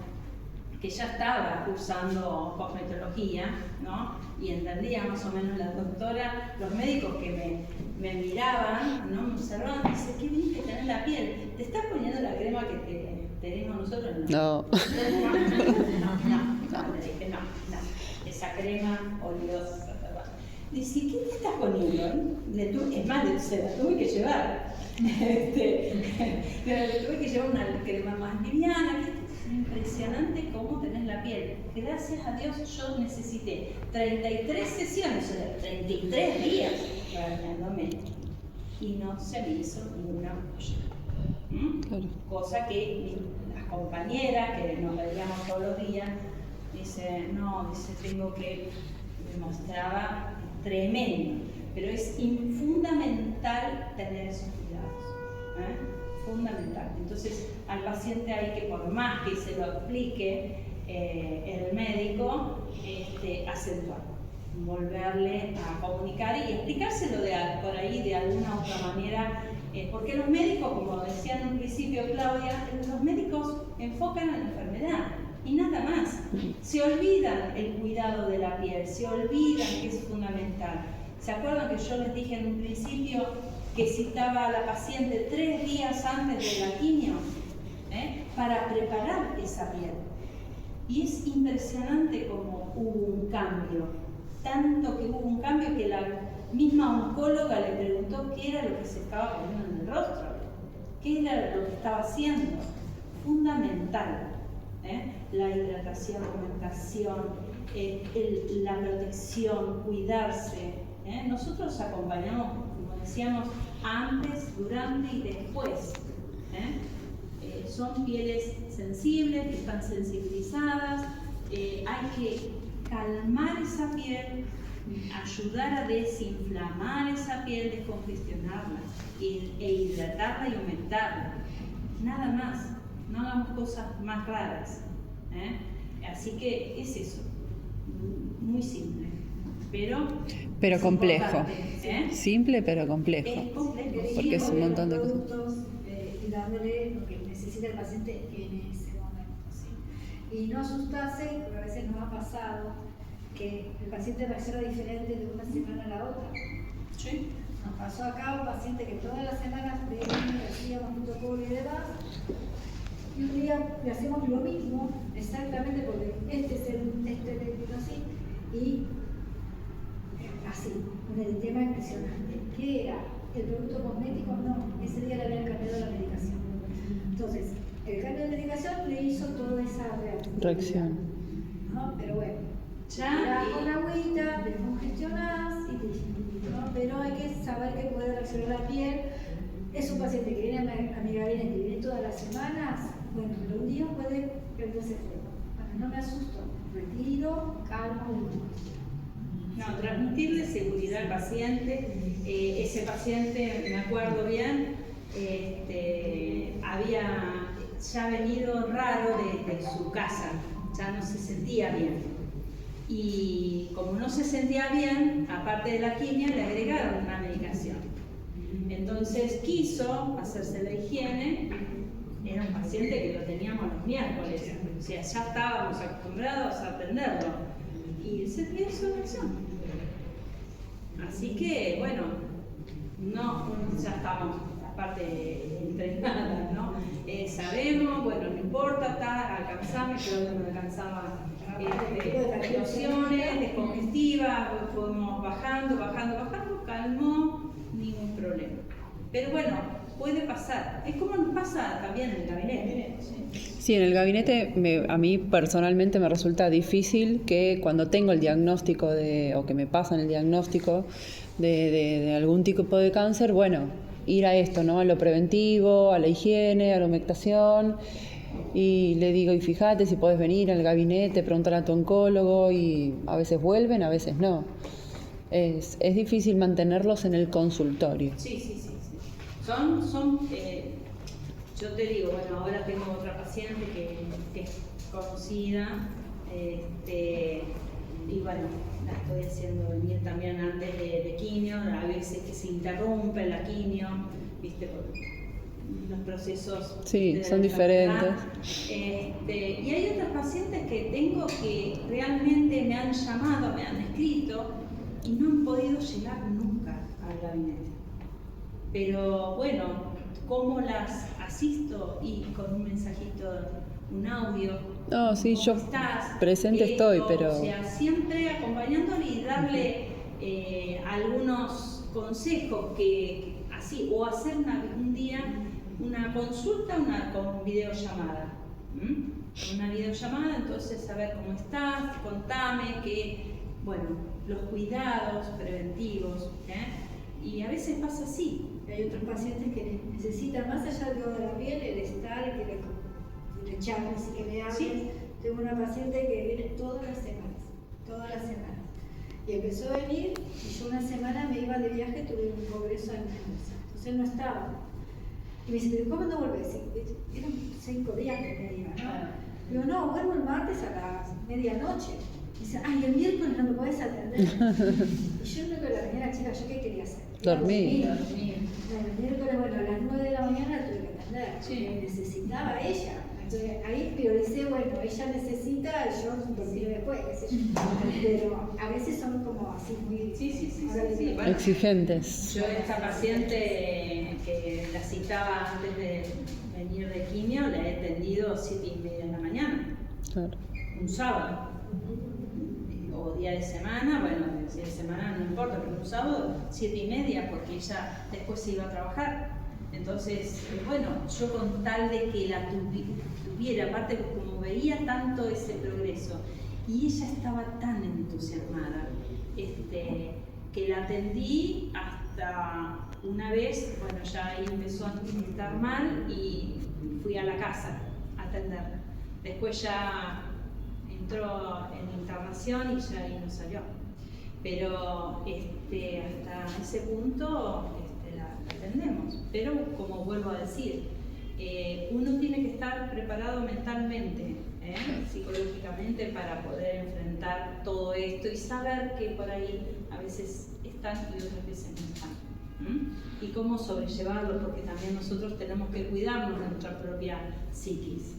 que ya estaba cursando cosmetología, ¿no? Y entendía más o menos la doctora, los médicos que me miraban, ¿no? Me observaban y dicen, qué bien que tenés la piel, ¿te estás poniendo la crema que tenemos nosotros? No. No, le dije, no, esa crema oleosa. Dice, ¿qué te estás poniendo? Es más, se la tuve que llevar. Pero le tuve que llevar una crema más liviana. Es impresionante cómo tenés la piel. Gracias a Dios yo necesité 33 sesiones, o sea, 33 días bañándome. Y no se me hizo ninguna ampolla. Claro. Cosa que las compañeras que nos veíamos todos los días, tengo que, me mostraba tremendo, pero es fundamental tener esos cuidados, fundamental. Entonces al paciente hay que, por más que se lo explique el médico, acentuarlo, volverle a comunicar y explicárselo por ahí de alguna otra manera, porque los médicos, como decía en un principio Claudia, los médicos enfocan a la enfermedad y nada más. Se olvidan el cuidado de la piel, se olvidan que es fundamental. ¿Se acuerdan que yo les dije en un principio que citaba a la paciente 3 días antes de la quimio para preparar esa piel? Y es impresionante cómo hubo un cambio, tanto que hubo un cambio que la misma oncóloga le preguntó qué era lo que se estaba poniendo en el rostro. ¿Qué era lo que estaba haciendo? Fundamental. La hidratación, la alimentación, la protección, cuidarse. Nosotros acompañamos, como decíamos, antes, durante y después. Son pieles sensibles, que están sensibilizadas. Hay que calmar esa piel, ayudar a desinflamar esa piel, descongestionarla e hidratarla y aumentarla. Nada más, no hagamos cosas más raras. Así que es eso, muy simple, pero complejo. importante, Simple pero complejo. Es complejo, Porque es un montón de cosas. productos y dándole lo que necesita el paciente en ese momento. ¿Sí? Y no asustarse, porque a veces nos ha pasado que el paciente reacciona diferente de una semana a la otra. Sí. Nos pasó acá un paciente que todas las semanas le hacíamos protocolo y demás, y un día le hacemos lo mismo, exactamente porque este técnico así, y así, con el tema impresionante. ¿Qué era? ¿El producto cosmético? No, ese día le habían cambiado la medicación. Entonces, el cambio de medicación le hizo toda esa Reacción. ¿no? Pero bueno, Ya, con agüita, descongestionás y listo, ¿no? Pero hay que saber que puede reaccionar la piel. Es un paciente que viene a mi gabinete y viene todas las semanas, bueno, pero un día puede prenderse fuego. Bueno, no me asusto, retiro, calmo. no, transmitirle seguridad al paciente. Ese paciente, me acuerdo bien, había ya venido raro de su casa, ya no se sentía bien. Y como no se sentía bien, aparte de la quimio, le agregaron una medicación. Entonces quiso hacerse la higiene. Era un paciente que lo teníamos los miércoles, o sea, ya estábamos acostumbrados a atenderlo. Y se dio su reacción. Así que, bueno, no, ya estamos, aparte, entrenadas, ¿no? Sabemos, bueno, no importa, alcanzamos, pero no alcanzaba lociones, descongestivas, fuimos bajando, calmó, ningún problema. Pero bueno, puede pasar. Es como nos pasa también en el gabinete. Sí, en el gabinete a mí personalmente me resulta difícil que cuando tengo el diagnóstico o que me pasan el diagnóstico de algún tipo de cáncer, bueno, ir a esto, ¿no? A lo preventivo, a la higiene, a la humectación. Y le digo, y fíjate si podés venir al gabinete, preguntar a tu oncólogo, y a veces vuelven, a veces no. Es difícil mantenerlos en el consultorio. Sí. Yo te digo, bueno, ahora tengo otra paciente que es conocida, y bueno, la estoy haciendo venir también antes de quimio, a veces que se interrumpe la quimio, ¿viste? Por los procesos sí, son diferentes. Y hay otras pacientes que tengo que realmente me han llamado, me han escrito y no han podido llegar nunca al gabinete. Pero bueno, ¿cómo las asisto? Y con un mensajito, un audio. No, sí, yo estás? presente estoy, pero... O sea, siempre acompañándole y darle algunos consejos que así, o hacer un día una consulta con videollamada. Una videollamada, entonces saber cómo estás, contame, bueno, los cuidados preventivos. Y a veces pasa así. Hay otros pacientes que necesitan, más allá de lo de la piel, el estar, que le charles y que le hables. Sí. Tengo una paciente que viene todas las semanas. Y empezó a venir, y yo una semana me iba de viaje, tuve un congreso en Mendoza. Entonces él no estaba. Y me dice, ¿pero cómo no volvés? Eran 5 días que me iba, ¿no? Digo, no, vuelvo el martes a las medianoche. Dice, ay, el miércoles no me podés atender. Y yo creo que la mañana, chica, ¿yo qué quería hacer? Dormir. Bueno, el miércoles, bueno, a las 9 de la mañana la tuve que atender, porque necesitaba ella. Entonces ahí prioricé, bueno, ella necesita, yo dormiré después, qué sé yo. Pero a veces son como así muy... Sí. Bueno, exigentes. Yo esta paciente que la citaba antes de venir de quimio, la he atendido 7:30 de la mañana. Claro. Un sábado. O día de semana, bueno, día de semana no importa, pero un sábado 7:30 porque ella después se iba a trabajar. Entonces, bueno, yo con tal de que la tuviera, aparte como veía tanto ese progreso, y ella estaba tan entusiasmada, que la atendí hasta una vez, bueno, ya ahí empezó a estar mal y fui a la casa a atenderla. Después ya entró en internación y ya ahí no salió. Pero hasta ese punto la atendemos. Pero como vuelvo a decir, uno tiene que estar preparado mentalmente, psicológicamente, para poder enfrentar todo esto y saber que por ahí a veces están y otras veces no están. Y cómo sobrellevarlo, porque también nosotros tenemos que cuidarnos de nuestra propia psiquis,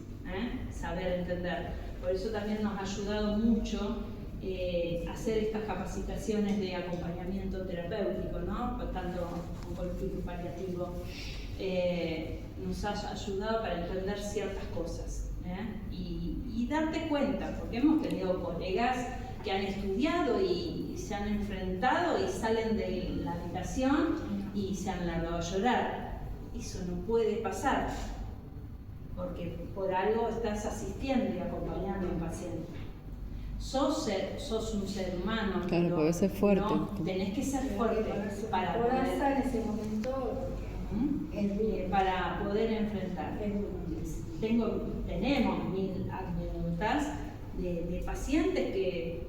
saber entender. Por eso también nos ha ayudado mucho hacer estas capacitaciones de acompañamiento terapéutico, ¿no? Tanto oncológico y paliativo. Nos ha ayudado para entender ciertas cosas y darte cuenta, porque hemos tenido colegas que han estudiado y se han enfrentado y salen de la habitación y se han largado a llorar. Eso no puede pasar, porque por algo estás asistiendo y acompañando a un paciente. Sos un ser humano, claro, puede ser fuerte. No, tenés que ser fuerte para poder en ese momento para poder enfrentar. Tenemos 1000 anécdotas de pacientes que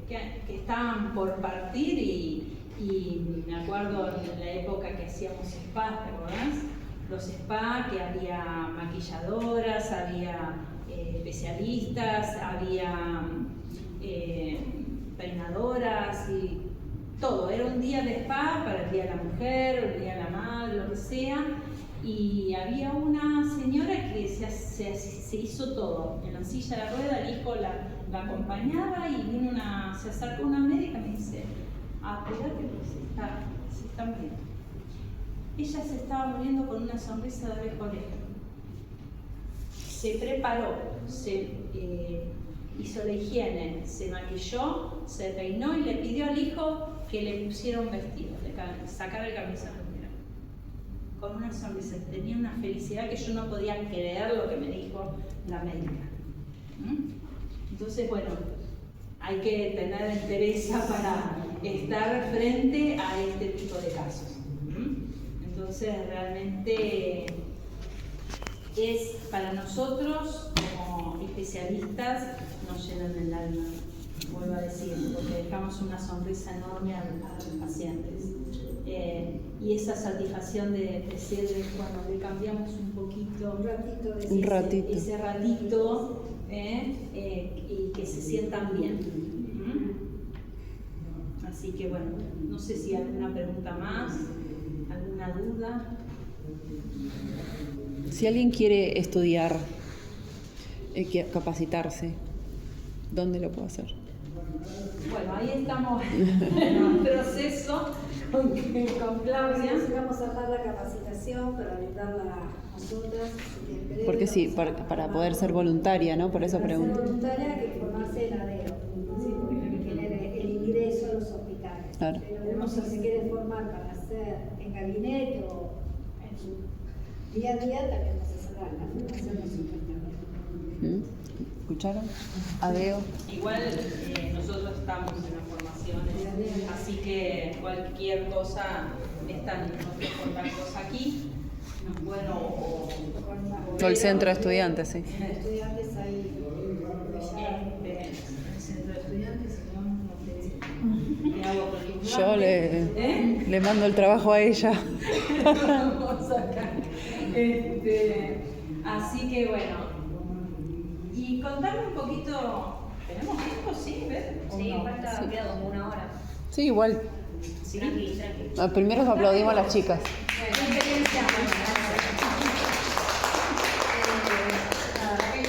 estaban por partir y me acuerdo en la época que hacíamos spa, ¿te acordás? Los spa, que había maquilladoras, había especialistas, había peinadoras y todo. Era un día de spa para el Día de la Mujer, el Día de la Madre, lo que sea. Y había una señora que se hizo todo. En la silla de rueda el hijo la acompañaba y se acercó una médica y me dice: apurate porque se está muriendo. Ella se estaba muriendo con una sonrisa de oreja a oreja. Se preparó, hizo la higiene, se maquilló, se peinó y le pidió al hijo que le pusiera un vestido, le sacara el camisón. Con una sonrisa, tenía una felicidad que yo no podía creer lo que me dijo la médica. Entonces, bueno, hay que tener entereza para estar frente a este tipo de casos. Entonces, realmente es para nosotros, como especialistas, nos llenan el alma, vuelvo a decir, porque dejamos una sonrisa enorme a los pacientes. Y esa satisfacción de decirle, bueno, le cambiamos un poquito, ese ratito, y que se sientan bien. Así que bueno, no sé si hay alguna pregunta más, alguna duda. Si alguien quiere estudiar, capacitarse, ¿dónde lo puede hacer? Bueno, ahí estamos en un proceso con Claudia. Vamos a dar la capacitación para brindarla a nosotras. Porque sí, para poder ser voluntaria, ¿no? Por eso pregunto. Para ser voluntaria hay que formarse en ADEO, ¿sí? Porque tiene el ingreso a los hospitales. Claro. Pero si se quiere formar para hacer en gabinete o en su día a día, también nos hacerá la formación de su hospital. ¿Escucharon? ADEO. Igual nosotros estamos en las formaciones, así que cualquier cosa están nuestros contactos aquí. Bueno, O el centro de estudiantes, sí. Estudiantes ahí. El centro de estudiantes, ¿qué hago con el Yo le mando el trabajo a ella. Vamos acá. Así que bueno. Y contarme un poquito, ¿tenemos tiempo? Sí, ¿ves? Sí, ¿O no? falta, queda como una hora. Sí, igual. Tranqui. Primero aplaudimos a las chicas. Bueno,